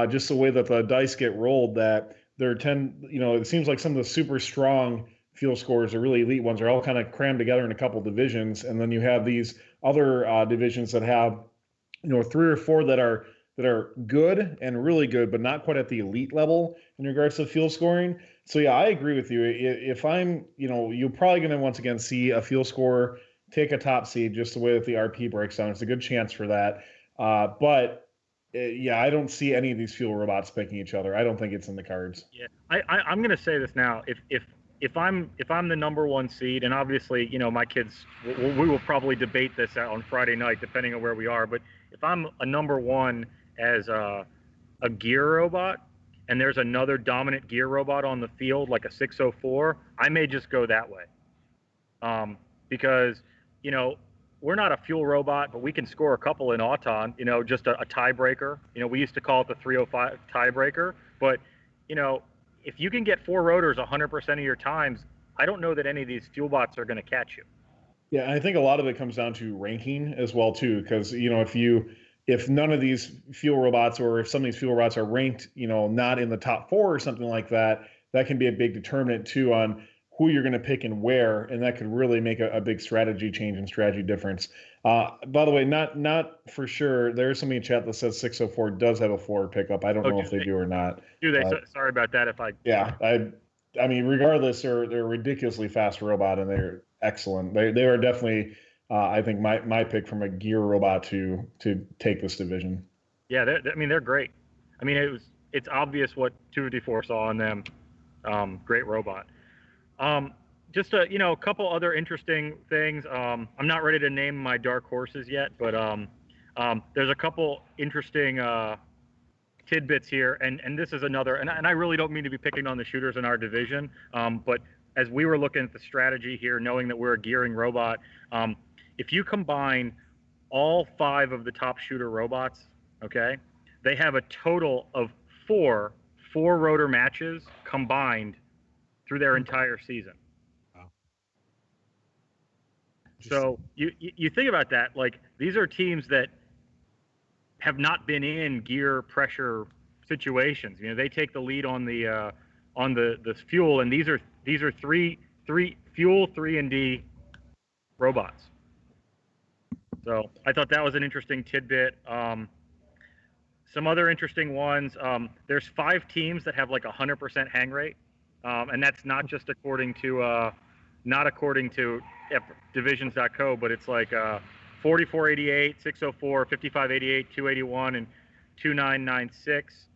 just the way that the dice get rolled, that it seems like some of the super strong field scores, the really elite ones, are all kind of crammed together in a couple divisions, and then you have these other divisions that have 3 or 4 that are good and really good, but not quite at the elite level in regards to field scoring. So yeah, I agree with you. If I'm, you're probably going to once again see a field scorer take a top seed just the way that the RP breaks down. It's a good chance for that. But I don't see any of these fuel robots picking each other. I don't think it's in the cards. Yeah, I'm going to say this now. If I'm the number 1 seed, and obviously, my kids, we will probably debate this out on Friday night, depending on where we are. But if I'm a number 1 as a gear robot, and there's another dominant gear robot on the field, like a 604, I may just go that way. Because we're not a fuel robot, but we can score a couple in Auton, just a tiebreaker. We used to call it the 305 tiebreaker. But, if you can get 4 rotors 100% of your times, I don't know that any of these fuel bots are going to catch you. Yeah, I think a lot of it comes down to ranking as well, too, because, if none of these fuel robots, or if some of these fuel robots are ranked, not in the top 4 or something like that, that can be a big determinant, too, on who you're going to pick and where, and that could really make a big strategy change and strategy difference. By the way, not for sure. There's somebody in chat that says 604 does have a floor pickup. I don't know if they do or not. Do they? Sorry about that. I mean, regardless, they're a ridiculously fast robot, and they're excellent. They are definitely, I think, my pick from a gear robot to take this division. Yeah, they're great. I mean, it's obvious what 254 saw in them. Great robot. Just a couple other interesting things. I'm not ready to name my dark horses yet, but there's a couple interesting tidbits here, and this is another. And I really don't mean to be picking on the shooters in our division, but as we were looking at the strategy here, knowing that we're a gearing robot, if you combine all 5 of the top shooter robots, okay, they have a total of 4 rotor matches combined through their entire season. Wow. So you think about that, like these are teams that have not been in gear pressure situations. They take the lead on the fuel, and these are three fuel 3 robots. So I thought that was an interesting tidbit. Some other interesting ones. There's 5 teams that have like 100% hang rate, and that's not just according to divisions.co, but it's like 4488, 604, 5588, 281, and 2996.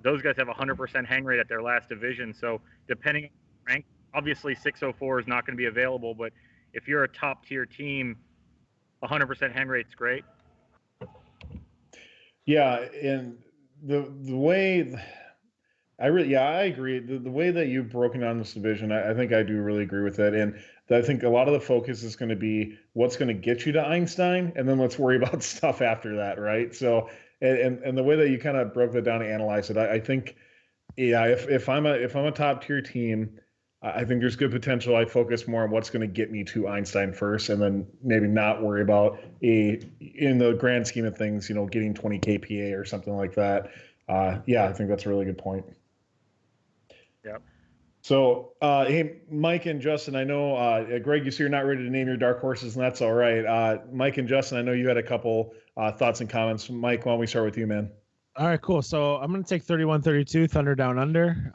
Those guys have 100% hang rate at their last division. So depending on rank, obviously 604 is not going to be available, but if you're a top tier team, 100% hang rate's great. Yeah, and the way I agree. The way that you've broken down this division, I think I do really agree with it. And I think a lot of the focus is going to be what's going to get you to Einstein, and then let's worry about stuff after that, right? So, and the way that you kind of broke that down and analyzed it, I think, yeah, if I'm a top tier team, I think there's good potential. I focus more on what's going to get me to Einstein first, and then maybe not worry about in the grand scheme of things, getting 20 kPa or something like that. Yeah, I think that's a really good point. Yep. So, hey, Mike and Justin, I know, Greg, you say you're not ready to name your dark horses, and that's all right. Mike and Justin, I know you had a couple thoughts and comments. Mike, why don't we start with you, man? All right, cool. So I'm going to take 31-32, Thunder Down Under.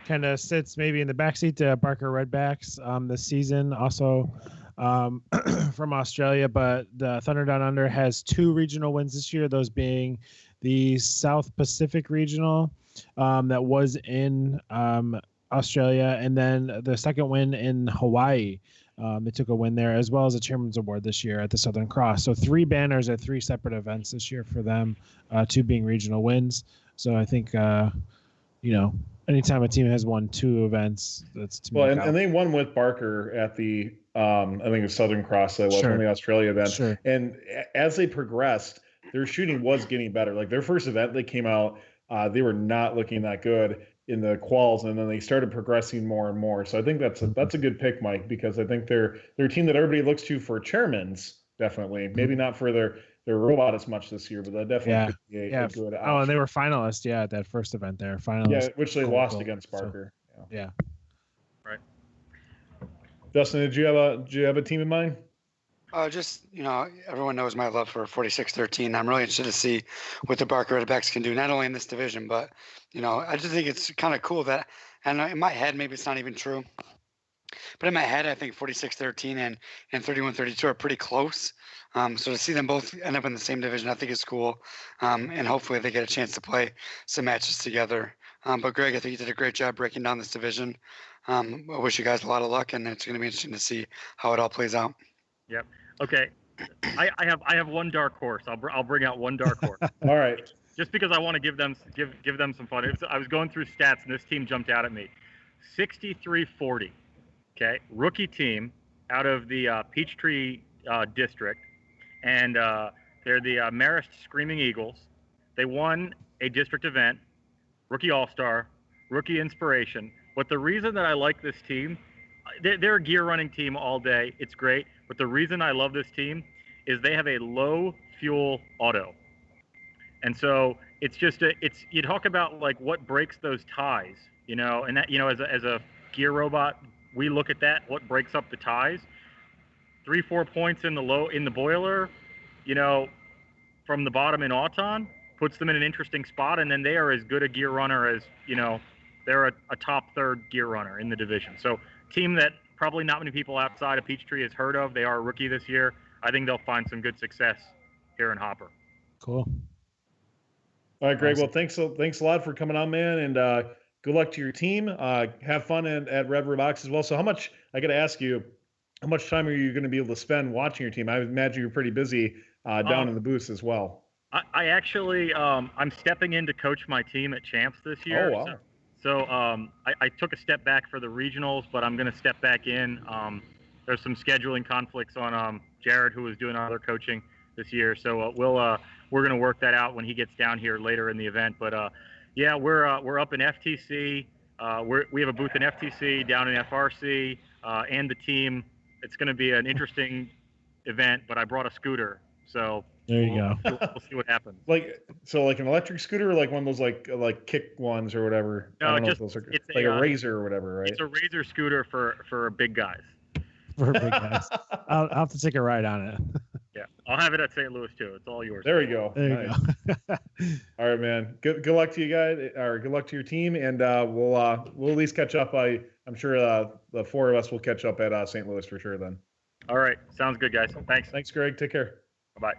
Kind of sits maybe in the backseat to Barker Redbacks this season, also from Australia. But the Thunder Down Under has 2 regional wins this year, those being the South Pacific Regional that was in Australia, and then the second win in Hawaii. They took a win there, as well as a Chairman's Award this year at the Southern Cross. So 3 banners at 3 separate events this year for them, 2 being regional wins. So I think, anytime a team has won 2 events, that's to me. And they won with Barker at the I think it's Southern Cross. That was on the Australia event. Sure. And as they progressed, their shooting was getting better. Like their first event, they came out, they were not looking that good in the quals, and then they started progressing more and more. So I think that's a good pick, Mike, because I think they're a team that everybody looks to for chairmans, definitely. Maybe not for their robot as much this year, but that definitely could be a good option. Oh, and they were finalists, at that first event there. Finalists. Yeah, which they lost against Barker. So, yeah. Right. Justin, did you have a team in mind? Just, everyone knows my love for 4613. I'm really interested to see what the Barker Redbacks can do, not only in this division, but, I just think it's kind of cool that, and in my head, maybe it's not even true, but in my head, I think 4613 and 3132 are pretty close. So to see them both end up in the same division, I think is cool. And hopefully they get a chance to play some matches together. But Greg, I think you did a great job breaking down this division. I wish you guys a lot of luck, and it's going to be interesting to see how it all plays out. Yep. Okay. I have one dark horse. I'll bring out one dark horse. All right. Just because I want to give them some fun. I was going through stats, and this team jumped out at me. 63-40. Okay. Rookie team out of the Peachtree district, and they're the Marist Screaming Eagles. They won a district event, rookie all-star, rookie inspiration. But the reason that I like this team, they're a gear running team all day. It's great. But the reason I love this team is they have a low fuel auto. And so it's just you talk about like what breaks those ties, and that, as a gear robot, we look at that, what breaks up the ties. 3-4 points in the boiler, from the bottom in Auton, puts them in an interesting spot, and then they are as good a gear runner as, they're a top 3rd gear runner in the division. So team that probably not many people outside of Peachtree has heard of. They are a rookie this year. I think they'll find some good success here in Hopper. Cool. All right, Greg. Well, thanks a lot for coming on, man, and good luck to your team. Have fun at Red Box as well. So, I got to ask you, how much time are you going to be able to spend watching your team? I imagine you're pretty busy down in the booths as well. I actually, I'm stepping in to coach my team at Champs this year. Oh, wow. So I took a step back for the regionals, but I'm going to step back in. There's some scheduling conflicts on Jared, who was doing other coaching this year. So we're going to work that out when he gets down here later in the event. But yeah, we're up in FTC. We have a booth in FTC, down in FRC, and the team. It's going to be an interesting event, but I brought a scooter. So there you go. We'll see what happens. Like an electric scooter, or like one of those like kick ones or whatever. No, I don't know just if those are, it's like a razor or whatever, right? It's a razor scooter for big guys. For big guys. I'll have to take a ride on it. Yeah, I'll have it at St. Louis too. It's all yours. There we go. There nice. you go. All right, man. Good luck to you guys, or good luck to your team, and we'll at least catch up. I'm sure the four of us will catch up at St. Louis for sure then. All right, sounds good, guys. Thanks. Thanks, Greg. Take care. Bye.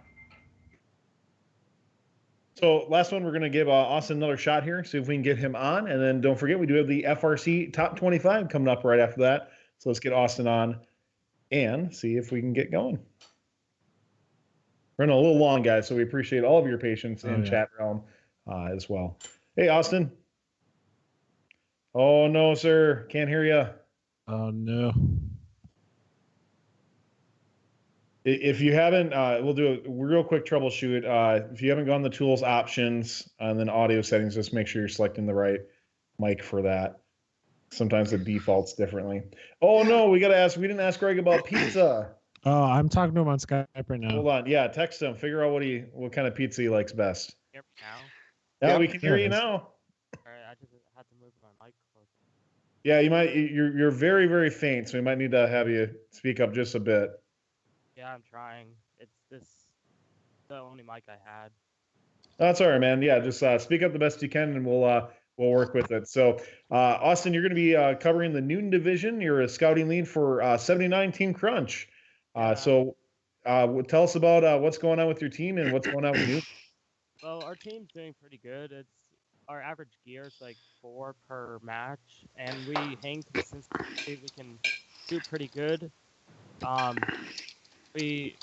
So last one, we're going to give Austin another shot here, see if we can get him on. And then don't forget, we do have the FRC Top 25 coming up right after that. So let's get Austin on and see if we can get going. Running a little long, guys, so we appreciate all of your patience in chat realm as well. Hey, Austin. Oh, no, sir. Can't hear you. Oh, no. If you haven't, we'll do a real quick troubleshoot. If you haven't gone to tools, options, and then audio settings, just make sure you're selecting the right mic for that. Sometimes the default's differently. Oh no, we didn't ask Greg about pizza. Oh, I'm talking to him on Skype right now. Hold on. Yeah, text him. Figure out what kind of pizza he likes best. Hear me now? Yeah, we can hear you now. All right, I just had to move my mic closer. Yeah, you're very, very faint, so we might need to have you speak up just a bit. Yeah, I'm trying. It's the only mic I had. That's all right, man. Yeah, just speak up the best you can, and we'll work with it. So, Austin, you're going to be covering the Newton division. You're a scouting lead for 79 Team Crunch. So, tell us about what's going on with your team and what's going on with you. Well, our team's doing pretty good. It's our average gear is like 4 per match, and we hang consistently. We can do pretty good. I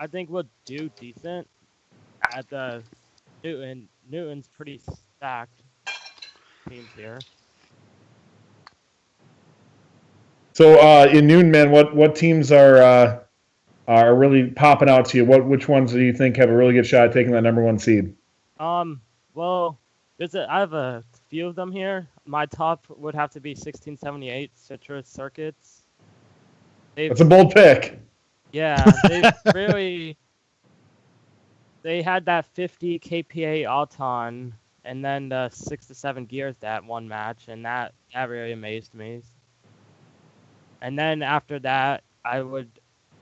think we'll do decent at the Newton. Newton's pretty stacked teams here. So in Newton, man, what teams are really popping out to you? Which ones do you think have a really good shot at taking that number 1 seed? Well, I have a few of them here. My top would have to be 1678 Citrus Circuits. That's a bold pick. Yeah, they had that 50 kPa Auton and then the 6 to 7 gears that one match, and that really amazed me. And then after that, I would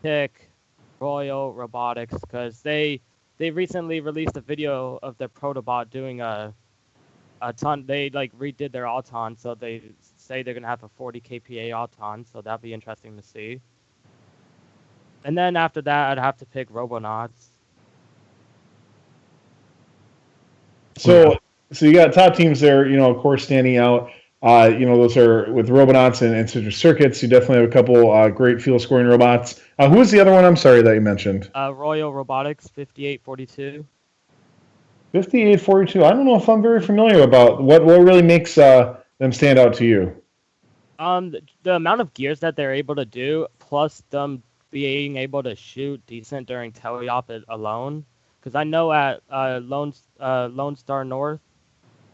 pick Royal Robotics because they recently released a video of their protobot doing a ton. They redid their Auton, so they say they're gonna have a 40 kPa Auton, so that'd be interesting to see. And then after that, I'd have to pick Robonauts. So you got top teams there, of course, standing out. Those are with Robonauts and Citrus Circuits. You definitely have a couple great field scoring robots. Who was the other one? I'm sorry that you mentioned. Royal Robotics 5842. 5842. I don't know if I'm very familiar about what really makes them stand out to you. The amount of gears that they're able to do, plus them being able to shoot decent during teleop alone. Because I know at Lone Star North,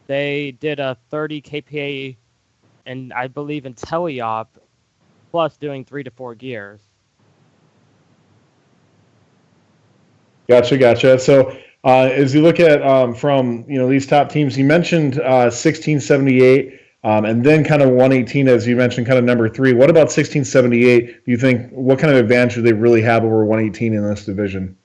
they did a 30 kPa, and I believe in teleop, plus doing 3 to 4 gears. Gotcha. So as you look at from these top teams, you mentioned 1678. And then kind of 118, as you mentioned, kind of number 3. What about 1678? Do you think, what kind of advantage do they really have over 118 in this division?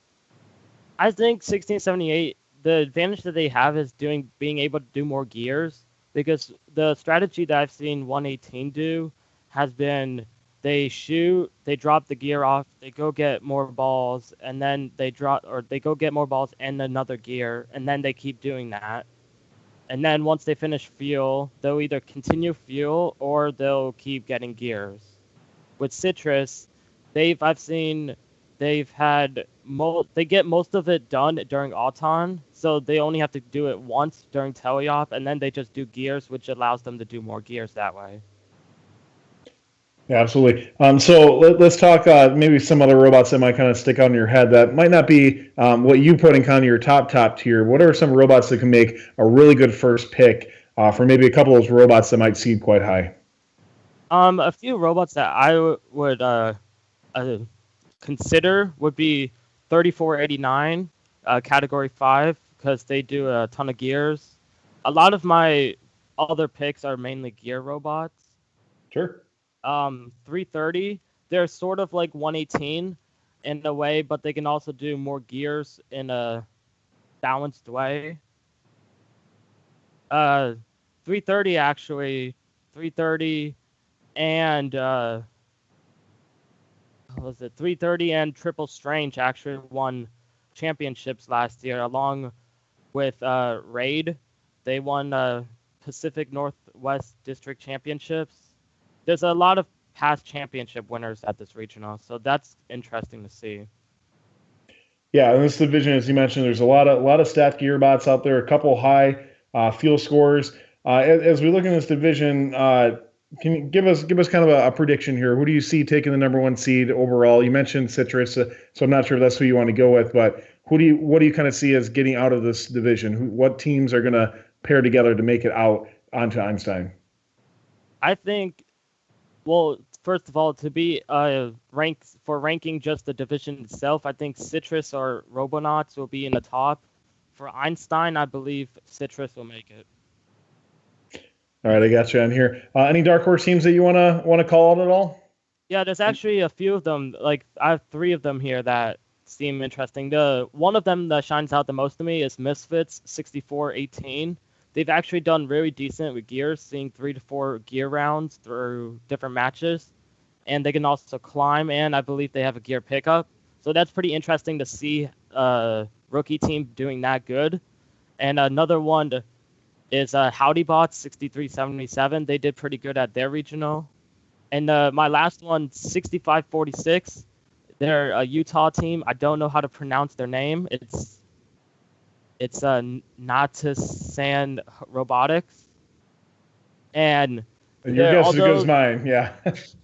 I think 1678, the advantage that they have is being able to do more gears, because the strategy that I've seen 118 do has been they shoot, they drop the gear off, they go get more balls, and then they go get more balls and another gear, and then they keep doing that. And then once they finish fuel, they'll either continue fuel or they'll keep getting gears. With Citrus, I've seen they've had they get most of it done during Auton, so they only have to do it once during teleop, and then they just do gears, which allows them to do more gears that way. Yeah, absolutely. So let's talk maybe some other robots that might kind of stick out in your head that might not be what you put in kind of your top tier. What are some robots that can make a really good first pick for maybe a couple of those robots that might seed quite high? A few robots that I would consider would be 3489, Category 5, because they do a ton of gears. A lot of my other picks are mainly gear robots. Sure. 330, they're sort of like 118 in a way, but they can also do more gears in a balanced way. 330 actually, 330 and what was it? 330 and Triple Strange actually won championships last year along with Raid. They won Pacific Northwest District Championships. There's a lot of past championship winners at this regional, so that's interesting to see. Yeah, in this division, as you mentioned, there's a lot of stacked gearbots out there, a couple high fuel scores. As we look in this division, can you give us kind of a prediction here? Who do you see taking the number one seed overall? You mentioned Citrus, so I'm not sure if that's who you want to go with, but what do you kind of see as getting out of this division? What teams are going to pair together to make it out onto Einstein? I think, well, first of all, to be ranking just the division itself, I think Citrus or Robonauts will be in the top. For Einstein, I believe Citrus will make it. All right, I got you on here. Any dark horse teams that you want to call out at all? Yeah, there's actually a few of them. Like I have 3 of them here that seem interesting. The one of them that shines out the most to me is Misfits 6418. They've actually done really decent with gears, seeing 3 to 4 gear rounds through different matches, and they can also climb. And I believe they have a gear pickup, so that's pretty interesting to see a rookie team doing that good. And another one is Howdy Bots 6377. They did pretty good at their regional. And my last one, 6546. They're a Utah team. I don't know how to pronounce their name. It's Natasan Robotics. And your guess is as good as mine. Yeah. Let's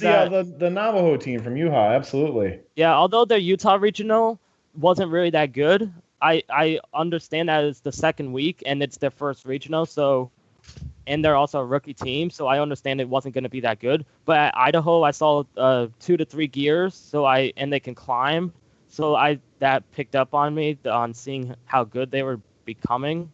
see the Navajo team from Utah. Absolutely. Yeah, although their Utah regional wasn't really that good, I understand that it's the second week and it's their first regional, so, and they're also a rookie team, so I understand it wasn't going to be that good. But at Idaho, I saw 2 to 3 gears, and they can climb, so that picked up on me on seeing how good they were becoming.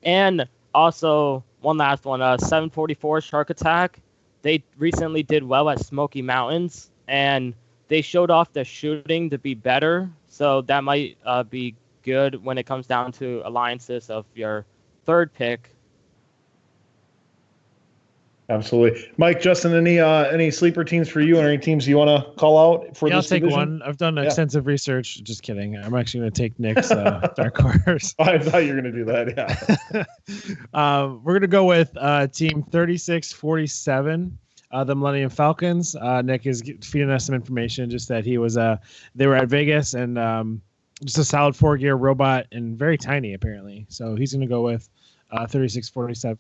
And also one last one, 744 Shark Attack. They recently did well at Smoky Mountains, and they showed off their shooting to be better, so that might be good when it comes down to alliances of your third pick. Absolutely. Mike, Justin, any sleeper teams for you, or any teams you want to call out for this I'll take division? one. I've done extensive research. Just kidding. I'm actually going to take Nick's dark horse. I thought you were going to do that, yeah. We're going to go with team 3647. The Millennium Falcons. Nick is feeding us some information, just that he was they were at Vegas, and just a solid 4-gear robot and very tiny apparently. So he's going to go with 3647.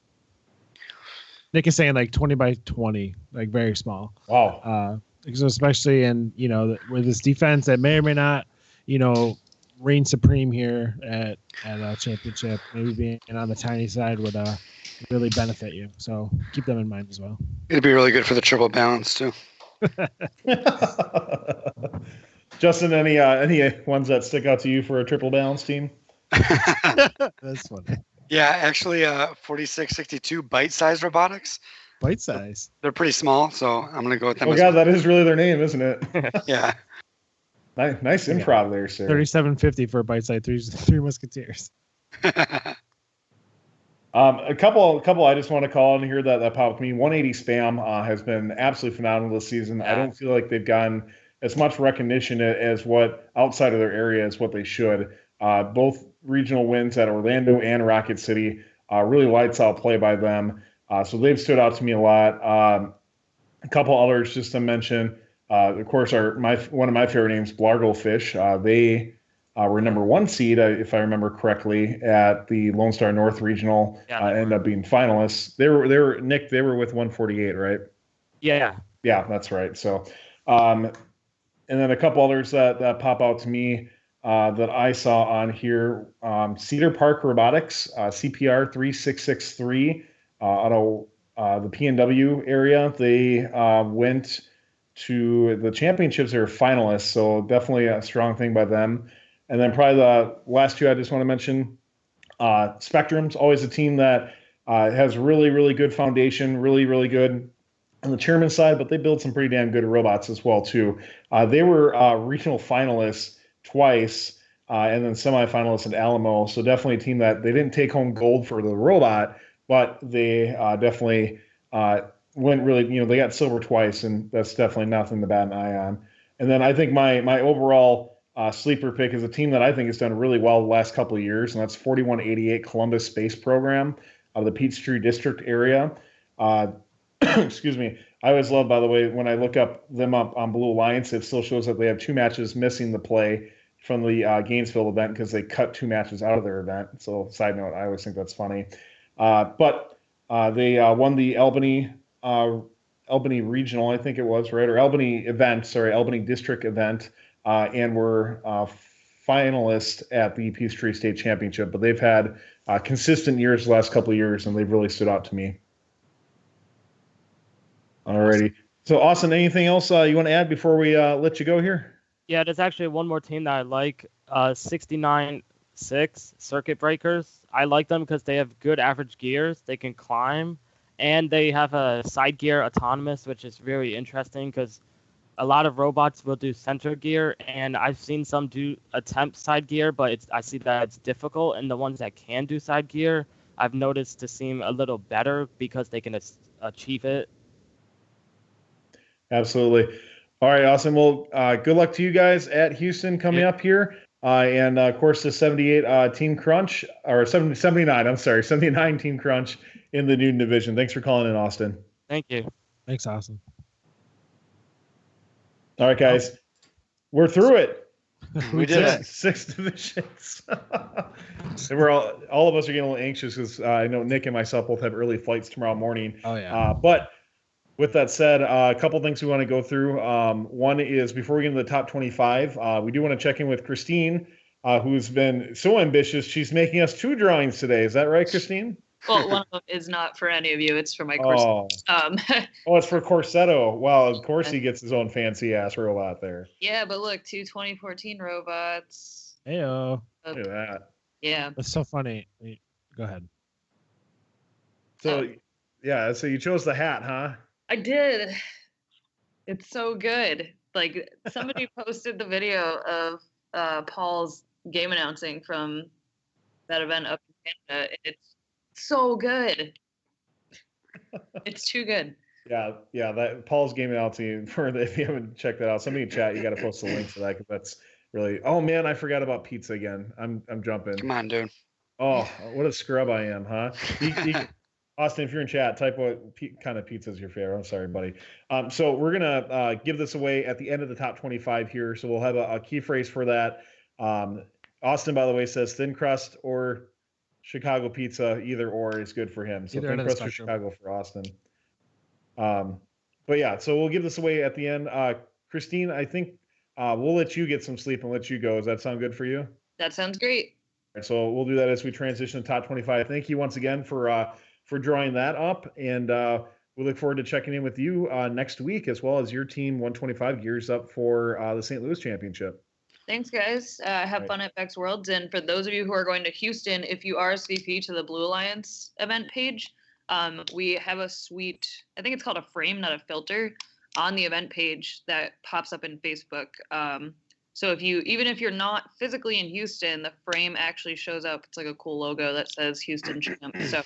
Nick is saying like 20 by 20, like very small. Wow. So especially in with this defense that may or may not reign supreme here at a championship, maybe being on the tiny side would really benefit you. So keep them in mind as well. It'd be really good for the triple balance too. Justin, any ones that stick out to you for a triple balance team? That's funny. Yeah, actually, 4662 bite-sized robotics. Bite-size. They're pretty small, so I'm gonna go with them. Oh God, that is really their name, isn't it? Yeah. Nice improv there, sir. 3750 for a bite-size three Musketeers. A couple I just want to call in here that popped me. 180 Spam has been absolutely phenomenal this season. Yeah. I don't feel like they've gotten as much recognition as what outside of their area as what they should. both regional wins at Orlando and Rocket City. Really lights out play by them. So they've stood out to me a lot. A couple others just to mention. Of course, one of my favorite names, Blarglefish. They were number 1 seed, if I remember correctly, at the Lone Star North Regional. Ended up being finalists. They were Nick. They were with 148, right? Yeah. Yeah, that's right. So, and then a couple others that pop out to me that I saw on here. Cedar Park Robotics, CPR 3663, out of the PNW area. They went to the championships. They were finalists, so definitely a strong thing by them. And then probably the last two I just want to mention, Spectrum's always a team that has really, really good foundation, really, really good on the chairman side, but they build some pretty damn good robots as well, too. They were regional finalists twice, and then semifinalists in Alamo, so definitely a team that they didn't take home gold for the robot, but they definitely went really, they got silver twice, and that's definitely nothing to bat an eye on. And then I think my overall sleeper pick is a team that I think has done really well the last couple of years, and that's 4188 Columbus Space Program of the Peachtree District area. Excuse me. I always love, by the way, when I look them up on Blue Alliance, it still shows that they have 2 matches missing the play from the Gainesville event because they cut 2 matches out of their event. So, side note, I always think that's funny. But they won the Albany Regional, I think it was, right? Or Albany District event, and were finalists at the Peachtree State Championship. But they've had consistent years the last couple of years, and they've really stood out to me. Alrighty. So, Austin, anything else you want to add before we let you go here? Yeah, there's actually one more team that I like, 69-6 Circuit Breakers. I like them because they have good average gears, they can climb, and they have a side gear autonomous, which is really interesting because a lot of robots will do center gear, and I've seen some attempt side gear, but I see that it's difficult, and the ones that can do side gear, I've noticed to seem a little better because they can achieve it. Absolutely. All right, awesome. Well, good luck to you guys at Houston coming up here. And, of course, the 78 Team Crunch, or 79, I'm sorry, 79 Team Crunch in the Newton division. Thanks for calling in, Austin. Thank you. Thanks, Austin. All right, guys. We're through it. We did it. 6 divisions. And we're all of us are getting a little anxious because I know Nick and myself both have early flights tomorrow morning. Oh, yeah. But with that said, a couple things we want to go through. One is before we get into the top 25, we do want to check in with Christine, who's been so ambitious. She's making us 2 drawings today. Is that right, Christine? Well, one of them is not for any of you. It's for my course. Oh, it's for Corsetto. Well, of course he gets his own fancy ass robot there. Yeah, but look, 2 2014 robots. Heyo. Look at that. Yeah. That's so funny. Go ahead. So, yeah, so you chose the hat, huh? I did. It's so good. Like, somebody posted the video of Paul's game announcing from that event up in Canada. It's so good. It's too good. Yeah. That Paul's game announcing, if you haven't checked that out, somebody in chat, you got to post a link to that because that's really. Oh man, I forgot about pizza again. I'm jumping. Come on, dude. Oh, what a scrub I am, huh? Austin, if you're in chat, type what kind of pizza is your favorite. I'm sorry, buddy. So we're going to give this away at the end of the top 25 here. So we'll have a key phrase for that. Austin, by the way, says thin crust or Chicago pizza, either or is good for him. So thin crust or Chicago for Austin. But yeah, so we'll give this away at the end. Christine, I think we'll let you get some sleep and let you go. Does that sound good for you? That sounds great. All right, so we'll do that as we transition to top 25. Thank you once again for drawing that up, and we look forward to checking in with you next week, as well as your team 125 gears up for the St. Louis Championship. Thanks, guys. Have fun at Beck's Worlds, and for those of you who are going to Houston, if you RSVP to the Blue Alliance event page, we have a sweet, I think it's called a frame, not a filter, on the event page that pops up in Facebook. So even if you're not physically in Houston, the frame actually shows up. It's like a cool logo that says Houston Champ. So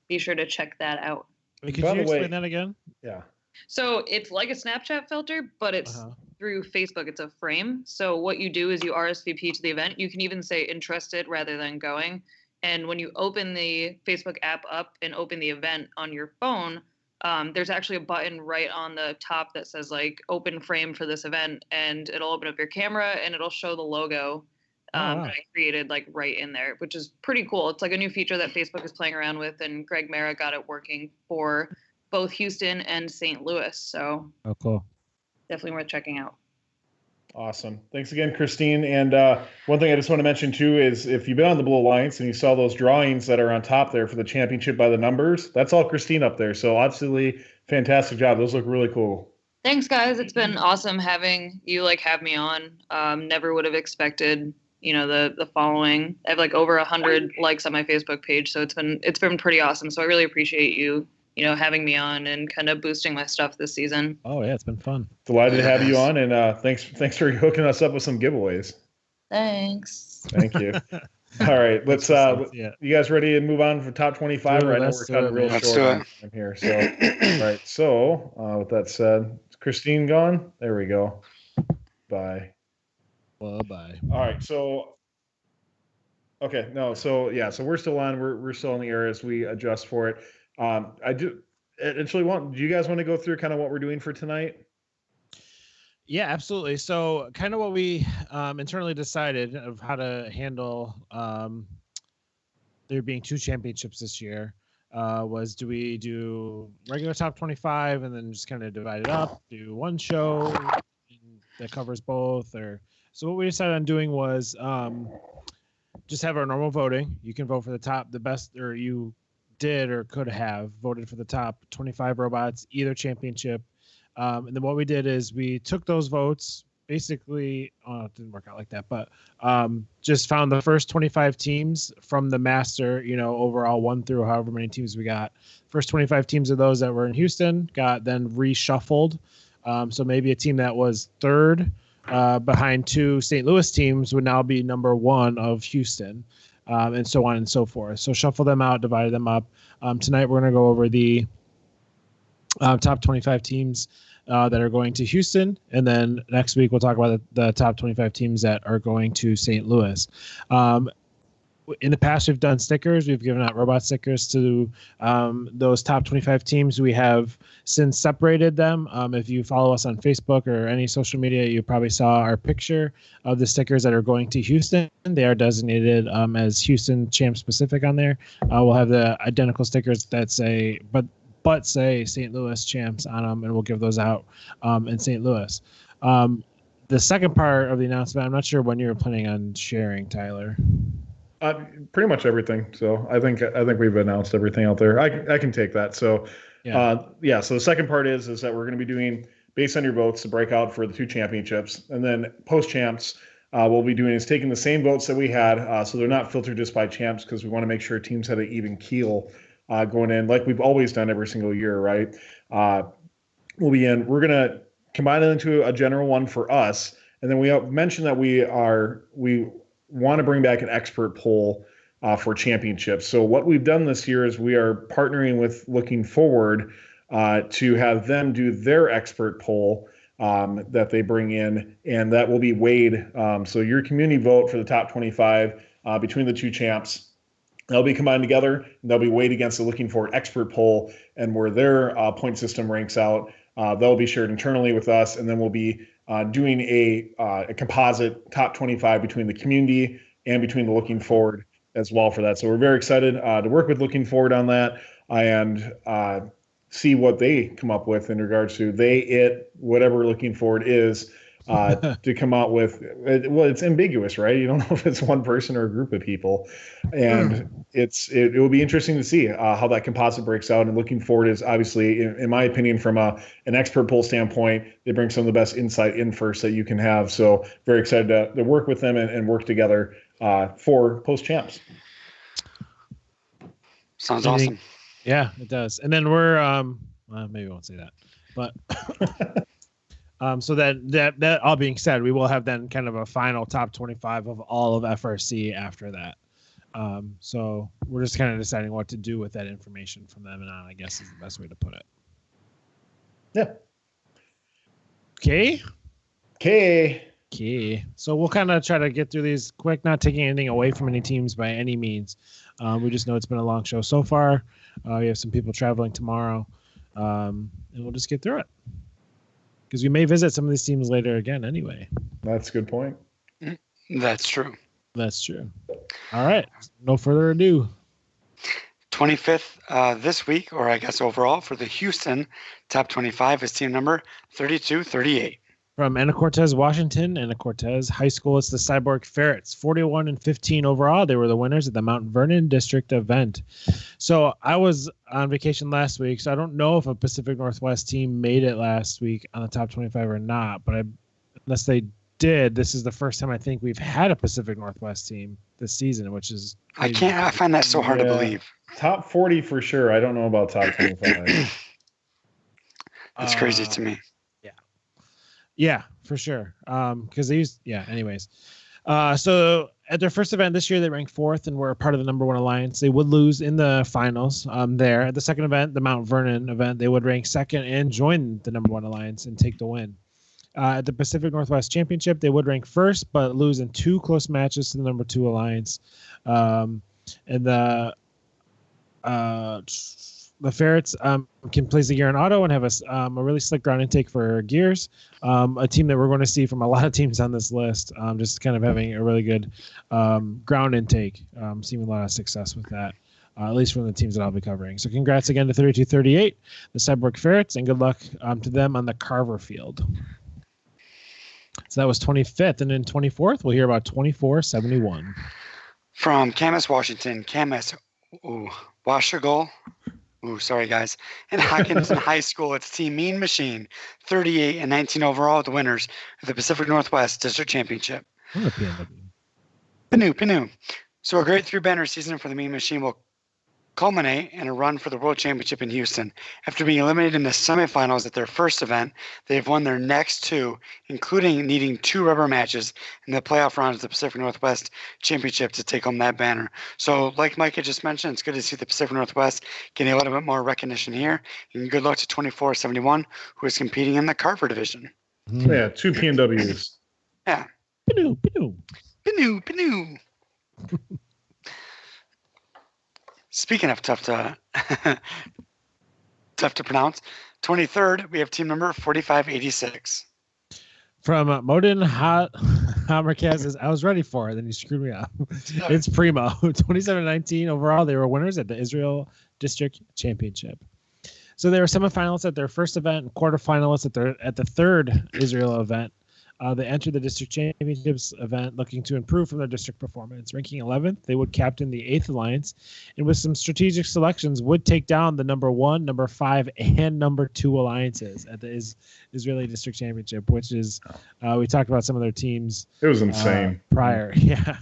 be sure to check that out. Wait, could you explain that again? Yeah. So it's like a Snapchat filter, but it's through Facebook. It's a frame. So what you do is you RSVP to the event. You can even say interested rather than going. And when you open the Facebook app up and open the event on your phone, there's actually a button right on the top that says like open frame for this event, and it'll open up your camera and it'll show the logo that I created like right in there, which is pretty cool. It's like a new feature that Facebook is playing around with, and Greg Mara got it working for both Houston and St. Louis. So cool. Definitely worth checking out. Awesome. Thanks again, Christine. And one thing I just want to mention too is if you've been on the Blue Alliance and you saw those drawings that are on top there for the championship by the numbers, that's all Christine up there. So absolutely fantastic job. Those look really cool. Thanks, guys. It's been awesome having you have me on. Never would have expected, the following. I have like over 100 likes on my Facebook page, so it's been pretty awesome. So I really appreciate you, having me on and kind of boosting my stuff this season. Oh yeah, it's been fun. Delighted to have you on, and thanks for hooking us up with some giveaways. Thanks. Thank you. All right, let's. You guys ready to move on for top 25? I know we're kind of real short on time here. So, all right. So, with that said, is Christine gone? There we go. Bye. Well, bye. All right. So, okay. No. So yeah. So we're still on. We're still in the air as we adjust for it. I do actually do you guys want to go through kind of what we're doing for tonight? Yeah, absolutely. So kind of what we internally decided of how to handle there being 2 championships this year was, do we do regular top 25 and then just kind of divide it up, do one show that covers both? Or so what we decided on doing was just have our normal voting. You can vote for the best, or you did or could have voted for the top 25 robots, either championship. And then what we did is we took those votes, basically, it didn't work out like that, but just found the first 25 teams from the master, overall 1 through however many teams we got. First 25 teams of those that were in Houston got then reshuffled. So maybe a team that was third behind 2 St. Louis teams would now be number 1 of Houston. And so on and so forth. So shuffle them out, divide them up. Tonight we're going to go over the top 25 teams that are going to Houston, and then next week we'll talk about the top 25 teams that are going to St. Louis. In the past, we've done stickers. We've given out robot stickers to those top 25 teams. We have since separated them. If you follow us on Facebook or any social media, you probably saw our picture of the stickers that are going to Houston. They are designated as Houston Champ specific on there. We'll have the identical stickers that say, but say St. Louis Champs on them, and we'll give those out in St. Louis. The second part of the announcement, I'm not sure when you were planning on sharing, Tyler. Pretty much everything. So I think we've announced everything out there. I can take that. So yeah. So the second part is that we're going to be doing, based on your votes, the breakout for the 2 championships, and then post champs. We'll be doing is taking the same votes that we had, so they're not filtered just by champs, because we want to make sure teams had an even keel going in, like we've always done every single year, right? We'll be in. We're gonna combine it into a general one for us, and then we mentioned that we want to bring back an expert poll for championships. So what we've done this year is we are partnering with Looking Forward to have them do their expert poll that they bring in, and that will be weighed. So your community vote for the top 25 between the 2 champs, they'll be combined together, and they'll be weighed against the Looking Forward expert poll, and where their point system ranks out, they'll be shared internally with us, and then we'll be doing a composite top 25 between the community and between the Looking Forward as well for that. So we're very excited to work with Looking Forward on that and see what they come up with in regards to whatever Looking Forward is to come out with. Well, it's ambiguous, right? You don't know if it's one person or a group of people, and it will be interesting to see how that composite breaks out. And Looking Forward is obviously, in my opinion, from an expert poll standpoint, they bring some of the best insight in first that you can have. So very excited to work with them and work together for post champs. Sounds awesome. Yeah, it does. And then we're maybe I won't say that, but so that all being said, we will have then kind of a final top 25 of all of FRC after that. So we're just kind of deciding what to do with that information from them and on, I guess, is the best way to put it. Yeah. Okay. Okay. So we'll kind of try to get through these quick, not taking anything away from any teams by any means. We just know it's been a long show so far. We have some people traveling tomorrow, and we'll just get through it. Because we may visit some of these teams later again anyway. That's a good point. That's true. That's true. All right. No further ado. 25th this week, or I guess overall, for the Houston top 25 is team number 3238. From Anacortes, Washington, Anacortes High School, it's the Cyborg Ferrets. 41-15 overall. They were the winners at the Mount Vernon District event. So I was on vacation last week, so I don't know if a Pacific Northwest team made it last week on the top 25 or not. But unless they did, this is the first time I think we've had a Pacific Northwest team this season, which is crazy. I find that so hard to believe. Top 40 for sure. I don't know about top 25. That's crazy to me. Yeah, for sure. Because they used, anyways. So at their first event this year, they ranked 4th and were a part of the number 1 alliance. They would lose in the finals there. At the second event, the Mount Vernon event, they would rank 2nd and join the number 1 alliance and take the win. At the Pacific Northwest Championship, they would rank 1st, but lose in 2 close matches to the number 2 alliance. And the Ferrets can place the gear in auto and have a really slick ground intake for gears. A team that we're going to see from a lot of teams on this list, just kind of having a really good ground intake. Seeing a lot of success with that, at least from the teams that I'll be covering. So congrats again to 3238, the Cyborg Ferrets, and good luck to them on the Carver field. So that was 25th, and then 24th, we'll hear about 2471. From Camas, Washington, Camas, Washougal. Sorry, guys. And Hockinson High School, it's Team Mean Machine, 38-19 overall, the winners of the Pacific Northwest District Championship. Pinu. So a great 3-banner season for the Mean Machine will culminate in a run for the World Championship in Houston. After being eliminated in the semifinals at their first event, they have won their next 2, including needing 2 rubber matches in the playoff round of the Pacific Northwest Championship to take home that banner. So like Mike had just mentioned, it's good to see the Pacific Northwest getting a little bit more recognition here. And good luck to 2471, who is competing in the Carver division. Yeah, 2 PNWs. Yeah. Pinu. Speaking of tough to pronounce, 23rd, we have team number 4586. From Modin Hamerkaz, I was ready for it, then you screwed me up. It's Primo. 27-19 overall. They were winners at the Israel District Championship. So they were semifinalists at their first event and quarterfinalists at the third Israel event. They entered the district championships event looking to improve from their district performance. Ranking 11th, they would captain the 8th alliance, and with some strategic selections, would take down the number 1, number 5, and number 2 alliances at the Israeli district championship, which is we talked about some of their teams. It was insane prior. Yeah.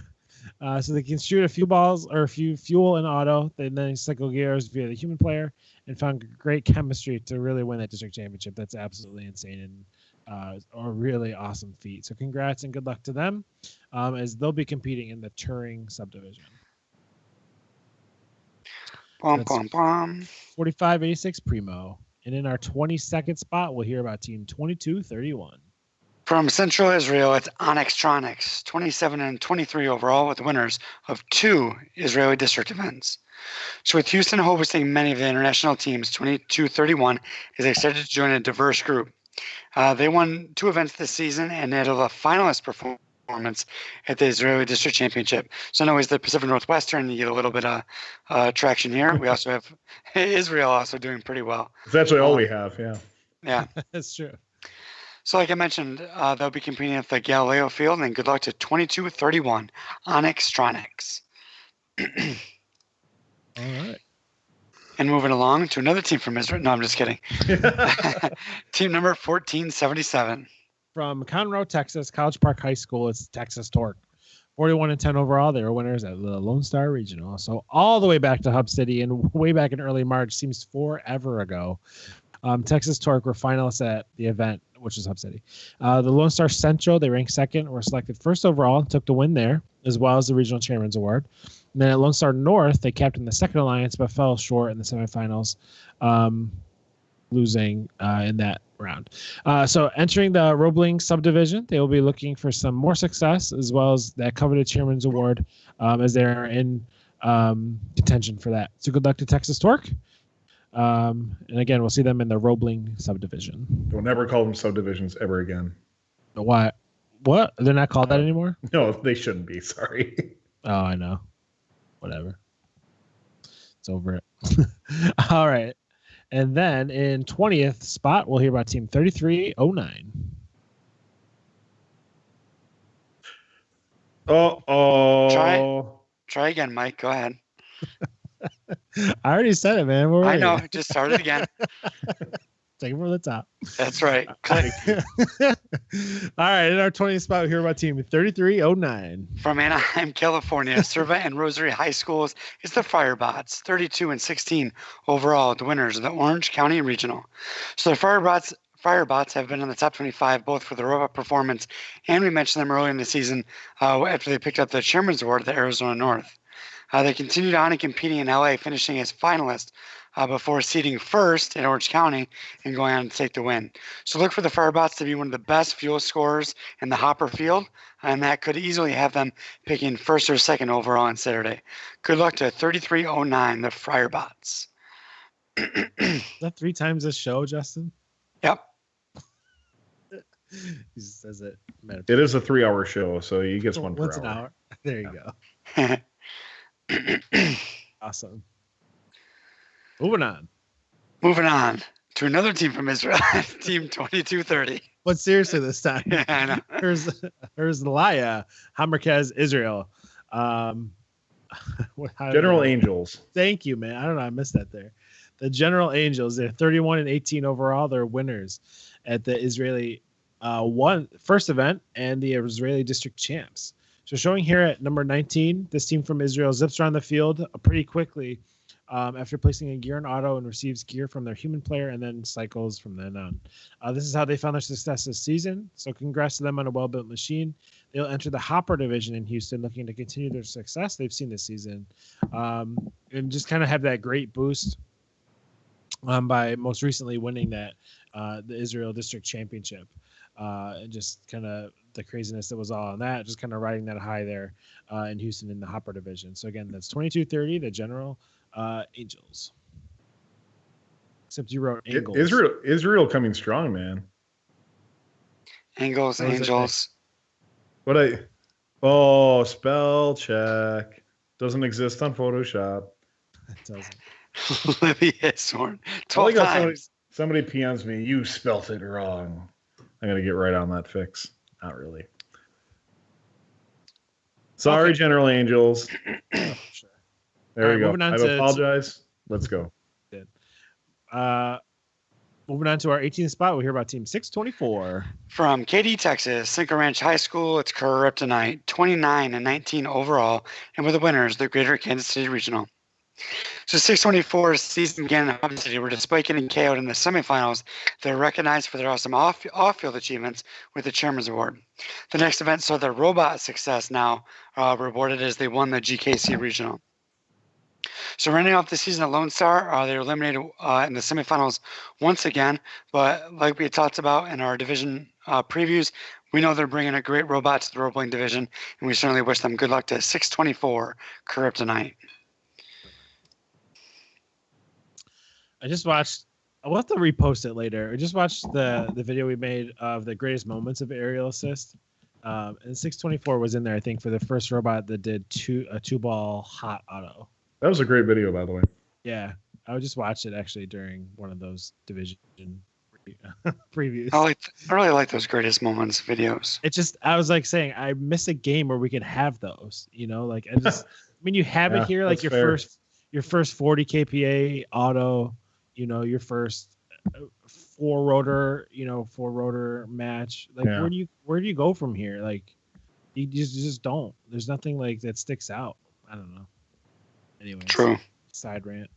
So they can shoot a few balls or a few fuel in auto. They then cycle gears via the human player and found great chemistry to really win that district championship. That's absolutely insane and a really awesome feat. So congrats and good luck to them as they'll be competing in the Turing subdivision. 4586 Primo. And in our 22nd spot, we'll hear about team 2231. From Central Israel, it's Onyxtronics, 27-23 overall, with the winners of 2 Israeli district events. So with Houston hosting many of the international teams, 2231 is excited to join a diverse group. They won 2 events this season and had a finalist performance at the Israeli District Championship. So now, as the Pacific Northwestern, you get a little bit of traction here. We also have Israel also doing pretty well. That's actually all we have, yeah. Yeah. That's true. So like I mentioned, they'll be competing at the Galileo field, and good luck to 2231 Onyxtronics. All right. And moving along to another team from Israel. No, I'm just kidding. Team number 1477. From Conroe, Texas, College Park High School, it's Texas Torque. 41-10 overall. They were winners at the Lone Star Regional. So all the way back to Hub City and way back in early March, seems forever ago. Texas Torque were finalists at the event, which is Hub City. The Lone Star Central, they ranked 2nd, were selected 1st overall, and took the win there, as well as the Regional Chairman's Award. And then at Lone Star North, they captained the 2nd alliance, but fell short in the semifinals, losing in that round. So entering the Roebling subdivision, they will be looking for some more success as well as that coveted Chairman's Award as they are in contention for that. So good luck to Texas Torque. And again, we'll see them in the Roebling subdivision. We'll never call them subdivisions ever again. Why? What? They're not called that anymore? No, they shouldn't be. Sorry. Oh, I know. Whatever. It's over it. All right. And then in 20th spot, we'll hear about Team 3309. Try again, Mike. Go ahead. I already said it, man. I know. Just start it again. Take it from the top. That's right. Click. All right. In our 20th spot, we hear about Team 3309. From Anaheim, California, Cerva and Rosary High Schools is the Firebots, 32-16 overall, the winners of the Orange County Regional. So the Firebots have been in the top 25 both for their robot performance, and we mentioned them earlier in the season after they picked up the Chairman's Award at the Arizona North. They continued on and competing in LA, finishing as finalists before seeding first in Orange County and going on to take the win. So look for the Firebots to be one of the best fuel scorers in the Hopper field, and that could easily have them picking first or second overall on Saturday. Good luck to 3309, the Firebots. Is that 3 times this show, Justin? Yep. He says it. It is a 3-hour show, so he gets one per Once hour. an hour. There you go. Awesome. Moving on to another team from Israel, Team 2230. But seriously, this time. Yeah, I know. Here's Laya, Hamerkaz, Israel. General Angels. Thank you, man. I don't know. I missed that there. The General Angels, they're 31-18 overall. They're winners at the Israeli first event and the Israeli district champs. So showing here at number 19, this team from Israel zips around the field pretty quickly after placing a gear in auto and receives gear from their human player and then cycles from then on. This is how they found their success this season. So congrats to them on a well-built machine. They'll enter the Hopper division in Houston looking to continue their success they've seen this season and just kind of have that great boost by most recently winning that the Israel district championship. And just kind of the craziness that was all on that, just kind of riding that high there in Houston in the Hopper division. So again, that's 2230, the General Angels. Except you wrote Angles. Israel coming strong, man. Angles. Spell check. Doesn't exist on Photoshop. It doesn't. Libby Hishorn. 12 times. Somebody PMs me, you spelt it wrong. I'm going to get right on that fix. Not really. Sorry, okay. General Angels. There we go. I apologize. Let's go. Moving on to our 18th spot, we'll hear about Team 624. From Katy, Texas, Cinco Ranch High School, it's Kryptonite, 29-19 overall, and with the winners, the Greater Kansas City Regional. So 624's season began in Hub City, where despite getting KO'd in the semifinals, they're recognized for their awesome off-field achievements with the Chairman's Award. The next event saw their robot success now rewarded as they won the GKC Regional. So running off the season at Lone Star, they were eliminated in the semifinals once again, but like we talked about in our division previews, we know they're bringing a great robot to the Roebling division, and we certainly wish them good luck to 624 Kryptonite. I just watched. I'll have to repost it later. I just watched the video we made of the greatest moments of aerial assist, and 624 was in there. I think for the first robot that did a 2-ball hot auto. That was a great video, by the way. Yeah, I just watched it actually during one of those division previews. I really like those greatest moments videos. It just, I was like saying, I miss a game where we could have those. You know, like I mean, you have it here, like your first 40 kPa auto. You know, your first 4-rotor match. Like, where do you go from here? Like, you just don't. There's nothing like that sticks out. I don't know. Anyway, true. Side rant.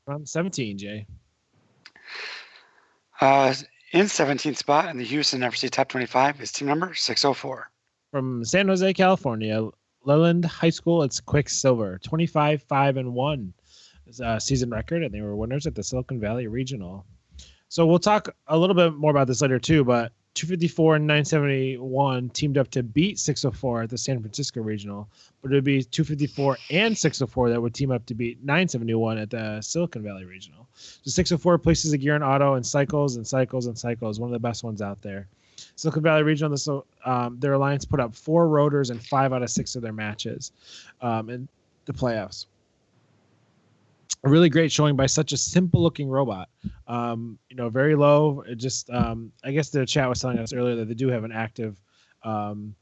From 17, Jay. In 17th spot in the Houston FRCTop25 is team number 604. From San Jose, California, Leland High School, it's Quicksilver, 25-5-1. season record, and they were winners at the Silicon Valley Regional. So we'll talk a little bit more about this later too, but 254 and 971 teamed up to beat 604 at the San Francisco Regional, but it would be 254 and 604 that would team up to beat 971 at the Silicon Valley Regional. So 604 places a gear in auto and cycles and cycles and cycles, one of the best ones out there. Silicon Valley Regional, their alliance put up 4 rotors in 5 out of 6 of their matches in the playoffs. A really great showing by such a simple-looking robot. Very low. It just, I guess the chat was telling us earlier that they do have an active and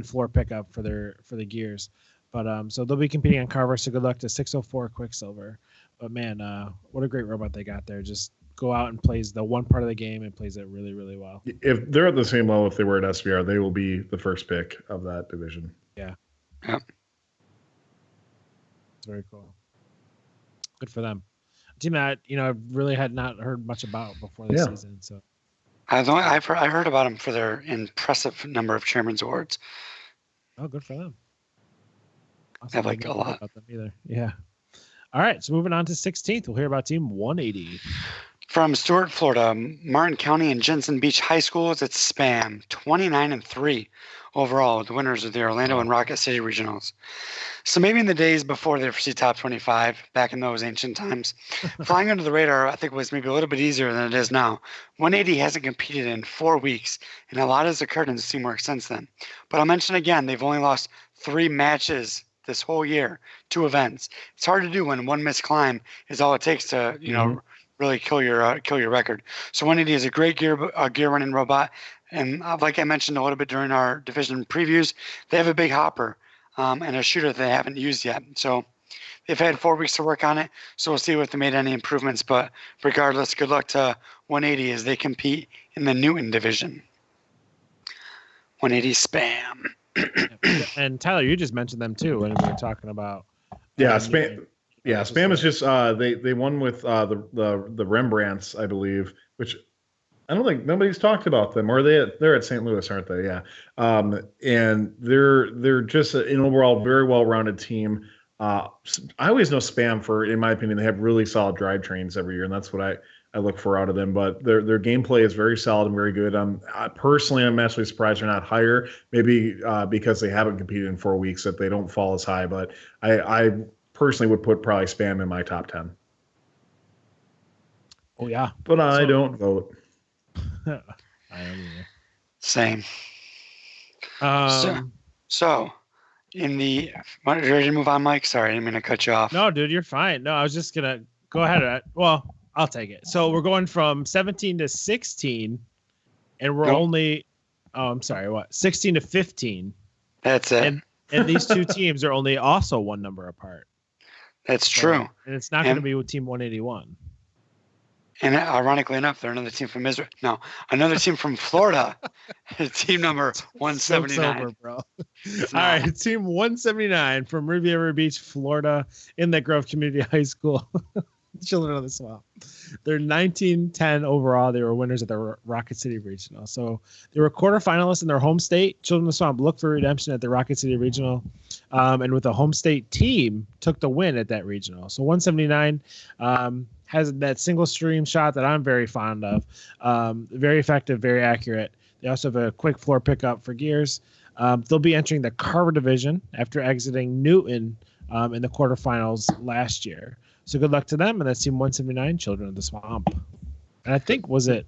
floor pickup for the gears. But so they'll be competing on Carver. So good luck to 604 Quicksilver. But man, what a great robot they got there. Just go out and plays the one part of the game and plays it really, really well. If they're at the same level, if they were at SVR, they will be the first pick of that division. Yeah. Yep. It's very cool. Good for them. A team that I really had not heard much about before the season. So I heard about them for their impressive number of chairman's awards. Oh, good for them. I have like a lot about them either. Yeah. All right, so moving on to 16th, we'll hear about Team 180. From Stuart, Florida, Martin County and Jensen Beach High Schools. It's SPAM, 29-3 overall. The winners of the Orlando and Rocket City regionals. So maybe in the days before the FRCTop25, back in those ancient times, flying under the radar, I think, was maybe a little bit easier than it is now. 180 hasn't competed in 4 weeks, and a lot has occurred in the teamwork since then. But I'll mention again, they've only lost 3 matches this whole year, 2 events. It's hard to do when one missed climb is all it takes to, really kill your record. So 180 is a great gear running robot, and like I mentioned a little bit during our division previews, they have a big hopper and a shooter that they haven't used yet. So they've had 4 weeks to work on it. So we'll see if they made any improvements. But regardless, good luck to 180 as they compete in the Newton division. 180 SPAM. And Tyler, you just mentioned them too when we were talking about. Yeah, SPAM. Yeah, SPAM is just they won with the Rembrandts, I believe, which I don't think nobody's talked about them. Or they're at St. Louis, aren't they? Yeah, and they're just an overall very well-rounded team. I always know SPAM for, in my opinion, they have really solid drivetrains every year, and that's what I look for out of them. But their gameplay is very solid and very good. Personally, I'm actually surprised they're not higher. Maybe because they haven't competed in 4 weeks that they don't fall as high. But I personally would put probably SPAM in my top 10. Oh yeah, but I don't vote. I don't either. Same. So in the, are you ready to move on, Mike? Sorry, I didn't mean to cut you off. No, dude, you're fine. No, I was just gonna go ahead. Well, I'll take it. So we're going from 17 to 16, and we're only, I'm sorry, what? 16 to 15. That's it. And these 2 teams are only also 1 number apart. That's true. And it's not going to be with Team 181. And ironically enough, they're another team from Israel. No, another team from Florida. Team number 179. Over, bro. All right, Team 179 from Riviera Beach, Florida, in that Grove Community High School. Children of the Swamp. They're 19-10 overall. They were winners at the Rocket City Regional. So they were quarterfinalists in their home state. Children of the Swamp looked for redemption at the Rocket City Regional. And with a home state team, took the win at that regional. So 179 has that single stream shot that I'm very fond of. Very effective, very accurate. They also have a quick floor pickup for gears. They'll be entering the Carver division after exiting Newton in the quarterfinals last year. So good luck to them, and that's Team 179, Children of the Swamp. And I think, was it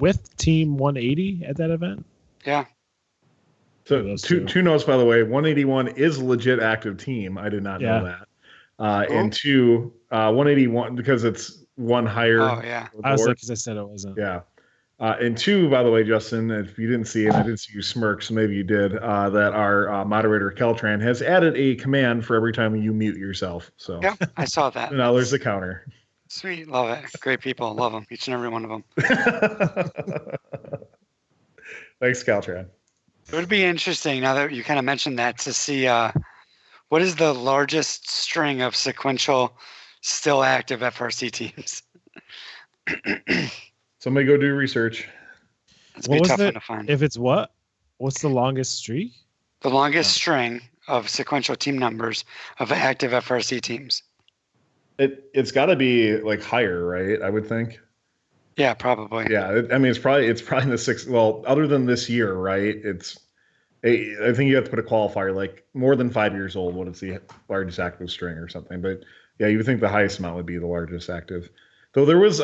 with Team 180 at that event? Yeah. So two notes, by the way. 181 is a legit active team. I did not know that. And 2, 181, because it's 1 higher. Oh, yeah. I was like, because I said it wasn't. Yeah. And 2, by the way, Justin, if you didn't see it, I didn't see you smirk, so maybe you did, that our moderator, Keltran, has added a command for every time you mute yourself. So yeah, I saw that. Now there's the counter. Sweet. Love it. Great people. Love them. Each and every one of them. Thanks, Keltran. It would be interesting, now that you kind of mentioned that, to see what is the largest string of sequential, still active FRC teams. Somebody go do research. It's be a tough one to find. If it's what? What's the longest streak? The longest string of sequential team numbers of active FRC teams. It's got to be like higher, right? I would think. Yeah, probably. Yeah, I mean, it's probably in the sixth. Well, other than this year, right? I think you have to put a qualifier like more than 5 years old. What is the largest active string or something? But yeah, you would think the highest amount would be the largest active. Though there was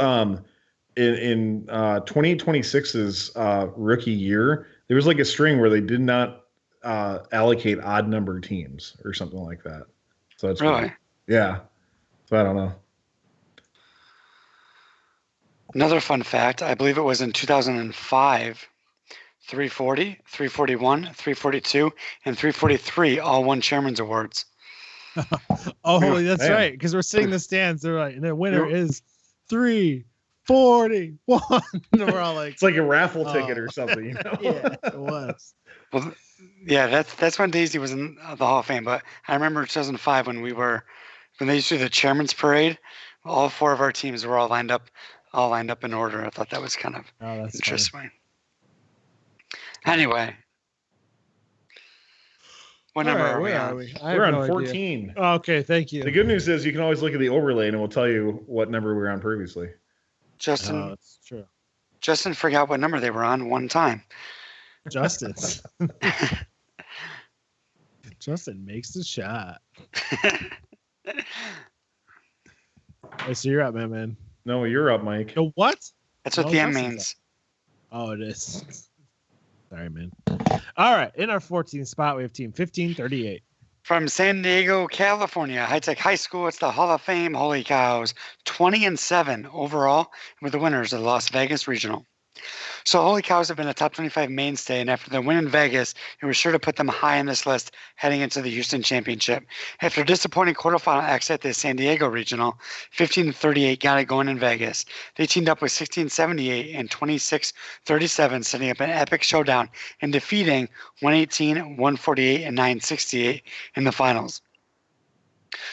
in 2026's rookie year, there was like a string where they did not allocate odd number teams or something like that. So that's really weird. Yeah. So I don't know. Another fun fact, I believe it was in 2005, 340, 341, 342, and 343 all won Chairman's Awards. Oh, that's right. Because we're seeing the stands. They're like, and the winner is 341. And we're all like, it's like a raffle ticket or something, you know? Yeah, it was. Well, yeah, that's when Daisy was in the Hall of Fame. But I remember 2005 when they used to do the Chairman's Parade. All 4 of our teams were all lined up in order. I thought that was kind of interesting. Funny. Anyway, what number are we on? We're on 14. Oh, okay, thank you. The good news is you can always look at the overlay and it will tell you what number we were on previously. Justin, that's true. Justin forgot what number they were on one time. Justin. Justin makes the shot. Hey, so you're up, man. No, you're up, Mike. No, what? That's what the M means. Oh, it is. Sorry, man. All right. In our 14th spot, we have team 1538. From San Diego, California, High Tech High School. It's the Hall of Fame. Holy cows. 20-7 overall with the winners of the Las Vegas Regional. So Holy Cows have been a top 25 mainstay, and after the win in Vegas, it was sure to put them high on this list heading into the Houston Championship. After a disappointing quarterfinal exit at the San Diego Regional, 15-38 got it going in Vegas. They teamed up with 16-78 and 26-37, setting up an epic showdown and defeating 118, 148, and 968 in the finals.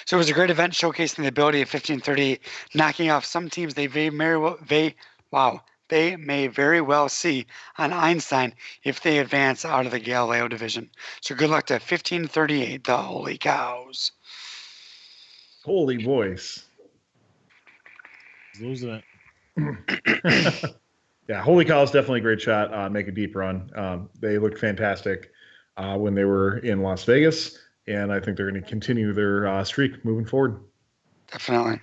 So it was a great event showcasing the ability of 15-38, knocking off some teams they may very well see on Einstein if they advance out of the Galileo division. So good luck to 15-38, the Holy Cows. Holy voice. Losing it. Yeah, Holy Cows, definitely a great shot. Make a deep run. They looked fantastic when they were in Las Vegas, and I think they're going to continue their streak moving forward. Definitely.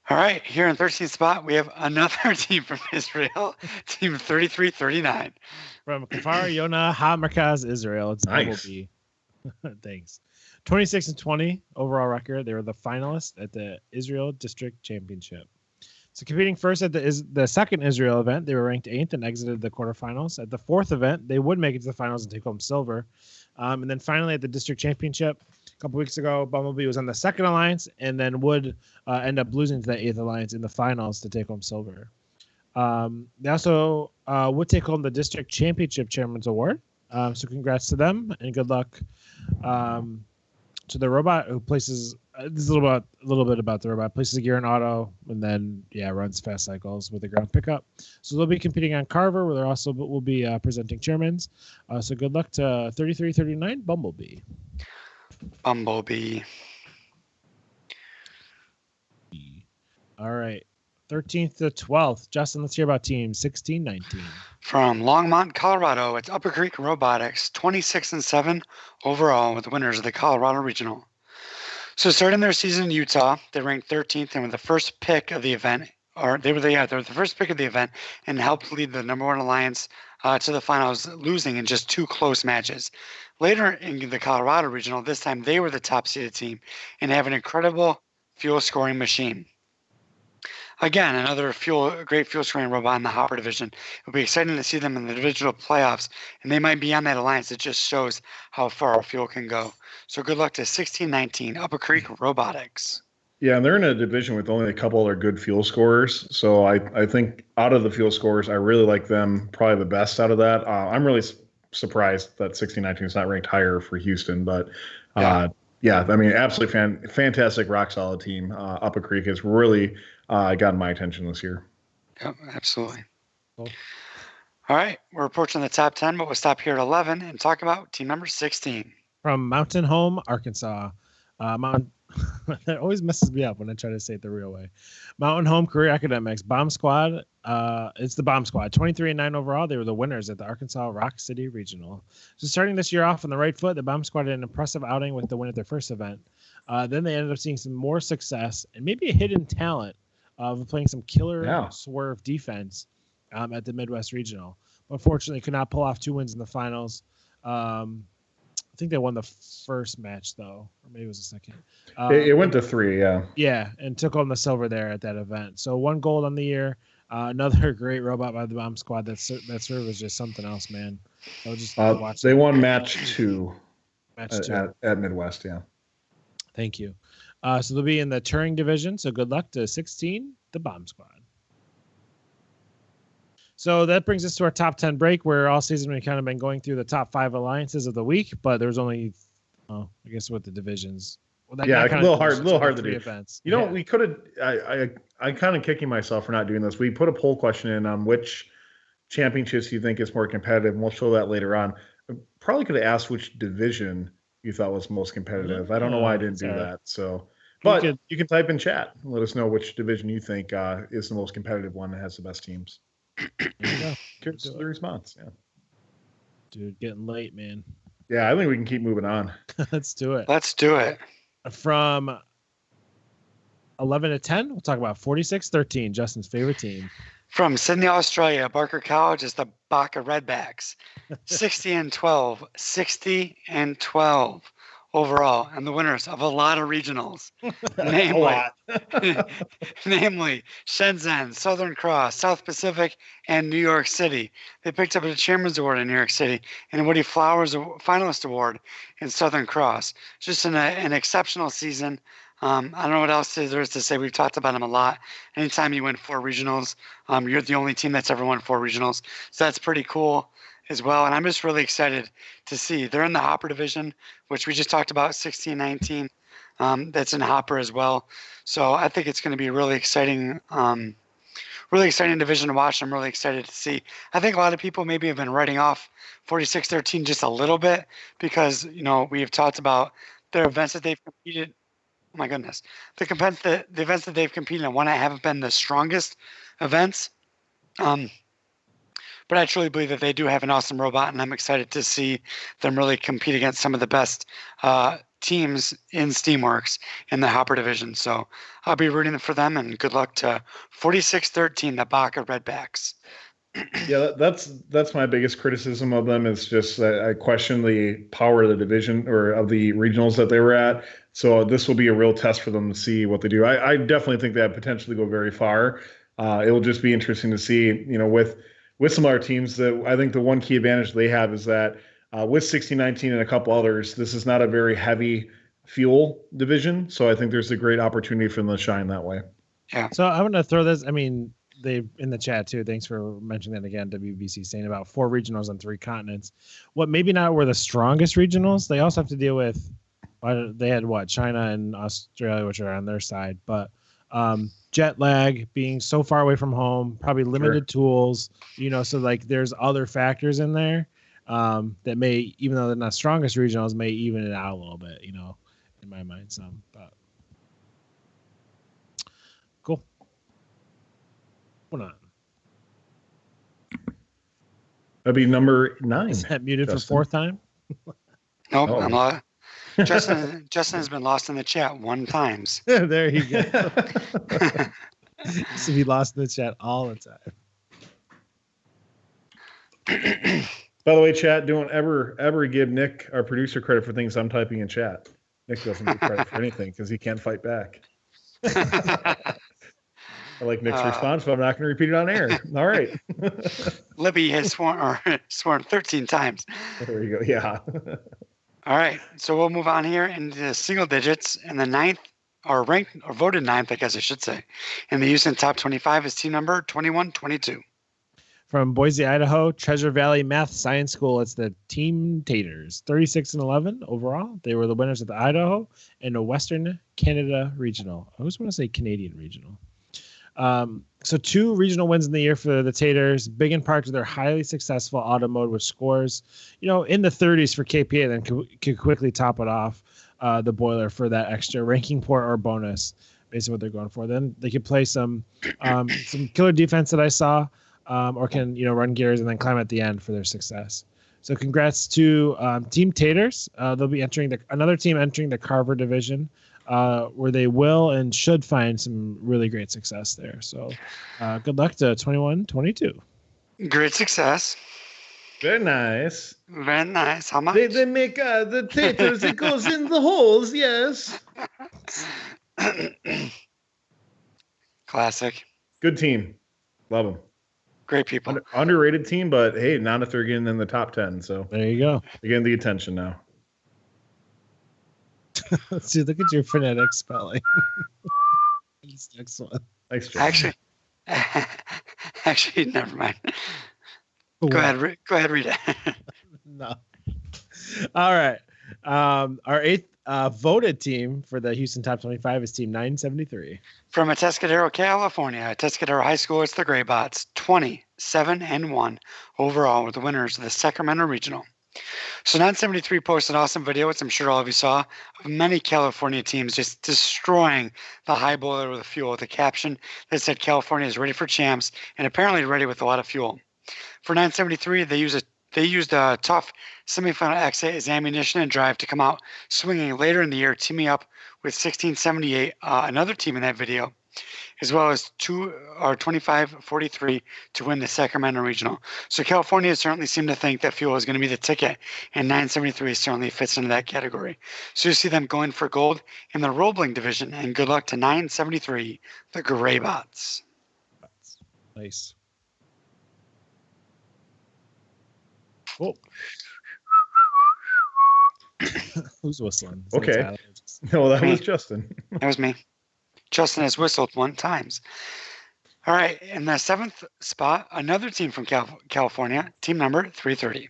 All right, here in 13th spot, we have another team from Israel, team 33-39. From Kfar Yonah HaMerkaz, Israel. It's nice. Double B. Thanks. 26-20 overall record. They were the finalists at the Israel District Championship. So competing first at the second Israel event, they were ranked 8th and exited the quarterfinals. At the fourth event, they would make it to the finals and take home silver. And then finally at the District Championship, a couple weeks ago, Bumblebee was on the second alliance and then would end up losing to the 8th alliance in the finals to take home silver. They also would take home the District Championship Chairman's Award. So congrats to them and good luck to the robot who places. This is a little bit about the robot. Places gear and auto, and then runs fast cycles with a ground pickup. So they'll be competing on Carver, where they also will be presenting chairmans. So good luck to 33-39 Bumblebee. Bumblebee. All right, 13th to 12th. Justin, let's hear about team 16-19. From Longmont, Colorado, it's Upper Creek Robotics, 26-7 overall with the winners of the Colorado Regional. So starting their season in Utah, they ranked 13th and were the first pick of the event, they were the first pick of the event and helped lead the number 1 alliance to the finals, losing in just 2 close matches. Later in the Colorado Regional, this time they were the top seeded team and have an incredible fuel scoring machine. Again, another great fuel scoring robot in the Hopper division. It'll be exciting to see them in the divisional playoffs, and they might be on that alliance. It just shows how far our fuel can go. So good luck to 16-19 Upper Creek Robotics. Yeah, and they're in a division with only a couple other good fuel scorers. So I think out of the fuel scorers, I really like them probably the best out of that. I'm really surprised that 16-19 is not ranked higher for Houston, but I mean, absolutely fantastic, rock solid team. Upper Creek has really gotten my attention this year. Yep, absolutely. Cool. All right, we're approaching the top 10, but we'll stop here at 11 and talk about team number 16. From Mountain Home, Arkansas. Mountain That always messes me up when I try to say it the real way. Mountain Home Career Academics Bomb Squad. It's the Bomb Squad. 23-9 overall. They were the winners at the Arkansas Rock City Regional. So starting this year off on the right foot, the Bomb Squad had an impressive outing with the win at their first event. Then they ended up seeing some more success and maybe a hidden talent of playing some killer swerve defense at the Midwest Regional. Unfortunately, could not pull off 2 wins in the finals. I think they won the first match, though, or maybe it was the second. It went to 3, yeah. Yeah, and took home the silver there at that event. So 1 gold on the year. Another great robot by the Bomb Squad. That serve was just something else, man. Just watch. They won match 2. Match 2 at Midwest, yeah. Thank you. So they'll be in the Turing division. So good luck to 16, the Bomb Squad. So that brings us to our top 10 break, where all season we've kind of been going through the top 5 alliances of the week, but there's only, I guess, with the divisions. Well, a little hard to do. Events. You know, we could have. I kind of kicking myself for not doing this. We put a poll question in on which championships you think is more competitive, and we'll show that later on. Probably could have asked which division you thought was most competitive. I don't know why I didn't do that. So, but you can type in chat and let us know which division you think is the most competitive one that has the best teams. Curious the response. Yeah, dude, getting late, man. Yeah, I think we can keep moving on. Let's do it. Let's do it. From 11 to 10, we'll talk about 46-13, Justin's favorite team. From Sydney, Australia, Barker College is the Baka Redbacks. 60-12, 60-12 overall, and the winners of a lot of regionals. Namely Shenzhen, Southern Cross, South Pacific, and New York City. They picked up a Chairman's Award in New York City and a Woody Flowers Finalist Award in Southern Cross. Just an exceptional season. I don't know what else there is to say. We've talked about them a lot. Anytime you win 4 regionals, you're the only team that's ever won 4 regionals. So that's pretty cool as well. And I'm just really excited to see. They're in the Hopper division, which we just talked about, 16-19. That's in Hopper as well. So I think it's going to be a really exciting division to watch. I'm really excited to see. I think a lot of people maybe have been writing off 46-13 just a little bit because, we have talked about their events that they've competed. Oh my goodness. The events that they've competed in haven't been the strongest events. But I truly believe that they do have an awesome robot, and I'm excited to see them really compete against some of the best teams in Steamworks in the Hopper division. So I'll be rooting for them, and good luck to 46-13, the Baka Redbacks. Yeah, that's my biggest criticism of them is just that I question the power of the division or of the regionals that they were at. So this will be a real test for them to see what they do. I definitely think that potentially go very far. It will just be interesting to see, with some of our teams, that I think the one key advantage they have is that with 60-19 and a couple others, this is not a very heavy fuel division. So I think there's a great opportunity for them to shine that way. Yeah. So I'm going to throw this. I mean, they in the chat too. Thanks for mentioning that again. WBC saying about 4 regionals on 3 continents. What maybe not were the strongest regionals. They also have to deal with. They had China and Australia, which are on their side, but jet lag, being so far away from home, probably limited tools. So like there's other factors in there that may, even though they're not strongest regionals, may even it out a little bit. In my mind, some. But cool. Hold on. That'd be number 9. Is that muted for 4th time? Nope, I'm not. Justin has been lost in the chat 1 time. There you go. So he lost in the chat all the time. By the way, chat, don't ever give Nick, our producer, credit for things I'm typing in chat. Nick doesn't get credit for anything because he can't fight back. I like Nick's response, but I'm not going to repeat it on air. All right. Libby has sworn 13 times. There you go. Yeah. All right. So we'll move on here into single digits. And the 9th, or ranked, or voted 9th, I guess I should say, in the Houston Top 25 is team number 2122. From Boise, Idaho, Treasure Valley Math Science School, it's the Team Taters, 36-11 overall. They were the winners of the Idaho and the Western Canada Regional. I always want to say Canadian Regional. So 2 regional wins in the year for the Taters, big in part to their highly successful auto mode, which scores, in the 30s for KPA, then could quickly top it off. the boiler for that extra ranking point or bonus, basically what they're going for. Then they could play some killer defense that I saw, or can run gears and then climb at the end for their success. So congrats to Team Taters. They'll be entering another team entering the Carver division, where they will and should find some really great success there. So good luck to 21-22. Great success. Very nice. Very nice. How much? They make the taters. It goes in the holes. Yes. Classic. Good team. Love them. Great people. Underrated team, but hey, not if they're getting in the top 10. So there you go. They're getting the attention now. Let's see. Look at your phonetic spelling. This next one. Thanks, Joe. Actually, never mind. Go ahead. Go ahead. Read it. No. All right. Our eighth voted team for the Houston Top 25 is Team 973. From Atascadero, California, Atascadero High School, it's the Greybots, 27-1 overall, with the winners of the Sacramento Regional. So 973 posted an awesome video, which I'm sure all of you saw, of many California teams just destroying the high boiler with fuel, with a caption that said California is ready for champs and apparently ready with a lot of fuel. For 973, they used a tough semifinal exit as ammunition and drive to come out swinging later in the year, teaming up with 1678, another team in that video, as well as 25-43 to win the Sacramento Regional. So California certainly seemed to think that fuel is going to be the ticket, and 973 certainly fits into that category. So you see them going for gold in the Roebling division, and good luck to 973, the Greybots. Nice. Oh. Who's whistling? Okay. No, that was Justin. That was me. Justin has whistled 1 time. All right. In the 7th spot, another team from California, team number 330.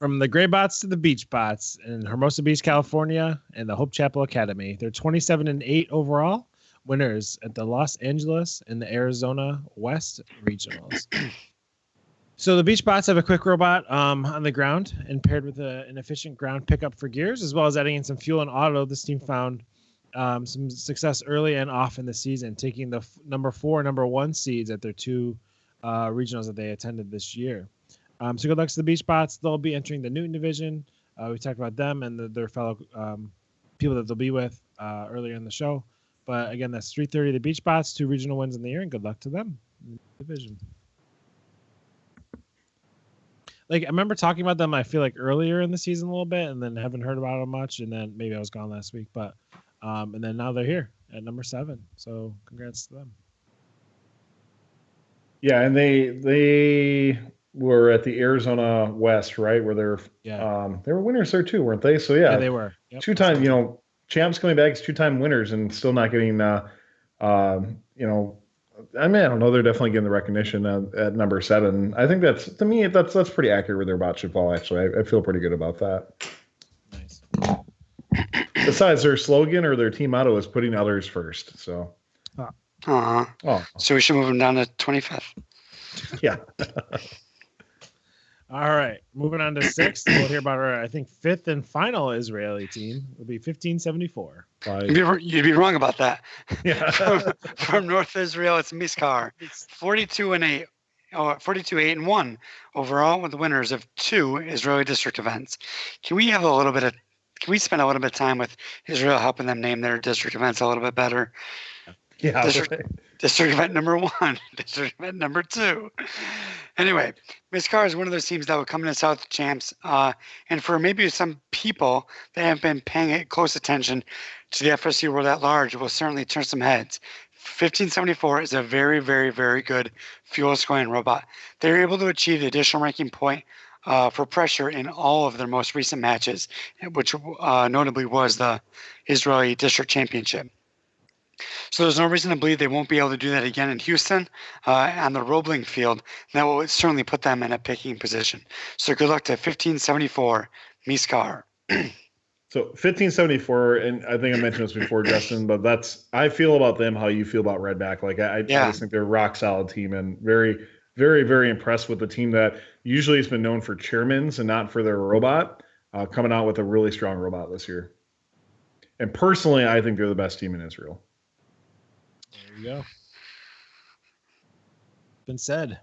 From the Greybots to the Beachbots in Hermosa Beach, California, and the Hope Chapel Academy. They're 27-8 overall, winners at the Los Angeles and the Arizona West Regionals. So the Beachbots have a quick robot on the ground and paired with an efficient ground pickup for gears, as well as adding in some fuel and auto. This team found some success early and off in the season, taking the number 4 and number 1 seeds at their 2 regionals that they attended this year. So good luck to the Beachbots. They'll be entering the Newton division. We talked about them and their fellow people that they'll be with earlier in the show. But again, that's 330 the Beachbots, 2 regional wins in the year, and good luck to them in the division. Like, I remember talking about them, I feel like earlier in the season a little bit, and then haven't heard about them much, and then maybe I was gone last week, but and then now they're here at number 7. So congrats to them. Yeah, and they were at the Arizona West, right? Where they were winners there too, weren't they? So yeah, they were. Yep. 2-time, champs coming back as 2-time winners and still not getting I don't know. They're definitely getting the recognition at number 7. I think that's pretty accurate where their bot should fall. Actually, I feel pretty good about that. Nice. Besides, their slogan or their team motto is putting others first. So. So we should move them down to 25th. Yeah. All right, moving on to 6th. We'll hear about our, I think, 5th and final Israeli team. It'll be 1574. You'd be wrong about that. Yeah. from North Israel, it's Miskar, 42-8, or 42-8-1 overall, with the winners of 2 Israeli district events. Can we spend a little bit of time with Israel helping them name their district events a little bit better? Yeah. District event number 1, district event number 2. Anyway, Miskar is one of those teams that will come into South Champs, and for maybe some people that have been paying close attention to the FRC world at large, will certainly turn some heads. 1574 is a very, very, very good fuel scoring robot. They're able to achieve the additional ranking point for pressure in all of their most recent matches, which notably was the Israeli District Championship. So there's no reason to believe they won't be able to do that again in Houston on the Roebling field. That will certainly put them in a picking position. So good luck to 1574, Miskar. So 1574, and I think I mentioned this before, Justin, but I feel about them how you feel about Redback. Like I just think they're a rock solid team and very, very, very impressed with the team that usually has been known for chairmans and not for their robot, coming out with a really strong robot this year. And personally, I think they're the best team in Israel. There you go. Been said.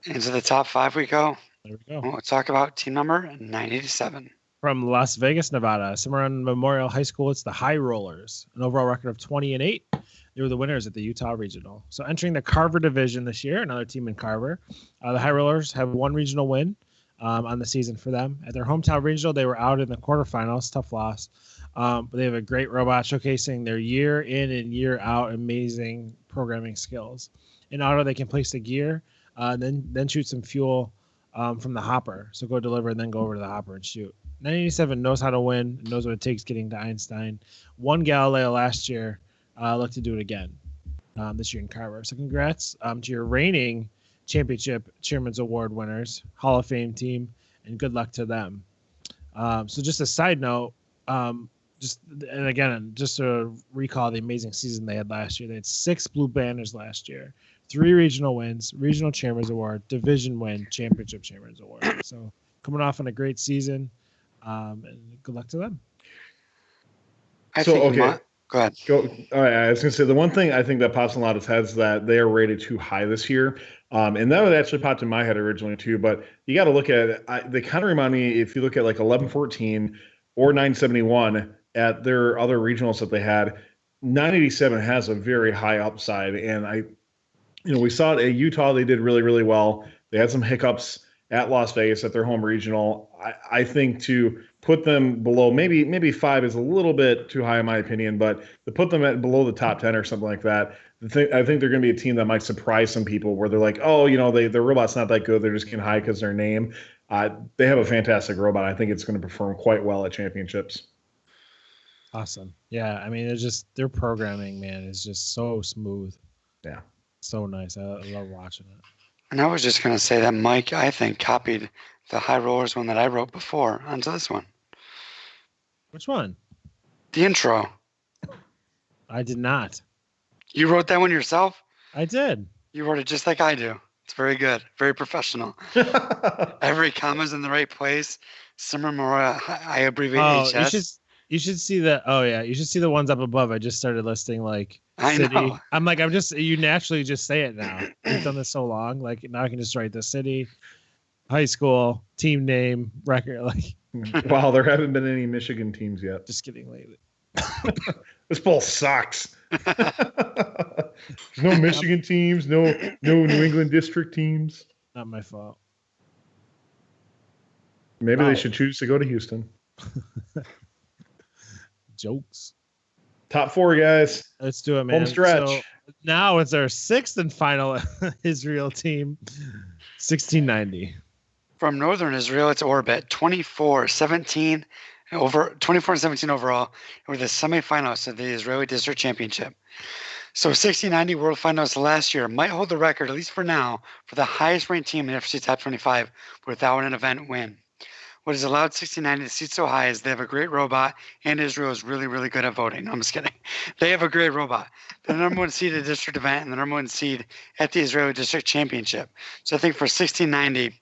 Into the top 5 we go. There we go. We'll talk about team number 987. From Las Vegas, Nevada, Cimarron Memorial High School, it's the High Rollers, an overall record of 20-8. They were the winners at the Utah Regional. So entering the Carver division this year, another team in Carver. The High Rollers have one regional win on the season for them. At their hometown regional, they were out in the quarterfinals, tough loss. But they have a great robot showcasing their year in and year out amazing programming skills. In auto, they can place the gear, then shoot some fuel from the hopper. So go deliver and then go over to the hopper and shoot. 987 knows how to win, knows what it takes getting to Einstein. Won Galileo last year. Look to do it again this year in Carver. So congrats to your reigning championship Chairman's Award winners, Hall of Fame team, and good luck to them. So just a side note, just to recall the amazing season they had last year. They had 6 blue banners last year, 3 regional wins, regional Chairman's Award, division win, championship Chairman's Award. So coming off on a great season, and good luck to them. Go ahead. All right, I was going to say the one thing I think that pops in a lot of heads that they are rated too high this year. And that would actually popped in my head originally too, but you got to look at it. They kind of remind me, if you look at like 1114 or 971 at their other regionals that they had, 987 has a very high upside. And we saw it at Utah. They did really, really well. They had some hiccups at Las Vegas at their home regional. I think to put them below, maybe 5 is a little bit too high in my opinion, but to put them at below the top 10 or something like that, I think they're going to be a team that might surprise some people where they're like, oh, their robot's not that good. They're just getting high because their name. They have a fantastic robot. I think it's going to perform quite well at championships. Awesome. Yeah, I mean, their programming, man, is just so smooth. Yeah. So nice. I love watching it. And I was just going to say that Mike, I think, copied the High Rollers one that I wrote before onto this one. Which one? The intro. I did not. You wrote that one yourself? I did. You wrote it just like I do. It's very good. Very professional. Every comma's in the right place. Summer Memorial, I abbreviate HS. You should see that. Oh yeah, you should see the ones up above. I just started listing like city. I know. I'm like, you naturally just say it now. I've done this so long. Like now I can just write the city, high school, team name, record. Like, wow, there haven't been any Michigan teams yet. Just kidding, lately. This ball sucks. No Michigan teams, no New England district teams. Not my fault. Maybe they should choose to go to Houston. Jokes. Top 4, guys. Let's do it, man. Home stretch. So now it's our 6th and final Israel team, 1690. From Northern Israel, it's Orbit, 24-17 overall. We're the semifinalists of the Israeli District Championship. So 1690 World Finals last year might hold the record, at least for now, for the highest ranked team in FRCTop25 without an event win. What has allowed 1690 to seat so high is they have a great robot, and Israel is really, really good at voting. No, I'm just kidding. They have a great robot. They're the number 1 seed at the district event and the number 1 seed at the Israeli District Championship. So I think for 1690,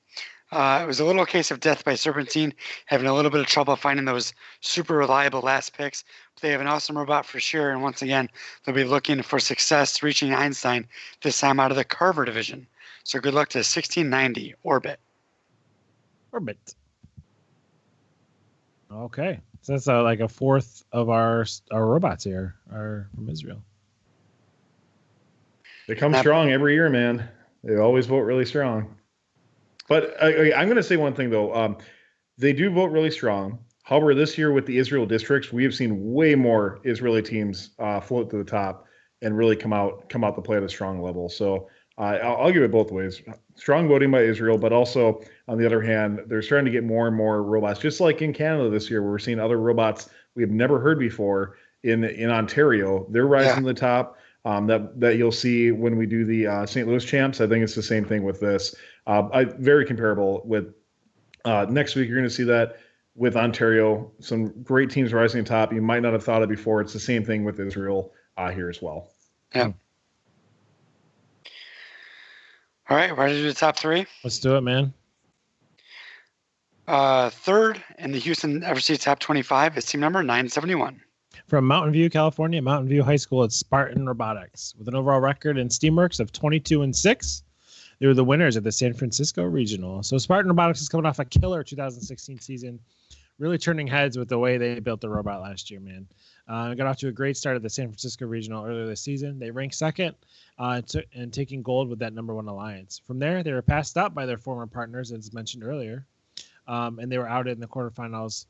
it was a little case of death by Serpentine, having a little bit of trouble finding those super reliable last picks. But they have an awesome robot for sure, and once again, they'll be looking for success reaching Einstein, this time out of the Carver division. So good luck to 1690 Orbit. Orbit. Okay, so that's like a 4th of our robots here are from Israel. They come strong every year, man. They always vote really strong. But I'm going to say one thing though. They do vote really strong. However, this year with the Israel districts, we have seen way more Israeli teams float to the top and really come out to play at a strong level. So I'll give it both ways. Strong voting by Israel, but also on the other hand, they're starting to get more and more robots, just like in Canada this year, where we're seeing other robots we have never heard before in Ontario. They're rising to the top. That you'll see when we do the St. Louis champs. I think it's the same thing with this. Very comparable with next week. You're going to see that with Ontario. Some great teams rising top. You might not have thought of before. It's the same thing with Israel here as well. Yeah. All right, ready to do the top 3? Let's do it, man. 3rd in the Houston FRCTop25 is team number 971. From Mountain View, California, Mountain View High School, it's Spartan Robotics. With an overall record in Steamworks of 22-6, they were the winners of the San Francisco Regional. So Spartan Robotics is coming off a killer 2016 season, really turning heads with the way they built the robot last year, man. Got off to a great start at the San Francisco Regional earlier this season. They ranked second and taking gold with that #1 alliance. From there, they were passed up by their former partners, as mentioned earlier, and they were out in the quarterfinals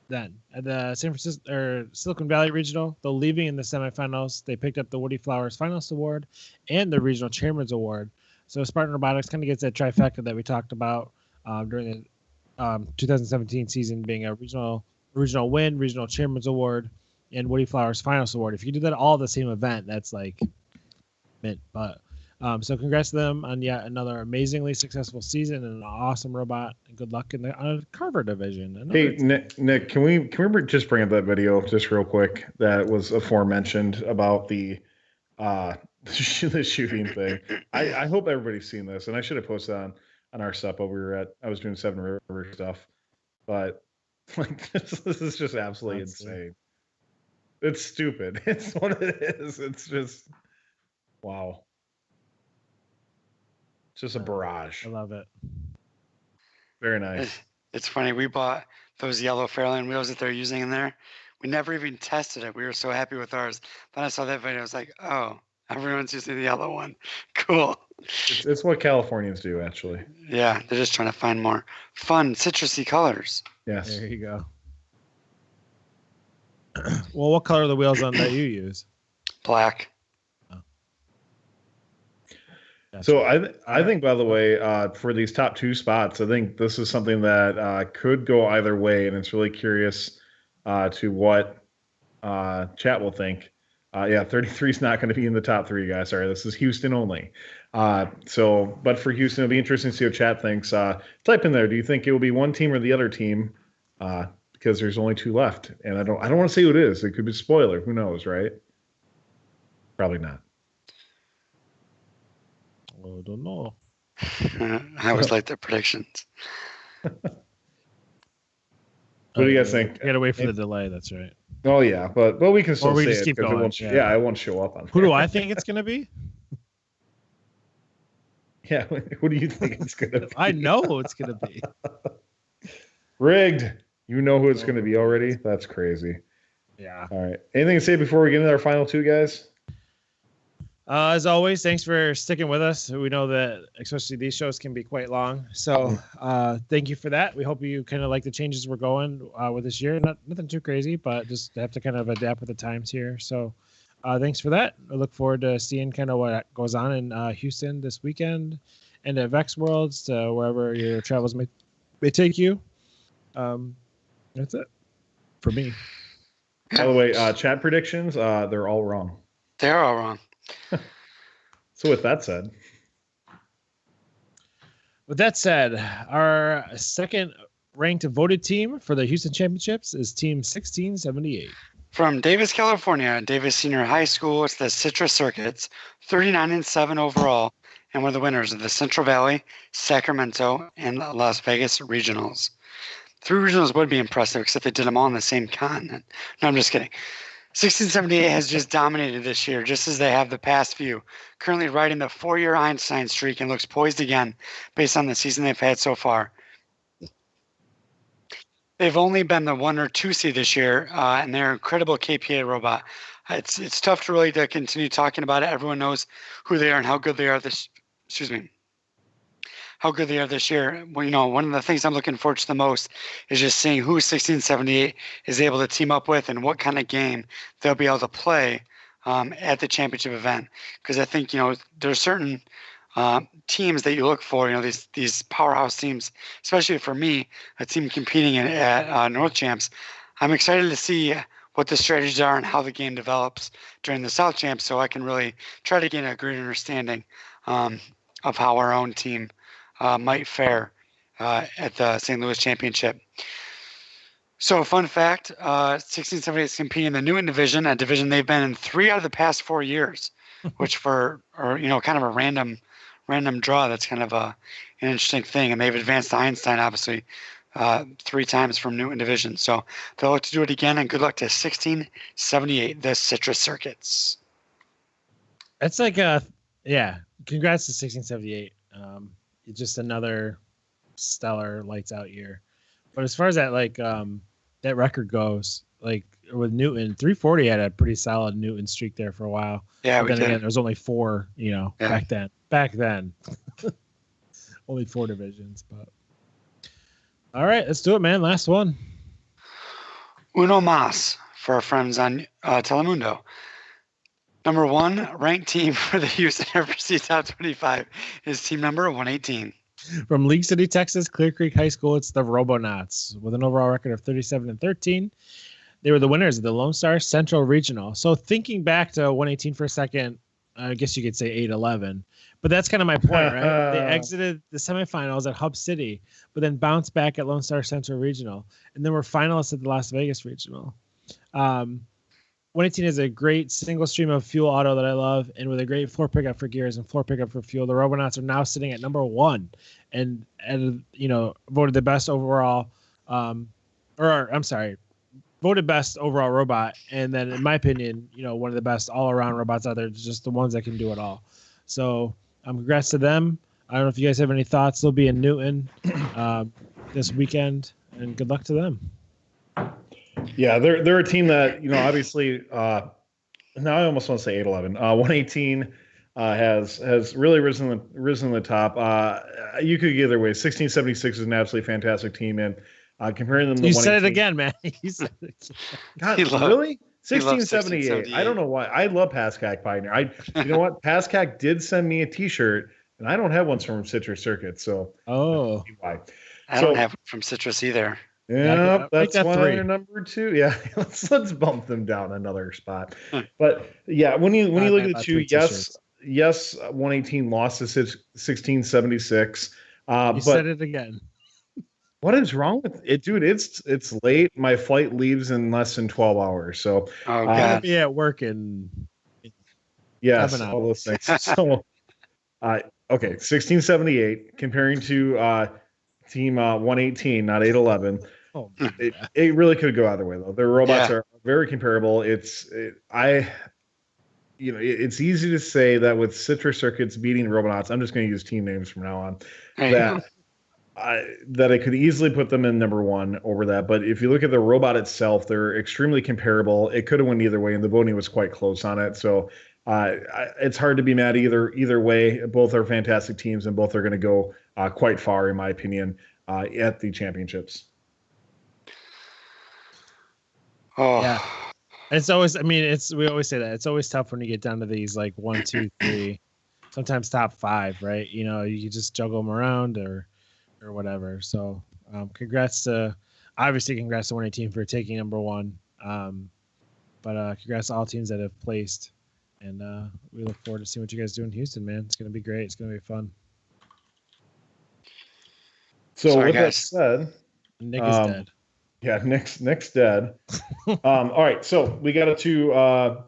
then. At the Silicon Valley Regional, though leaving in the semifinals, they picked up the Woody Flowers Finalist Award and the Regional Chairman's Award. So Spartan Robotics kind of gets that trifecta that we talked about during the 2017 season, being a regional win, Regional Chairman's Award, and Woody Flowers Finalist Award. If you do that all the same event, that's like mint. But so congrats to them on yet another amazingly successful season and an awesome robot. And good luck in the Carver division. Hey, Nick, can we just bring up that video just real quick that was aforementioned about the shooting thing? I hope everybody's seen this, and I should have posted on our stuff, but I was doing Seven River stuff, but like this is just absolutely insane. It's stupid. It's what it is. It's just wow. It's just a barrage. I love it. Very nice. It's funny. We bought those yellow Fairlane wheels that they're using in there. We never even tested it. We were so happy with ours. Then I saw that video. I was like, oh, everyone's using the yellow one. Cool. It's what Californians do, actually. Yeah, they're just trying to find more fun, citrusy colors. Yes. There you go. Well, what color are the wheels on that you use? Black. So I think, by the way, for these top 2 spots, I think this is something that could go either way, and it's really curious to what chat will think. 33 is not going to be in the top 3, guys. Sorry, this is Houston only. But for Houston, it'll be interesting to see what chat thinks. Type in there. Do you think it will be one team or the other team? Because there's only 2 left, and I don't want to say who it is. It could be a spoiler. Who knows, right? Probably not. I don't know. I always like their predictions. What do you guys think? You gotta wait for the delay. That's right. Oh yeah, but we can still or we say just it keep because going. It won't show up on. Who do I think it's gonna be? Yeah, who do you think it's gonna be? I know who it's gonna be. Rigged. You know who it's gonna be already? That's crazy. Yeah. All right. Anything to say before we get into our final 2, guys? As always, thanks for sticking with us. We know that especially these shows can be quite long. So thank you for that. We hope you kind of like the changes we're going with this year. Nothing too crazy, but just have to kind of adapt with the times here. So thanks for that. I look forward to seeing kind of what goes on in Houston this weekend and at Vex Worlds, to wherever your travels may take you. That's it for me. By the way, chat predictions, they're all wrong. They're all wrong. So with that said, our second ranked voted team for the Houston Championships is Team 1678. From Davis, California, Davis Senior High School, it's the Citrus Circuits, 39-7 overall, and we're the winners of the Central Valley, Sacramento, and Las Vegas regionals. 3 regionals would be impressive, except they did them all on the same continent. No, I'm just kidding. 1678 has just dominated this year, just as they have the past few, currently riding the 4-year Einstein streak and looks poised again based on the season they've had so far. They've only been the 1 or 2 seed this year, and they're an incredible KPA robot. It's tough to really continue talking about it. Everyone knows who they are and how good they are how good they are this year. Well, one of the things I'm looking forward to the most is just seeing who 1678 is able to team up with and what kind of game they'll be able to play at the championship event. Because I think, there's certain teams that you look for, these powerhouse teams, especially for me, a team competing at North Champs. I'm excited to see what the strategies are and how the game develops during the South Champs, so I can really try to gain a great understanding of how our own team might fare at the St. Louis Championship. So, fun fact, 1678 is competing in the Newton division, a division they've been in 3 out of the past 4 years, which kind of a random draw. That's kind of an interesting thing. And they've advanced to Einstein, obviously, 3 times from Newton Division. So they'll look to do it again, and good luck to 1678, the Citrus Circuits. That's like yeah. Congrats to 1678. It's just another stellar lights out year. But as far as that that record goes, like with Newton, 340 had a pretty solid Newton streak there for a while. Yeah, but then again, there was only 4, back then. Only 4 divisions, but all right, let's do it, man. Last one. Uno mas for our friends on Telemundo. Number 1 ranked team for the Houston FRCTop25 is team number 118. From League City, Texas, Clear Creek High School, it's the Robonauts with an overall record of 37-13. They were the winners of the Lone Star Central Regional. So thinking back to 118 for a second, I guess you could say 8-11. But that's kind of my point, right? They exited the semifinals at Hub City, but then bounced back at Lone Star Central Regional. And then were finalists at the Las Vegas Regional. 118 is a great single stream of fuel auto that I love, and with a great floor pickup for gears and floor pickup for fuel, the Robonauts are now sitting at number 1 and voted the best overall, voted best overall robot. And then in my opinion, one of the best all around robots out there, just the ones that can do it all. So congrats to them. I don't know if you guys have any thoughts. They'll be in Newton this weekend, and good luck to them. Yeah, they're a team that, obviously, now I almost want to say 8-11. 118 has really risen to the top. You could get either way. 1676 is an absolutely fantastic team, and comparing them to you said it again, man. You said it again. God, really? 1678. I don't know why. I love Pascack Pioneer. You know what? Pascack did send me a T-shirt, and I don't have one from Citrus Circuit, so why. I don't have one from Citrus either. Yeah, that's why 3. they're number 2. Yeah, let's bump them down another spot. But yeah, when you look at the 2, yes, 118 lost to 1676. You said it again. What is wrong with it, dude? It's late. My flight leaves in less than 12 hours, so I'm gonna be at work in yes, all those things. So, okay, 1678 comparing to team 118, not 8-11. It really could go either way though. Their robots are very comparable. It's easy to say that with Citrus Circuits beating Robonauts. I'm just going to use team names from now on. That I could easily put them in number 1 over that. But if you look at the robot itself, they're extremely comparable. It could have went either way, and the voting was quite close on it. So it's hard to be mad either way. Both are fantastic teams, and both are going to go quite far, in my opinion, at the championships. Oh, yeah. It's always, we always say that it's always tough when you get down to these like 1, 2, 3, sometimes top 5, right? You just juggle them around or whatever. So congrats to 118 for taking number 1. But congrats to all teams that have placed. And we look forward to seeing what you guys do in Houston, man. It's going to be great. It's going to be fun. So with that said, Nick is dead. Yeah, Nick's dead. All right, so we got to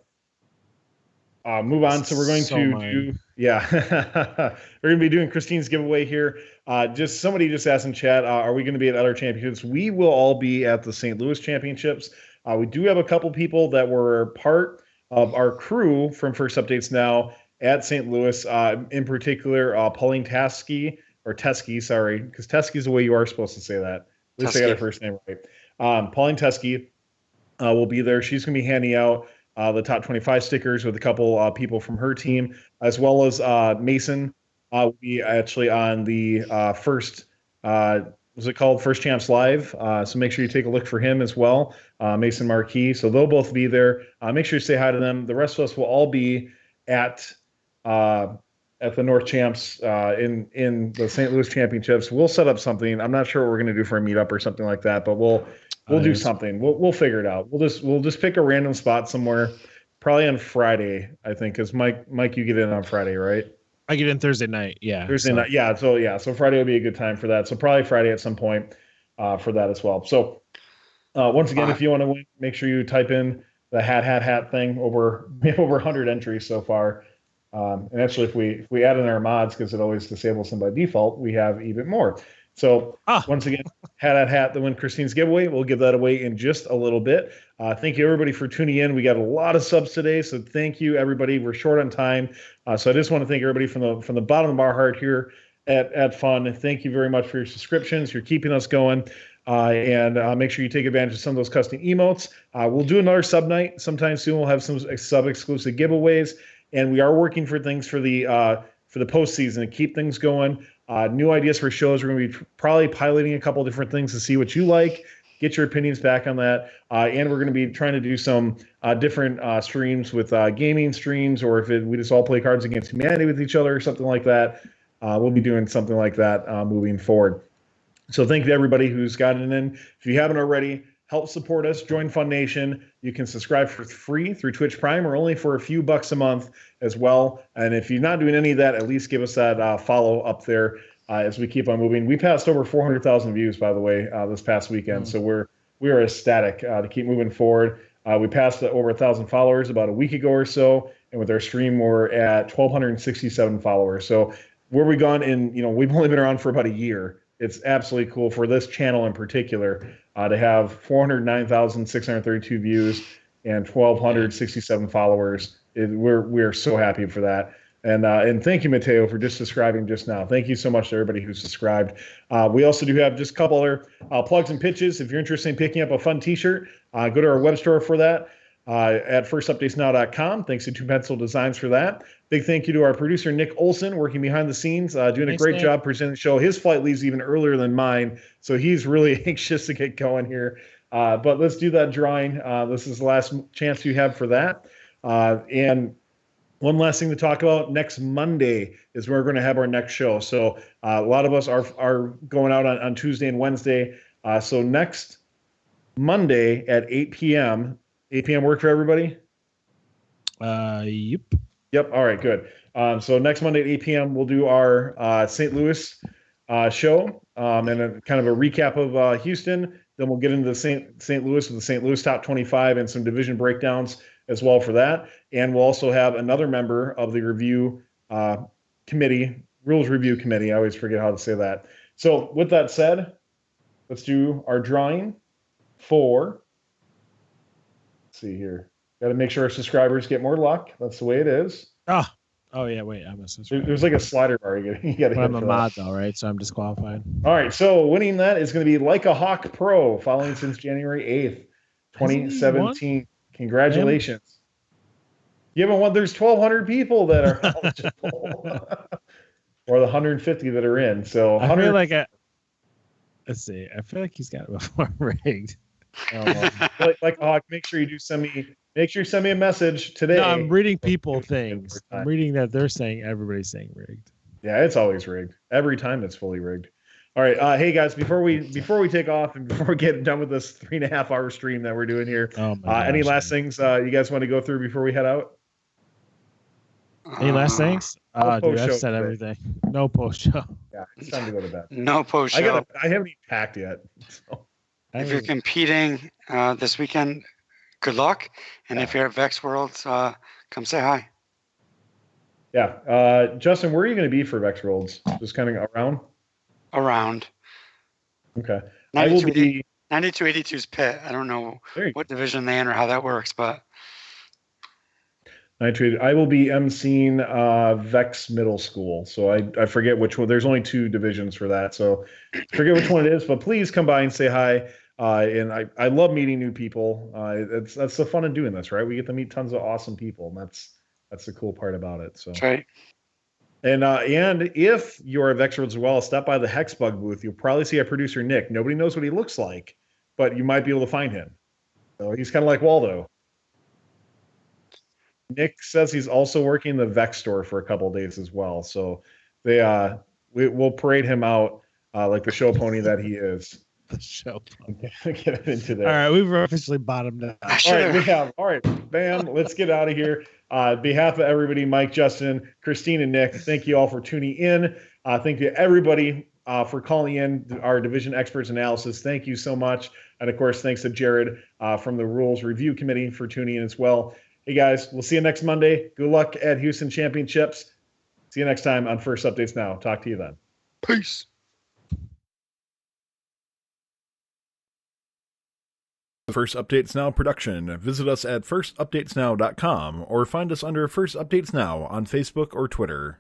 move on. So we're going to we're going to be doing Christine's giveaway here. Somebody just asked in chat, are we going to be at other championships? We will all be at the St. Louis championships. We do have a couple people that were part of our crew from First Updates now at St. Louis. In particular, Pauline Teskey, sorry, because Teskey is the way you are supposed to say that. At least I got her first name right. Pauline Teskey will be there. She's going to be handing out the top 25 stickers with a couple people from her team, as well as Mason will be actually on the first, was it called First Champs Live? So make sure you take a look for him as well, Mason Marquis. So they'll both be there. Make sure you say hi to them. The rest of us will all be at the North Champs in the St. Louis Championships. We'll set up something. I'm not sure what we're going to do for a meetup or something like that, but we'll do something. We'll figure it out. We'll just pick a random spot somewhere, probably on Friday, I think, because Mike, you get in on Friday, right? I get in Thursday night. Yeah. Thursday night. Yeah. So Friday will be a good time for that. So probably Friday at some point for that as well. So once again, if you want to win, make sure you type in the hat thing. We have over 100 entries so far. And actually, if we add in our mods, because it always disables them by default, we have even more. So once again, hat to win Christine's giveaway. We'll give that away in just a little bit. Thank you everybody for tuning in. We got a lot of subs today, so thank you everybody. We're short on time, so I just want to thank everybody from the bottom of our heart here at Fun. Thank you very much for your subscriptions. You're keeping us going, and make sure you take advantage of some of those custom emotes. We'll do another sub night sometime soon. We'll have some sub exclusive giveaways, and we are working for things for the postseason to keep things going. New ideas for shows. We're going to be probably piloting a couple different things to see what you like, get your opinions back on that. And we're going to be trying to do some different streams with gaming streams, or if we just all play Cards Against Humanity with each other or something like that. We'll be doing something like that moving forward. So thank you to everybody who's gotten in. If you haven't already, help support us. Join Fun Nation. You can subscribe for free through Twitch Prime, or only for a few bucks a month as well. And if you're not doing any of that, at least give us that follow up there as we keep on moving. We passed over 400,000 views, by the way, this past weekend. So we are ecstatic to keep moving forward. We passed over 1,000 followers about a week ago or so, and with our stream, we're at 1,267 followers. So where we gone in, we've only been around for about a year. It's absolutely cool for this channel in particular to have 409,632 views and 1,267 followers. We're so happy for that. And thank you, Mateo, for just subscribing just now. Thank you so much to everybody who subscribed. We also do have just a couple other plugs and pitches. If you're interested in picking up a fun T-shirt, go to our web store for that at firstupdatesnow.com. Thanks to Two Pencil Designs for that. Big thank you to our producer, Nick Olson, working behind the scenes, doing a great job presenting the show. His flight leaves even earlier than mine, so he's really anxious to get going here. But let's do that drawing. This is the last chance you have for that. And one last thing to talk about, next Monday is where we're going to have our next show. So a lot of us are going out on Tuesday and Wednesday. So next Monday at 8 p.m. 8 p.m. work for everybody? Yep. Yep. All right, good. So next Monday at 8 p.m. we'll do our St. Louis show and a kind of a recap of Houston. Then we'll get into the St. Louis with the St. Louis top 25 and some division breakdowns as well for that. And we'll also have another member of the review committee, rules review committee. I always forget how to say that. So with that said, let's do our drawing for, let's see here. Got to make sure our subscribers get more luck. That's the way it is. Oh yeah, wait, I'm a subscriber. There's like a slider bar you got to hit. I'm a mod though, right? So I'm disqualified. All right, so winning that is going to be Like a Hawk Pro, following since January 8th, 2017. Congratulations. You haven't won. There's 1,200 people that are eligible, or the 150 that are in. So I feel like let's see. I feel like he's got it before rigged. Like a Hawk, make sure you send me a message today. No, I'm reading people things. I'm reading that they're saying everybody's saying rigged. Yeah, it's always rigged. Every time it's fully rigged. All right, hey guys, before we take off and before we get done with this 3.5 hour stream that we're doing here, any last things you guys want to go through before we head out? Any last things? Dude, I've said everything. No post show. Yeah, it's time to go to bed. No post show. I haven't even packed yet. So. If you're competing this weekend, good luck. And if you're at Vex Worlds, come say hi. Yeah. Justin, where are you going to be for Vex Worlds? Just kind of around? Around. Okay. 9282's pit. I don't know what division they're in or how that works, but. I will be emceeing Vex Middle School. So I forget which one. There's only 2 divisions for that. So forget which one it is, but please come by and say hi. And I love meeting new people. That's the fun of doing this, right? We get to meet tons of awesome people, and that's the cool part about it. So. That's right. And if you're at Vex Worlds as well, stop by the Hexbug booth. You'll probably see our producer Nick. Nobody knows what he looks like, but you might be able to find him. So he's kind of like Waldo. Nick says he's also working the Vex store for a couple of days as well. So we'll parade him out like the show pony that he is. The show pony. Get into there. All right, we've officially bottomed out. All right, we have. All right, bam. Let's get out of here. On behalf of everybody, Mike, Justin, Christine, and Nick, thank you all for tuning in. Thank you everybody for calling in our division experts analysis. Thank you so much. And of course, thanks to Jared from the Rules Review Committee for tuning in as well. Hey guys, we'll see you next Monday. Good luck at Houston Championships. See you next time on First Updates Now. Talk to you then. Peace. First Updates Now production. Visit us at firstupdatesnow.com or find us under First Updates Now on Facebook or Twitter.